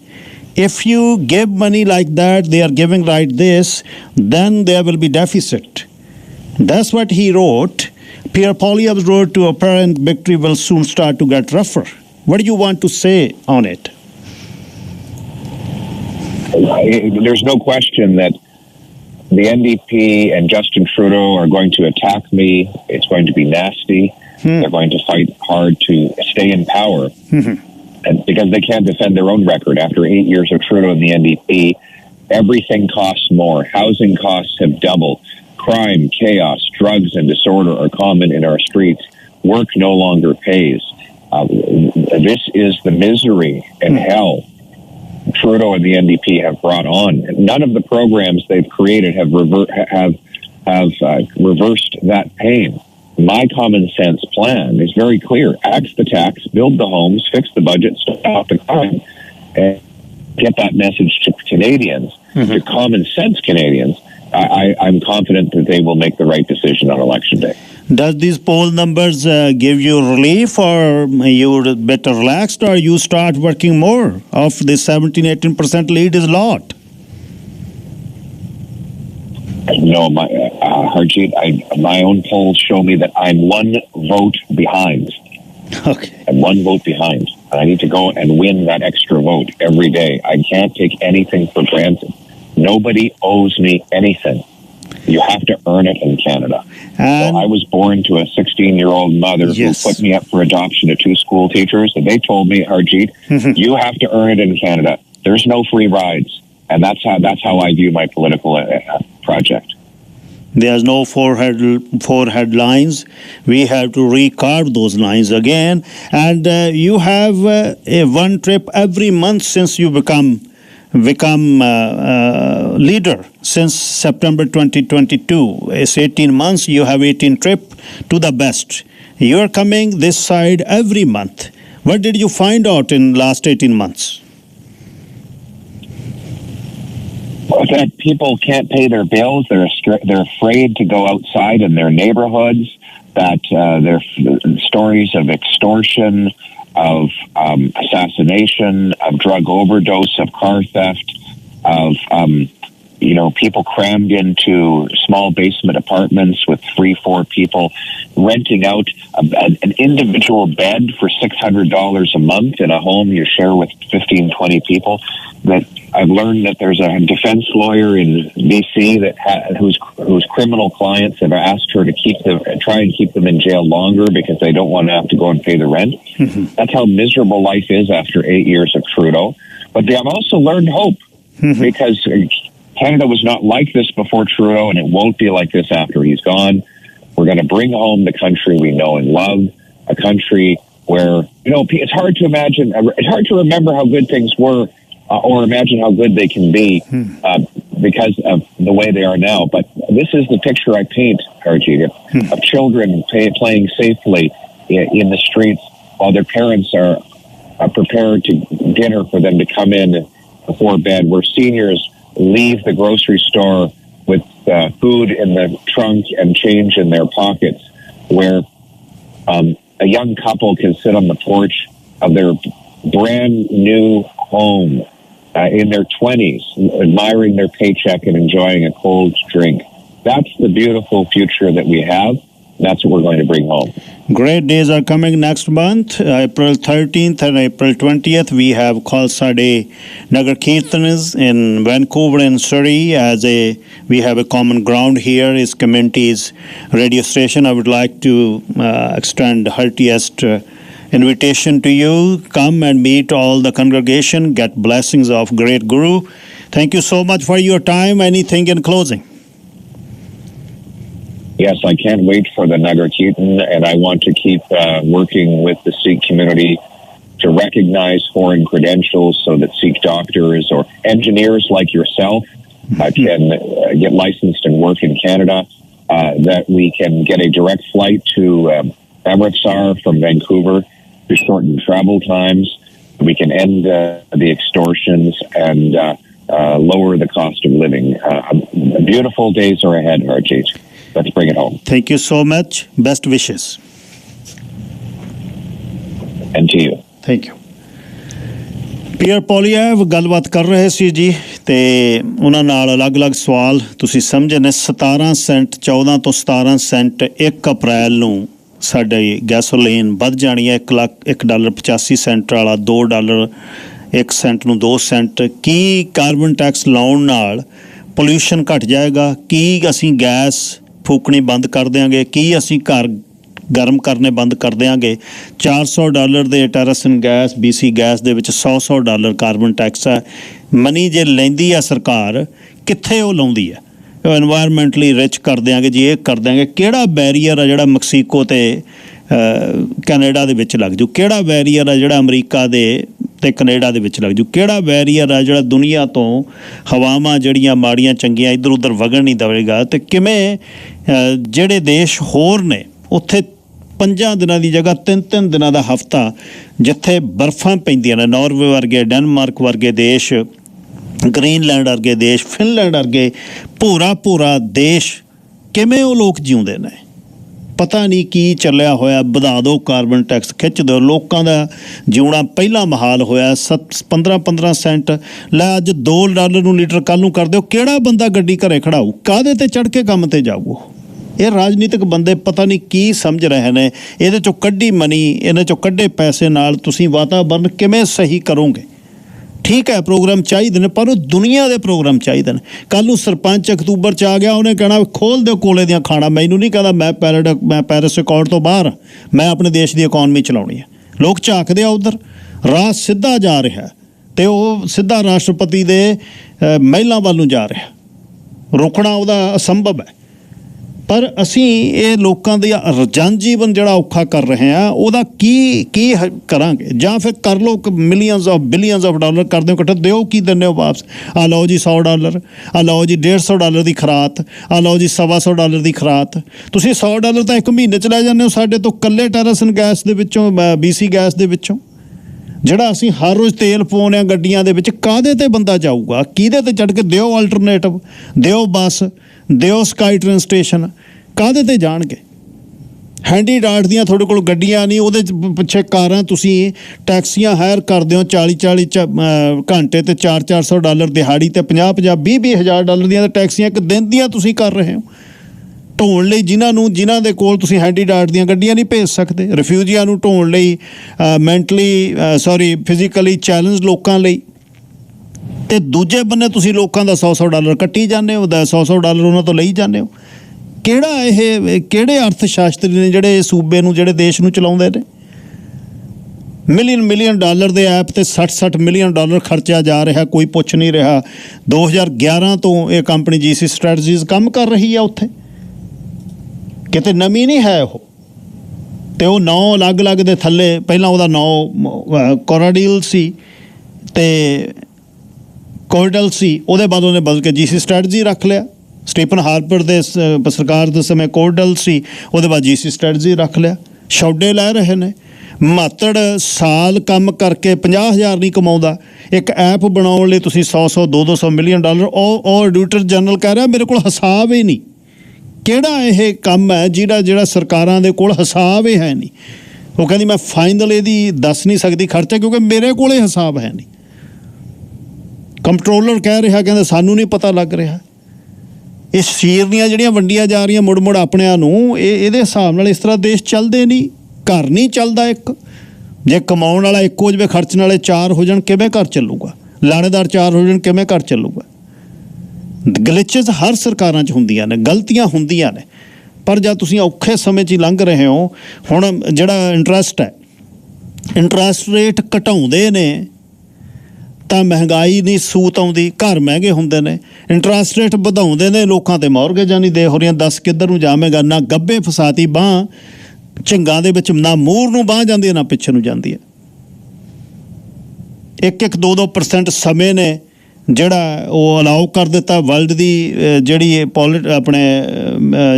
If you give money like that, they are giving like this, then there will be deficit. That's what he wrote. Pierre Poilievre wrote to apparent victory will soon start to get rougher. What do you want to say on it? There's no question that the NDP and Justin Trudeau are going to attack me. It's going to be nasty. They're going to fight hard to stay in power. And because they can't defend their own record after 8 years of Trudeau and the NDP, everything costs more. Housing costs have doubled. Crime, chaos, drugs, and disorder are common in our streets. Work no longer pays. This is the misery and hell Trudeau and the NDP have brought on. None of the programs they've created have reversed that pain. My common sense plan is very clear. Axe the tax, build the homes, fix the budget, stop the crime, and get that message to Canadians, to common sense Canadians. I'm confident that they will make the right decision on Election Day. Does these poll numbers give you relief, or you're a bit relaxed, or you start working more? Of the 17-18% lead is a lot. No, Harjit, my own polls show me that I'm one vote behind. Okay. I'm one vote behind. And I need to go and win that extra vote every day. I can't take anything for granted. Nobody owes me anything. You have to earn it in Canada. So I was born to a 16-year-old mother who put me up for adoption to 2 school teachers, and they told me, Harjit, you have to earn it in Canada. There's no free rides. And that's how I view my political project. There's no four headlines. We have to recarve those lines again. And you have a one trip every month since you become leader, since September 2022. It's 18 months. You have 18 trip to the best. You are coming this side every month. What did you find out in last 18 months? That people can't pay their bills. They're afraid to go outside in their neighborhoods. That there are stories of extortion, of assassination, of drug overdose, of car theft, of people crammed into small basement apartments with 3-4 people, renting out an individual bed for $600 a month in a home you share with 15-20 people. That I've learned that there's a defense lawyer in BC whose criminal clients have asked her to try and keep them in jail longer because they don't want to have to go and pay the rent. That's how miserable life is after 8 years of Trudeau. But I've also learned hope because Canada was not like this before Trudeau, and it won't be like this after he's gone. We're going to bring home the country we know and love, a country where, it's hard to imagine, it's hard to remember how good things were or imagine how good they can be because of the way they are now. But this is the picture I paint, Harjit, of children playing safely in the streets while their parents are prepared to dinner for them to come in before bed, where seniors leave the grocery store with food in the trunk and change in their pockets, where a young couple can sit on the porch of their brand new home in their 20s, admiring their paycheck and enjoying a cold drink. That's the beautiful future that we have. That's what we're going to bring home. Great days are coming next month. April 13th and April 20th, we have Khalsa Day Nagar Kirtanas in Vancouver and Surrey. We have a common ground here is community's radio station. I would like to extend heartiest invitation to you. Come and meet all the congregation, get blessings of great Guru. Thank you so much for your time. Anything in closing? Yes, I can't wait for the Nagar Kirtan, and I want to keep working with the Sikh community to recognize foreign credentials so that Sikh doctors or engineers like yourself can get licensed and work in Canada, that we can get a direct flight to Amritsar from Vancouver to shorten travel times. We can end the extortions and lower the cost of living. Beautiful days are ahead, Harjit. Let's bring it home. Thank you so much. Best wishes. And to you. Thank you. Pierre Poilievre ਗੱਲਬਾਤ ਕਰ ਰਹੇ ਸੀ ਜੀ, ਤੇ ਉਹਨਾਂ ਨਾਲ ਅਲੱਗ-ਅਲੱਗ ਸਵਾਲ ਤੁਸੀਂ ਸਮਝੇ ਨੇ। 17 ਸੈਂਟ 14 ਤੋਂ 17 ਸੈਂਟ 1 ਅਪ੍ਰੈਲ ਨੂੰ ਸਾਡੀ ਗੈਸੋਲੀਨ ਵੱਧ ਜਾਣੀ ਹੈ। $1.85 ਵਾਲਾ $2 1 ਸੈਂਟ ਨੂੰ 2 ਸੈਂਟ। ਕੀ ਕਾਰਬਨ ਟੈਕਸ ਲਾਉਣ ਨਾਲ ਪੋਲਿਊਸ਼ਨ ਘਟ ਜਾਏਗਾ? ਕੀ ਅਸੀਂ ਗੈਸ ਫੂਕਣੀ ਬੰਦ ਕਰ ਦਿਆਂਗੇ? ਕੀ ਅਸੀਂ ਘਰ ਗਰਮ ਕਰਨੇ ਬੰਦ ਕਰ ਦਿਆਂਗੇ? $400 ਦੇ ਟੈਰਾਸਿਨ ਗੈਸ BC ਗੈਸ ਦੇ ਵਿੱਚ $100 ਕਾਰਬਨ ਟੈਕਸ ਹੈ। ਮਨੀ ਜੇ ਲੈਂਦੀ ਆ ਸਰਕਾਰ, ਕਿੱਥੇ ਉਹ ਲਾਉਂਦੀ ਹੈ? ਇਨਵਾਇਰਮੈਂਟਲੀ ਰਿਚ ਕਰ ਦਿਆਂਗੇ ਜੀ, ਇਹ ਕਰ ਦਿਆਂਗੇ। ਕਿਹੜਾ ਬੈਰੀਅਰ ਆ ਜਿਹੜਾ ਮੈਕਸੀਕੋ ਤੇ ਕੈਨੇਡਾ ਦੇ ਵਿੱਚ ਲੱਗ ਜੂ? ਕਿਹੜਾ ਬੈਰੀਅਰ ਆ ਜਿਹੜਾ ਅਮਰੀਕਾ ਦੇ ਤੇ ਕੈਨੇਡਾ ਦੇ ਵਿੱਚ ਲੱਗ ਜੂ? ਕਿਹੜਾ ਬੈਰੀਅਰ ਆ ਜਿਹੜਾ ਦੁਨੀਆ ਤੋਂ ਹਵਾਵਾਂ ਜਿਹੜੀਆਂ ਮਾੜੀਆਂ ਚੰਗੀਆਂ ਇੱਧਰ ਉੱਧਰ ਵਗਣ ਨਹੀਂ ਦੇਵੇਗਾ? ਤੇ ਕਿਵੇਂ ਜਿਹੜੇ ਦੇਸ਼ ਹੋਰ ਨੇ ਉੱਥੇ 5 ਦਿਨਾਂ ਦੀ ਜਗ੍ਹਾ 3 ਦਿਨਾਂ ਦਾ ਹਫ਼ਤਾ, ਜਿੱਥੇ ਬਰਫਾਂ ਪੈਂਦੀਆਂ ਨੇ, ਨਾਰਵੇ ਵਰਗੇ, ਡੈਨਮਾਰਕ ਵਰਗੇ ਦੇਸ਼, ਗ੍ਰੀਨਲੈਂਡ ਵਰਗੇ ਦੇਸ਼, ਫਿਨਲੈਂਡ ਵਰਗੇ ਭੂਰਾ ਦੇਸ਼, ਕਿਵੇਂ ਉਹ ਲੋਕ ਜਿਉਂਦੇ ਨੇ? ਪਤਾ ਨਹੀਂ ਕੀ ਚੱਲਿਆ ਹੋਇਆ। ਵਧਾ ਦਿਓ ਕਾਰਬਨ ਟੈਕਸ, ਖਿੱਚ ਦਿਓ। ਲੋਕਾਂ ਦਾ ਜਿਉਣਾ ਪਹਿਲਾਂ ਮਹਾਲ ਹੋਇਆ। 15 ਸੈਂਟ ਲੈ, ਅੱਜ $2 ਨੂੰ ਲੀਟਰ, ਕੱਲ੍ਹ ਨੂੰ ਕਰ ਦਿਓ। ਕਿਹੜਾ ਬੰਦਾ ਗੱਡੀ ਘਰੇ ਖੜਾਊ? ਕਾਹਦੇ ਤੇ ਚੜ੍ਹ ਕੇ ਕੰਮ ਤੇ ਜਾਊ? ਇਹ ਰਾਜਨੀਤਿਕ ਬੰਦੇ ਪਤਾ ਨਹੀਂ ਕੀ ਸਮਝ ਰਹੇ ਨੇ। ਇਹਦੇ 'ਚੋਂ ਕੱਢੀ ਮਨੀ, ਇਹਦੇ 'ਚੋਂ ਕੱਢੇ ਪੈਸੇ ਨਾਲ ਤੁਸੀਂ ਵਾਤਾਵਰਨ ਕਿਵੇਂ ਸਹੀ ਕਰੋਗੇ? ਠੀਕ ਹੈ, ਪ੍ਰੋਗਰਾਮ ਚਾਹੀਦੇ ਨੇ, ਪਰ ਉਹ ਦੁਨੀਆ ਦੇ ਪ੍ਰੋਗਰਾਮ ਚਾਹੀਦੇ ਨੇ। ਕੱਲ੍ਹ ਨੂੰ ਸਰਪੰਚ ਅਕਤੂਬਰ 'ਚ ਆ ਗਿਆ, ਉਹਨੇ ਕਹਿਣਾ ਖੋਲ੍ਹ ਦਿਓ ਕੋਲੇ ਦੀਆਂ ਖਾਣਾ। ਮੈਨੂੰ ਨਹੀਂ ਕਹਿੰਦਾ ਮੈਂ ਪੈਰਿਸ ਅਕੋਰਡ ਤੋਂ ਬਾਹਰ, ਮੈਂ ਆਪਣੇ ਦੇਸ਼ ਦੀ ਇਕੋਨਮੀ ਚਲਾਉਣੀ ਹੈ। ਲੋਕ ਝਾਕਦੇ ਆ ਉੱਧਰ, ਰਾਹ ਸਿੱਧਾ ਜਾ ਰਿਹਾ ਤੇ ਉਹ ਸਿੱਧਾ ਰਾਸ਼ਟਰਪਤੀ ਦੇ ਮਹਿਲਾਂ ਵੱਲ ਨੂੰ ਜਾ ਰਿਹਾ। ਰੋਕਣਾ ਉਹਦਾ ਅਸੰਭਵ ਹੈ। ਪਰ ਅਸੀਂ ਇਹ ਲੋਕਾਂ ਦਾ ਜਨ ਜੀਵਨ ਜਿਹੜਾ ਔਖਾ ਕਰ ਰਹੇ ਹਾਂ, ਉਹਦਾ ਕੀ ਕਰਾਂਗੇ? ਜਾਂ ਫਿਰ ਕਰ ਲਓ ਬਿਲੀਅਨਸ ਆਫ ਡਾਲਰ ਕਰ ਦਿਓ ਇਕੱਠੇ, ਦਿਓ ਕੀ ਦਿੰਦੇ ਹੋ ਵਾਪਸ? ਆ ਲਓ ਜੀ $100, ਆ ਲਓ ਜੀ $150 ਦੀ ਖਰਾਤ, ਆ ਲਓ ਜੀ $125 ਦੀ ਖਰਾਤ। ਤੁਸੀਂ $100 ਤਾਂ 1 ਮਹੀਨੇ 'ਚ ਲੈ ਜਾਂਦੇ ਹੋ ਸਾਡੇ ਤੋਂ, ਇਕੱਲੇ ਟੈਰਾਸਿਨ ਗੈਸ ਦੇ ਵਿੱਚੋਂ, BC ਗੈਸ ਦੇ ਵਿੱਚੋਂ, ਜਿਹੜਾ ਅਸੀਂ ਹਰ ਰੋਜ਼ ਤੇਲ ਪਾਉਂਦੇ ਹਾਂ ਗੱਡੀਆਂ ਦੇ ਵਿੱਚ। ਕਾਹਦੇ ਤੇ ਬੰਦਾ ਜਾਊਗਾ? ਕਿਹਦੇ ਤੇ ਚੜ੍ਹ ਕੇ? ਦਿਓ ਆਲਟਰਨੇਟਿਵ, ਦਿਓ ਬੱਸ, ਦਿਓ ਸਕਾਈ ਟ੍ਰੇਨ ਸਟੇਸ਼ਨ। ਕਾਹਦੇ ਤੇ ਜਾਣਗੇ? ਹੈਂਡੀ ਡਾਟ ਦੀਆਂ ਤੁਹਾਡੇ ਕੋਲ ਗੱਡੀਆਂ ਨਹੀਂ, ਉਹਦੇ ਪਿੱਛੇ ਕਾਰਾਂ, ਤੁਸੀਂ ਟੈਕਸੀਆਂ ਹਾਇਰ ਕਰਦੇ ਹੋ 40 ਘੰਟੇ ਤੇ $400 ਦਿਹਾੜੀ ਤੇ $50,000 $20,000 ਦੀਆਂ ਟੈਕਸੀਆਂ ਇੱਕ ਦਿਨ ਦੀਆਂ ਤੁਸੀਂ ਕਰ ਰਹੇ ਹੋ ਢੋਣ ਲਈ, ਜਿਨ੍ਹਾਂ ਦੇ ਕੋਲ ਤੁਸੀਂ ਹੈਂਡੀ ਡਾਟ ਦੀਆਂ ਗੱਡੀਆਂ ਨਹੀਂ ਭੇਜ ਸਕਦੇ। ਰਿਫਿਊਜੀਆਂ ਨੂੰ ਢੋਣ ਲਈ, ਫਿਜ਼ੀਕਲੀ ਚੈਲੰਜ ਲੋਕਾਂ ਲਈ। ਤੇ ਦੂਜੇ ਬੰਨੇ ਤੁਸੀਂ ਲੋਕਾਂ ਦਾ $100 ਕੱਟੀ ਜਾਂਦੇ ਹੋ, $100 ਉਹਨਾਂ ਤੋਂ ਲਈ ਜਾਂਦੇ ਹੋ। ਕਿਹੜੇ ਅਰਥ ਸ਼ਾਸਤਰੀ ਨੇ ਜਿਹੜੇ ਸੂਬੇ ਨੂੰ, ਜਿਹੜੇ ਦੇਸ਼ ਨੂੰ ਚਲਾਉਂਦੇ ਨੇ? ਮਿਲੀਅਨ ਡਾਲਰ ਦੇ ਐਪ ਤੇ $60 ਮਿਲੀਅਨ ਖਰਚਿਆ ਜਾ ਰਿਹਾ, ਕੋਈ ਪੁੱਛ ਨਹੀਂ ਰਿਹਾ। 2011 ਤੋਂ ਇਹ ਕੰਪਨੀ GC ਸਟ੍ਰੈਟਜੀਜ਼ ਕੰਮ ਕਰ ਰਹੀ ਆ ਉੱਥੇ, ਕਿਤੇ ਨਵੀਂ ਨਹੀਂ ਹੈ ਉਹ। ਤੇ ਉਹ 9 ਅਲੱਗ-ਅਲੱਗ ਦੇ ਥੱਲੇ, ਪਹਿਲਾਂ ਉਹਦਾ 9 ਕੋਰਾਡੀਲ ਸੀ ਤੇ ਕੋਇਡਲ ਸੀ, ਉਹਦੇ ਬਾਅਦ ਉਹਨੇ ਬਦਲ ਕੇ GC ਸਟ੍ਰੈਟਜੀ ਰੱਖ ਲਿਆ। ਸਟੀਫਨ ਹਾਰਪਰ ਦੇ ਸਰਕਾਰ ਦੇ ਸਮੇਂ ਕੋਇਡਲ ਸੀ, ਉਹਦੇ ਬਾਅਦ GC ਸਟ੍ਰੈਟਜੀ ਰੱਖ ਲਿਆ। ਛੋਡੇ ਲੈ ਰਹੇ ਨੇ। ਮਾਤੜ ਸਾਲ ਕੰਮ ਕਰਕੇ 50,000 ਨਹੀਂ ਕਮਾਉਂਦਾ। ਇੱਕ ਐਪ ਬਣਾਉਣ ਲਈ ਤੁਸੀਂ 100 200 ਮਿਲੀਅਨ ਡਾਲਰ। ਉਹ ਆਡੀਟਰ ਜਨਰਲ ਕਹਿ ਰਿਹਾ ਮੇਰੇ ਕੋਲ ਹਿਸਾਬ ਹੀ ਨਹੀਂ। ਕਿਹੜਾ ਇਹ ਕੰਮ ਹੈ ਜਿਹੜਾ ਸਰਕਾਰਾਂ ਦੇ ਕੋਲ ਹਿਸਾਬ ਹੀ ਹੈ ਨਹੀਂ? ਉਹ ਕਹਿੰਦੀ ਮੈਂ ਫਾਈਨਲ ਇਹਦੀ ਦੱਸ ਨਹੀਂ ਸਕਦੀ ਖਰਚਾ, ਕਿਉਂਕਿ ਮੇਰੇ ਕੋਲ ਇਹ ਹਿਸਾਬ ਹੈ ਨਹੀਂ। ਕੰਪਟਰੋਲਰ ਕਹਿ ਰਿਹਾ, ਕਹਿੰਦਾ ਸਾਨੂੰ ਨਹੀਂ ਪਤਾ ਲੱਗ ਰਿਹਾ। ਇਹ ਸ਼ੇਰਨੀਆਂ ਜਿਹੜੀਆਂ ਵੰਡੀਆਂ ਜਾ ਰਹੀਆਂ ਮੁੜ ਆਪਣਿਆਂ ਨੂੰ, ਇਹਦੇ ਹਿਸਾਬ ਨਾਲ ਇਸ ਤਰ੍ਹਾਂ ਦੇਸ਼ ਚੱਲਦੇ ਨਹੀਂ। ਘਰ ਨਹੀਂ ਚੱਲਦਾ। ਜੇ ਕਮਾਉਣ ਵਾਲਾ 1 ਹੋ ਜਾਵੇ, ਖਰਚਣ ਵਾਲੇ 4 ਹੋ ਜਾਣ, ਕਿਵੇਂ ਘਰ ਚੱਲੂਗਾ? ਲਾਣੇਦਾਰ 4 ਹੋ ਜਾਣ, ਕਿਵੇਂ ਘਰ ਚੱਲੂਗਾ? ਗਲਿਚਸ ਹਰ ਸਰਕਾਰਾਂ 'ਚ ਹੁੰਦੀਆਂ ਨੇ, ਗਲਤੀਆਂ ਹੁੰਦੀਆਂ ਨੇ। ਪਰ ਜਦ ਤੁਸੀਂ ਔਖੇ ਸਮੇਂ 'ਚ ਹੀ ਲੰਘ ਰਹੇ ਹੋ, ਹੁਣ ਜਿਹੜਾ ਇੰਟਰਸਟ ਹੈ ਇੰਟਰਸਟ ਰੇਟ ਘਟਾਉਂਦੇ ਨੇ ਤਾਂ ਮਹਿੰਗਾਈ ਨਹੀਂ ਸੂਤ ਆਉਂਦੀ, ਘਰ ਮਹਿੰਗੇ ਹੁੰਦੇ ਨੇ। ਇੰਟਰਸਟ ਰੇਟ ਵਧਾਉਂਦੇ ਨੇ, ਲੋਕਾਂ ਤੇ ਮੌਰਗੇਜਾਂ ਨਹੀਂ ਦੇ ਹੋ ਰਹੀਆਂ। ਦੱਸ ਕਿੱਧਰ ਨੂੰ ਜਾਵੇਗਾ? ਨਾ ਗੱਭੇ ਫਸਾਤੀ ਬਾਂਹ ਝੰਗਾਂ ਦੇ ਵਿੱਚ, ਨਾ ਮੂਹਰ ਨੂੰ ਬਾਂਹ ਜਾਂਦੀ ਹੈ ਨਾ ਪਿੱਛੇ ਨੂੰ ਜਾਂਦੀ ਹੈ। 1-1, 2-2% ਸਮੇਂ ਨੇ ਜਿਹੜਾ ਉਹ ਅਲਾਉ ਕਰ ਦਿੱਤਾ ਵਰਲਡ ਦੀ ਜਿਹੜੀ ਆਪਣੇ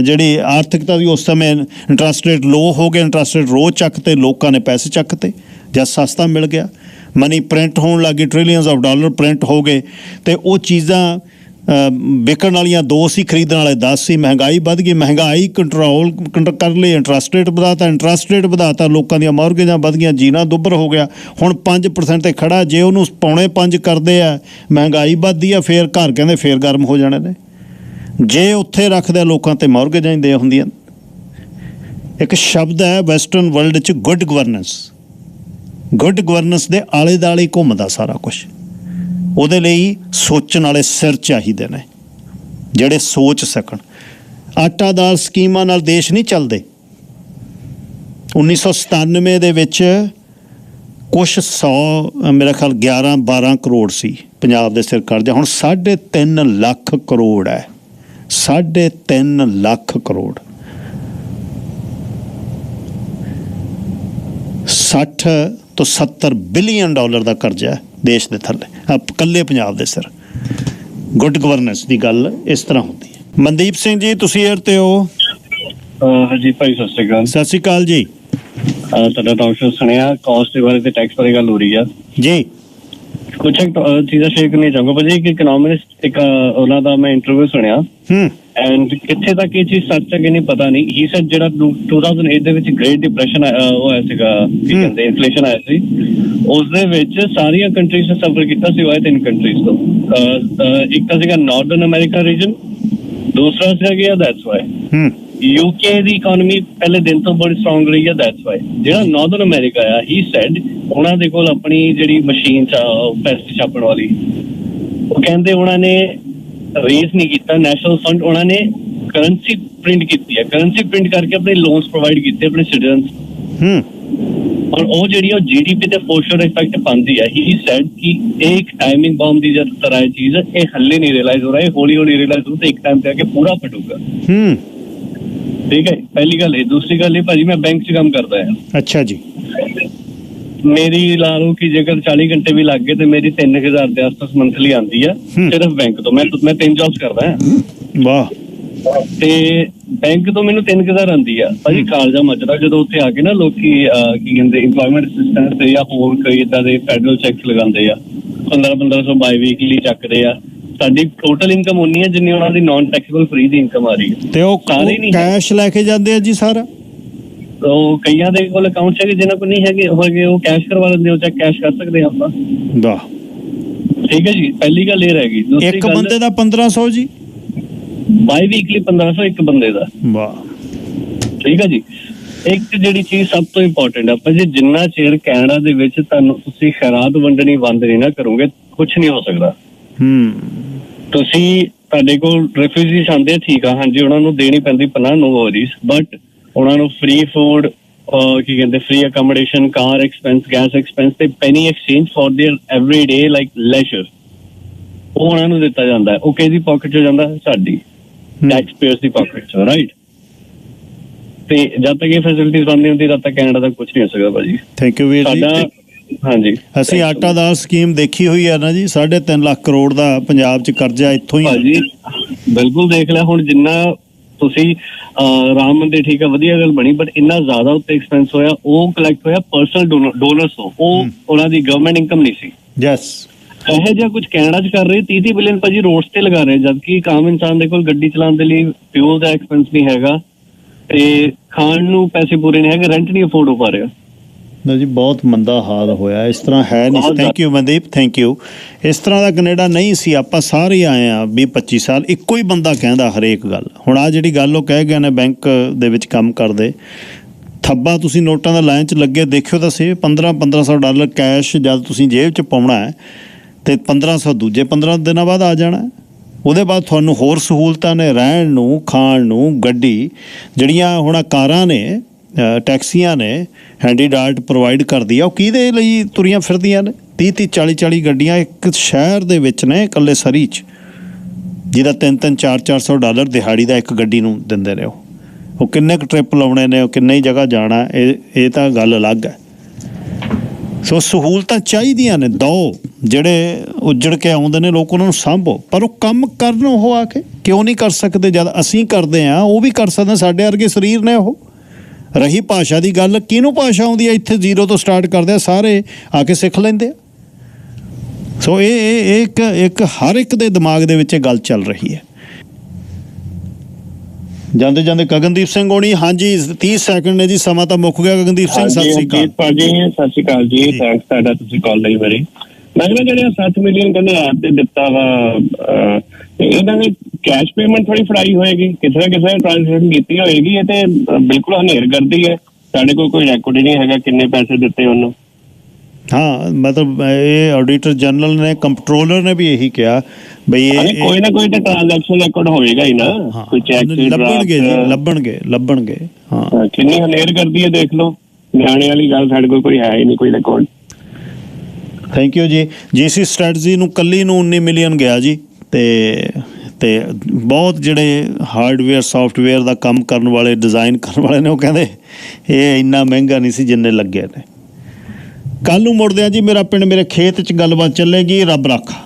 ਜਿਹੜੀ ਆਰਥਿਕਤਾ ਦੀ। ਉਸ ਸਮੇਂ ਇੰਟਰਸਟ ਰੇਟ ਲੋ ਹੋ ਗਏ, ਇੰਟਰਸਟ ਰੇਟ ਰੋਜ਼ ਚੱਕਤੇ, ਲੋਕਾਂ ਨੇ ਪੈਸੇ ਚੱਕਤੇ ਜਦ ਸਸਤਾ ਮਿਲ ਗਿਆ। ਮਨੀ ਪ੍ਰਿੰਟ ਹੋਣ ਲੱਗ ਗਈ, ਟ੍ਰਿਲੀਅਨਸ ਆਫ ਡਾਲਰ ਪ੍ਰਿੰਟ ਹੋ ਗਏ ਅਤੇ ਉਹ ਚੀਜ਼ਾਂ ਵਿਕਣ ਵਾਲੀਆਂ 2 ਸੀ, ਖਰੀਦਣ ਵਾਲੇ 10 ਸੀ। ਮਹਿੰਗਾਈ ਵੱਧ ਗਈ, ਮਹਿੰਗਾਈ ਕੰਟਰੋਲ ਕਰ ਲਈ, ਇੰਟਰਸਟ ਰੇਟ ਵਧਾਤਾ, ਇੰਟਰਸਟ ਰੇਟ ਵਧਾਤਾ, ਲੋਕਾਂ ਦੀਆਂ ਮੌਰਗੇਜਾਂ ਵੱਧ ਗਈਆਂ, ਜੀਣਾ ਦੁੱਭਰ ਹੋ ਗਿਆ। ਹੁਣ 5% 'ਤੇ ਖੜਾ, ਜੇ ਉਹਨੂੰ 4.25 ਕਰਦੇ ਆ, ਮਹਿੰਗਾਈ ਵੱਧਦੀ ਆ, ਫਿਰ ਘਰ ਕਹਿੰਦੇ ਫਿਰ ਗਰਮ ਹੋ ਜਾਣੇ ਨੇ। ਜੇ ਉੱਥੇ ਰੱਖਦੇ ਲੋਕਾਂ 'ਤੇ ਮੌਰਗੇਜਾਂ ਹੀ ਦੇ ਹੁੰਦੀਆਂ। ਇੱਕ ਸ਼ਬਦ ਹੈ ਵੈਸਟਰਨ ਵਰਲਡ 'ਚ ਗੁੱਡ ਗਵਰਨੈਂਸ। ਗੁੱਡ ਗਵਰਨੈਂਸ ਦੇ ਆਲੇ ਦੁਆਲੇ ਹੀ ਘੁੰਮਦਾ ਸਾਰਾ ਕੁਛ। ਉਹਦੇ ਲਈ ਸੋਚਣ ਵਾਲੇ ਸਿਰ ਚਾਹੀਦੇ ਨੇ ਜਿਹੜੇ ਸੋਚ ਸਕਣ। ਆਟਾ ਦਾਲ ਸਕੀਮਾਂ ਨਾਲ ਦੇਸ਼ ਨਹੀਂ ਚੱਲਦੇ। 1997 ਦੇ ਵਿੱਚ ਕੁਛ 100 ਮੇਰਾ ਖਿਆਲ 11-12 ਕਰੋੜ ਸੀ ਪੰਜਾਬ ਦੇ ਸਿਰ ਕਰਜ਼ਾ। ਹੁਣ 3.5 ਲੱਖ ਕਰੋੜ ਹੈ। 3.5 ਲੱਖ ਕਰੋੜ। 60 ਤੋਂ 70 ਬਿਲੀਅਨ ਡਾਲਰ ਦਾ ਕਰਜ਼ਾ ਹੈ ਦੇਸ਼ ਦੇ ਥੱਲੇ, ਇਕੱਲੇ ਪੰਜਾਬ ਦੇ ਸਿਰ। ਗੁੱਡ ਗਵਰਨੈਂਸ ਦੀ ਗੱਲ ਇਸ ਤਰ੍ਹਾਂ ਹੁੰਦੀ ਹੈ। ਮਨਦੀਪ ਸਿੰਘ ਜੀ, ਤੁਸੀਂ ਏਅਰ 'ਤੇ ਹੋ। ਹਰਜੀਤ ਭਾਈ ਸਤਿ ਸ਼੍ਰੀ ਅਕਾਲ। ਸਤਿ ਸ਼੍ਰੀ ਅਕਾਲ ਜੀ। ਤੁਹਾਡਾ ਟਾਕ ਸ਼ੋ ਸੁਣਿਆ, ਕਾਸਟ ਦੇ ਬਾਰੇ ਤੇ ਟੈਕਸ ਬਾਰੇ ਗੱਲ ਹੋ ਰਹੀ ਆ ਜੀ। ਕੁਛ ਚੀਜ਼ਾਂ ਸ਼ੇਅਰ ਕਰਨੀਆਂ ਚਾਹੂੰਗਾ ਭਾਜੀ। ਇੱਕ ਇਕਨੋਮਿਸਟ, ਇੱਕ ਉਹਨਾਂ ਦਾ ਮੈਂ ਇੰਟਰਵਿਊ ਸੁਣਿਆ ਐਂਡ ਕਿੱਥੇ ਤੱਕ ਇਹ ਚੀਜ਼ ਸੱਚ ਹੈ ਕਿ ਨਹੀਂ ਪਤਾ ਨਹੀਂ। ਹੀ ਸੈਡ ਜਿਹੜਾ 2008 ਦੇ ਵਿੱਚ ਗ੍ਰੇਟ ਡਿਪਰੈਸ਼ਨ ਉਹ ਆਇਆ ਸੀਗਾ, ਕੀ ਕਹਿੰਦੇ ਇਨਫਲੇਸ਼ਨ ਆਇਆ ਸੀ, ਉਸ ਦੇ ਵਿੱਚ ਸਾਰੀਆਂ ਕੰਟਰੀਜ਼ ਨੇ ਸਫਰ ਕੀਤਾ ਸਿਵਾਏ 3 ਕੰਟਰੀਜ਼ ਤੋਂ। ਇੱਕ ਤਾਂ ਸੀਗਾ ਨਾਰਥਰਨ ਅਮਰੀਕਾ ਰੀਜਨ, ਦੂਸਰਾ ਸੀਗਾ that's why UK the economy ਪਹਿਲੇ ਦਿਨ ਤੋਂ ਬੜੀ ਸਟਰੋਂਗ ਰਹੀ ਹੈ, ਦੈਟਸ ਵਾਈ। ਜਿਹੜਾ ਨਾਰਥਰਨ ਅਮਰੀਕਾ ਆ, ਹੀ ਸੈਡ ਉਹਨਾਂ ਦੇ ਕੋਲ ਆਪਣੀ ਜਿਹੜੀ ਮਸ਼ੀਨ ਪੈਸੇ ਛਾਪਣ ਵਾਲੀ, ਉਹ ਕਹਿੰਦੇ ਉਹਨਾਂ ਨੇ ਰੇਜ਼ ਨਹੀਂ ਕੀਤਾ ਨੈਸ਼ਨਲ ਫੰਡ, ਉਹਨਾਂ ਨੇ ਕਰੰਸੀ ਪ੍ਰਿੰਟ ਕੀਤੀ ਹੈ। ਕਰੰਸੀ ਪ੍ਰਿੰਟ ਕਰਕੇ ਆਪਣੇ ਲੋਨਸ ਪ੍ਰੋਵਾਈਡ ਕੀਤੇ ਆਪਣੇ ਸਿਟੀਜ਼ਨਸ। ਔਰ ਉਹ ਜਿਹੜੀ ਉਹ GDP ਤੇ ਸੋਸ਼ਲ ਇਫੈਕਟ ਪਾਉਂਦੀ ਹੈ। ਹੀ ਸੈਡ ਕਿ ਇਹ ਇੱਕ ਟਾਈਮਿੰਗ ਬੰਬ ਦੀ ਤਰ੍ਹਾਂ ਇਹ ਚੀਜ਼ ਹੈ, ਇਹ ਹੱਲੇ ਨਹੀਂ ਰਿਅਲਾਈਜ਼ ਹੋ ਰਿਹਾ, ਇਹ ਹੌਲੀ ਹੌਲੀ ਰਿਅਲਾਈਜ਼ ਹੋ ਤੇ ਇੱਕ ਟਾਈਮ ਤੇ ਆ ਕੇ ਪੂਰਾ ਫਟੂਗਾ। ਠੀਕ ਹੈ, ਪਹਿਲੀ ਗੱਲ ਇਹ। ਦੂਸਰੀ ਗੱਲ ਇਹ ਭਾਜੀ, ਮੈਂ ਬੈਂਕ 'ਚ ਕੰਮ ਕਰਦਾ ਹਾਂ। ਅੱਛਾ ਜੀ। ਮੇਰੀ ਲਾ ਲਓ ਕਿ ਜੇਕਰ 40 ਘੰਟੇ ਵੀ ਲੱਗ ਗਏ ਤੇ ਮੇਰੀ 3000 ਦੇ ਆਸ-ਪਾਸ ਮੰਥਲੀ ਆਉਂਦੀ ਆ ਸਿਰਫ ਬੈਂਕ ਤੋਂ। ਮੈਂ 3 ਜੌਬਸ ਕਰਦਾ ਹਾਂ। ਵਾਹ। ਤੇ ਬੈਂਕ ਤੋਂ ਮੈਨੂੰ 3000 ਆਉਂਦੀ ਆ ਭਾਜੀ। ਕਾਲਜਾ ਮੱਚਦਾ ਜਦੋਂ ਉੱਥੇ ਆ ਕੇ ਨਾ ਲੋਕੀ ਕੀ ਕਹਿੰਦੇ ਇੰਪਲੋਇਮੈਂਟ ਅਸਿਸਟੈਂਸ ਤੇ ਜਾਂ ਹੋਰ ਕੋਈ ਏਦਾਂ ਦੇ ਫੈਡਰਲ ਚੈਕਸ ਲਗਾਉਂਦੇ ਆ, 1500 ਬਾਈ ਵੀਕਲੀ ਚੱਕਦੇ ਆ। ਸਾਡੀ ਟੋਟਲ ਇਨਕਮ ਉਨੀ ਹੈ ਜਿੰਨੀ ਉਹਨਾਂ ਦੀ ਨਾਨ ਟੈਕਸੇਬਲ ਫ੍ਰੀ ਦੀ ਇਨਕਮ ਆ ਰਹੀ ਹੈ। ਤੇ ਉਹ ਸਾਰੇ ਨਹੀਂ ਕੈਸ਼ ਲੈ ਕੇ ਜਾਂਦੇ ਆ ਜੀ ਸਾਰਾ। ਉਹ ਕਈਆਂ ਦੇ ਕੋਲ ਅਕਾਊਂਟ ਹੈਗੇ, ਜਿਹਨਾਂ ਕੋਲ ਨਹੀਂ ਹੈਗੇ ਉਹ ਕੈਸ਼ ਕਰਵਾ ਲੈਂਦੇ, ਉਹ ਚੈੱਕ ਕੈਸ਼ ਕਰ ਸਕਦੇ ਆ ਆਪਾਂ। ਵਾਹ। ਠੀਕ ਹੈ ਜੀ, ਪਹਿਲੀ ਗੱਲ ਇਹ ਰਹਿ ਗਈ। ਇੱਕ ਬੰਦੇ ਦਾ 1500 ਜੀ, ਬਾਈ ਵੀਕਲੀ 1500 ਇੱਕ ਬੰਦੇ ਦਾ। ਵਾਹ। ਠੀਕ ਹੈ ਜੀ। ਇੱਕ ਜਿਹੜੀ ਚੀਜ਼ ਸਭ ਤੋਂ ਇੰਪੋਰਟੈਂਟ ਆਪਾਂ ਜੀ, ਜਿੰਨਾ ਚਿਰ ਕੈਨੇਡਾ ਦੇ ਵਿੱਚ ਤੁਹਾਨੂੰ ਤੁਸੀਂ ਖੈਰਾਤ ਵੰਡਣੀ ਬੰਦ ਨਹੀਂ ਨਾ ਕਰੋਗੇ, ਕੁਛ ਨਹੀਂ ਹੋ ਸਕਦਾ। ਤੁਸੀਂ ਤੁਹਾਡੇ ਕੋਲ ਰੈਫਿਊਜੀਸ ਆਉਂਦੇ ਆ, ਠੀਕ ਆ, ਹਾਂਜੀ, ਉਹਨਾਂ ਨੂੰ ਦੇਣੀ ਪੈਂਦੀ ਪਨਾਹ, ਨੋ ਵਰੀਜ਼, ਬਟ ਉਹਨਾਂ ਨੂੰ ਫ੍ਰੀ ਫੂਡ, ਕੀ ਕਹਿੰਦੇ ਫ੍ਰੀ ਅਕੋਮੋਡੇਸ਼ਨ, ਕਾਰ ਐਕਸਪੈਂਸ, ਗੈਸ ਐਕਸਪੈਂਸ ਤੇ penny exchange for their everyday like ledger, ਉਹ ਉਹਨਾਂ ਨੂੰ ਦਿੱਤਾ ਜਾਂਦਾ ਹੈ। ਉਹ ਕਿਹਦੀ ਪਾਕਟ 'ਚ ਜਾਂਦਾ? ਸਾਡੀ ਟੈਕਸ ਪੇਅਰਸ ਦੀ ਪਾਕਟ 'ਚ, ਰਾਈਟ। ਤੇ ਜਦ ਤੱਕ ਇਹ ਫੈਸਿਲਿਟੀਜ਼ ਬੰਦ ਨਹੀਂ ਹੁੰਦੀ ਤਦ ਤੱਕ ਕੈਨੇਡਾ ਦਾ ਕੁਝ ਨਹੀਂ ਹੋ ਸਕਦਾ ਭਾਜੀ। ਥੈਂਕ ਯੂ ਵੀਰ ਜੀ। ਹਾਂਜੀ, ਅਸੀਂ ਆਟਾ ਦਾਲ ਸਕੀਮ ਦੇਖੀ ਹੋਈ ਹੈ ਨਾ ਜੀ। 3.5 ਲੱਖ ਕਰੋੜ ਦਾ ਪੰਜਾਬ 'ਚ ਕਰਜ਼ਾ ਇੱਥੋਂ ਹੀ ਭਾਜੀ। ਬਿਲਕੁਲ ਦੇਖ ਲਿਆ। ਹੁਣ ਜਿੰਨਾ ਤੁਸੀਂ ਰਾਮ ਮੰਦਿਰ, ਠੀਕ ਹੈ, ਵਧੀਆ ਗੱਲ ਬਣੀ, ਬਟ ਇੰਨਾ ਜ਼ਿਆਦਾ ਉੱਤੇ ਐਕਸਪੈਂਸ ਹੋਇਆ, ਉਹ ਕਲੈਕਟ ਹੋਇਆ ਪਰਸਨਲ ਡੋਨਰਸ ਤੋਂ, ਉਹ ਉਹਨਾਂ ਦੀ ਗਵਰਨਮੈਂਟ ਇਨਕਮ ਨਹੀਂ ਸੀ। ਯੈਸ। ਇਹੋ ਜਿਹਾ ਕੁਝ ਕੈਨੇਡਾ 'ਚ ਕਰ ਰਹੇ। 30 ਬਿਲੀਅਨ ਭਾਜੀ ਰੋਡਸ ਤੇ ਲਗਾ ਰਹੇ, ਜਦਕਿ ਇੱਕ ਆਮ ਇਨਸਾਨ ਦੇ ਕੋਲ ਗੱਡੀ ਚਲਾਉਣ ਦੇ ਲਈ ਫਿਊਲ ਦਾ ਐਕਸਪੈਂਸ ਨਹੀਂ ਹੈਗਾ ਤੇ ਖਾਣ ਨੂੰ ਪੈਸੇ ਪੂਰੇ ਨਹੀਂ ਹੈਗੇ, ਰੈਂਟ ਨਹੀਂ ਅਫੋਰਡ ਹੋ ਪਾ ਰਿਹਾ। ਜੀ ਬਹੁਤ ਮੰਦਾ ਹਾਲ ਹੋਇਆ। ਇਸ ਤਰ੍ਹਾਂ ਹੈ ਨਹੀਂ। Thank you Mandeep, thank you. ਇਸ ਤਰ੍ਹਾਂ ਦਾ ਕੈਨੇਡਾ ਨਹੀਂ ਸੀ। ਆਪਾਂ ਸਾਰੇ ਆਏ ਆ 20-25 ਸਾਲ, ਇੱਕੋ ਹੀ ਬੰਦਾ ਕਹਿੰਦਾ ਹਰੇਕ ਗੱਲ। ਹੁਣ ਆ ਜਿਹੜੀ ਗੱਲ ਉਹ ਕਹਿ ਗਏ ਨੇ ਬੈਂਕ ਦੇ ਵਿੱਚ ਕੰਮ ਕਰਦੇ, ਥੱਬਾ ਤੁਸੀਂ ਨੋਟਾਂ ਦਾ ਲਾਈਨ 'ਚ ਲੱਗੇ ਦੇਖਿਓ ਤਾਂ ਸਹੀ। $1500 ਕੈਸ਼ ਜਦ ਤੁਸੀਂ ਜੇਬ 'ਚ ਪਾਉਣਾ ਹੈ ਤੇ 1500 ਦੂਜੇ 15 ਦਿਨਾਂ ਬਾਅਦ ਆ ਜਾਣਾ। ਉਹਦੇ ਬਾਅਦ ਤੁਹਾਨੂੰ ਹੋਰ ਸਹੂਲਤਾਂ ਨੇ, ਰਹਿਣ ਨੂੰ, ਖਾਣ ਨੂੰ, ਗੱਡੀ, ਜਿਹੜੀਆਂ ਹੁਣ ਕਾਰਾਂ ਨੇ, ਟੈਕਸੀਆਂ ਨੇ, ਹੈਂਡੀ ਡਾਟ ਪ੍ਰੋਵਾਈਡ ਕਰਦੀ ਆ, ਉਹ ਕਿਹਦੇ ਲਈ ਤੁਰੀਆਂ ਫਿਰਦੀਆਂ ਨੇ? 30-30 40-40 ਗੱਡੀਆਂ ਇੱਕ ਸ਼ਹਿਰ ਦੇ ਵਿੱਚ ਨੇ, ਇਕੱਲੇ ਸਰੀ 'ਚ, ਜਿਹਦਾ 300 400 ਡਾਲਰ ਦਿਹਾੜੀ ਦਾ ਇੱਕ ਗੱਡੀ ਨੂੰ ਦਿੰਦੇ ਨੇ। ਉਹ ਕਿੰਨੇ ਕੁ ਟ੍ਰਿਪ ਲਾਉਣੇ ਨੇ, ਉਹ ਕਿੰਨੇ ਹੀ ਜਗ੍ਹਾ ਜਾਣਾ, ਇਹ ਤਾਂ ਗੱਲ ਅਲੱਗ ਹੈ। ਸੋ ਸਹੂਲਤਾਂ ਚਾਹੀਦੀਆਂ ਨੇ, ਦੋ ਜਿਹੜੇ ਉੱਜੜ ਕੇ ਆਉਂਦੇ ਨੇ ਲੋਕ, ਉਹਨਾਂ ਨੂੰ ਸਾਂਭੋ, ਪਰ ਉਹ ਕੰਮ ਕਰਨ ਉਹ ਆ ਕੇ ਕਿਉਂ ਨਹੀਂ ਕਰ ਸਕਦੇ? ਜਦ ਅਸੀਂ ਕਰਦੇ ਹਾਂ ਉਹ ਵੀ ਕਰ ਸਕਦੇ। ਸਾਡੇ ਵਰਗੇ ਸਰੀਰ ਨੇ ਉਹ। ਰਹੀ ਭਾਸ਼ਾ ਦੀ ਗੱਲ, ਕਿਹਨੂੰ ਭਾਸ਼ਾ ਆਉਂਦੀ ਹੈ? ਇੱਥੇ ਜ਼ੀਰੋ ਤੋਂ ਸਟਾਰਟ ਕਰਦੇ ਆ, ਸਾਰੇ ਆ ਕੇ ਸਿੱਖ ਲੈਂਦੇ ਆ। ਸੋ ਇਹ ਇੱਕ ਹਰ ਇੱਕ ਦੇ ਦਿਮਾਗ ਦੇ ਵਿੱਚ ਇਹ ਗੱਲ ਚੱਲ ਰਹੀ ਹੈ। ਜਾਂਦੇ ਜਾਂਦੇ ਗਗਨਦੀਪ ਸਿੰਘ ਹੋਣੀ। ਹਾਂਜੀ 30 ਸੈਕਿੰਡ ਨੇ ਜੀ, ਸਮਾਂ ਤਾਂ ਮੁੱਕ ਗਿਆ। ਗਗਨਦੀਪ ਸਿੰਘ ਸਤਿ ਸ਼੍ਰੀ ਅਕਾਲ। ਭਾਜੀ ਸਤਿ ਸ਼੍ਰੀ ਅਕਾਲ ਜੀ, ਥੈਂਕਸ ਤੁਹਾਡਾ, ਤੁਸੀਂ ਕਾਲ ਲਈ ਮੇਰੀ। ਮੈਂ ਕਹਿੰਦਾ ਜਿਹੜੇ 7 ਮਿਲੀਅਨ ਕਹਿੰਦੇ ਐਪ ਤੇ ਦਿੱਤਾ ਵਾ, ਇਹਨਾਂ ਨੇ ਕੈਸ਼ ਪੇਮੈਂਟ ਥੋੜੀ ਫੜਾਈ ਹੋਏਗੀ, ਕਿਸੇ ਨਾ ਕਿਸੇ ਟ੍ਰਾਂਜੈਕਸ਼ਨ ਕੀਤੀ ਹੋਏਗੀ। ਇਹ ਤੇ ਬਿਲਕੁਲ ਹਨੇਰ ਕਰਦੀ ਹੈ। ਸਾਡੇ ਕੋਲ ਕੋਈ ਰੈਕੋਰਡ ਹੀ ਨਹੀਂ ਹੈਗਾ ਕਿੰਨੇ ਪੈਸੇ ਦਿੱਤੇ ਉਹਨੂੰ। ਹਾਂ, ਮਤਲਬ ਇਹ ਆਡੀਟਰ ਜਨਰਲ ਨੇ, ਕੰਪਟਰੋਲਰ ਨੇ ਵੀ ਇਹੀ ਕਿਹਾ ਬਈ ਇਹ ਕੋਈ ਨਾ ਕੋਈ ਤਾਂ ਟ੍ਰਾਂਜੈਕਸ਼ਨ ਰੈਕੋਰਡ ਹੋਏਗਾ ਹੀ ਨਾ, ਕੋਈ ਚੈੱਕ ਲੱਭਣਗੇ ਜੀ, ਲੱਭਣਗੇ। ਹਾਂ, ਕਿੰਨੀ ਹਨੇਰ ਕਰਦੀ ਹੈ ਦੇਖ ਲਓ। ਨਿਆਣੇ ਵਾਲੀ ਗੱਲ, ਸਾਡੇ ਕੋਲ ਕੋਈ ਹੈ ਹੀ ਨਹੀਂ ਕੋਈ ਰਿਕਾਰਡ। ਥੈਂਕ ਯੂ ਜੀ। ਜੀਸੀ ਸਟ੍ਰੈਟਜੀ ਨੂੰ ਕੱਲੀ ਨੂੰ 19 ਮਿਲੀਅਨ ਗਿਆ ਜੀ। ਤੇ ਬਹੁਤ ਜਿਹੜੇ ਹਾਰਡਵੇਅਰ ਸੌਫਟਵੇਅਰ ਦਾ ਕੰਮ ਕਰਨ ਵਾਲੇ, ਡਿਜ਼ਾਈਨ ਕਰਨ ਵਾਲੇ ਨੇ, ਉਹ ਕਹਿੰਦੇ ਇਹ ਇੰਨਾ ਮਹਿੰਗਾ ਨਹੀਂ ਸੀ ਜਿੰਨੇ ਲੱਗੇ ਨੇ। ਕੱਲ੍ਹ ਨੂੰ ਮੁੜਦੇ ਆ ਜੀ। ਮੇਰਾ ਪਿੰਡ ਮੇਰੇ ਖੇਤ 'ਚ ਗੱਲਬਾਤ ਚੱਲੇਗੀ। ਰੱਬ ਰਾਖਾ।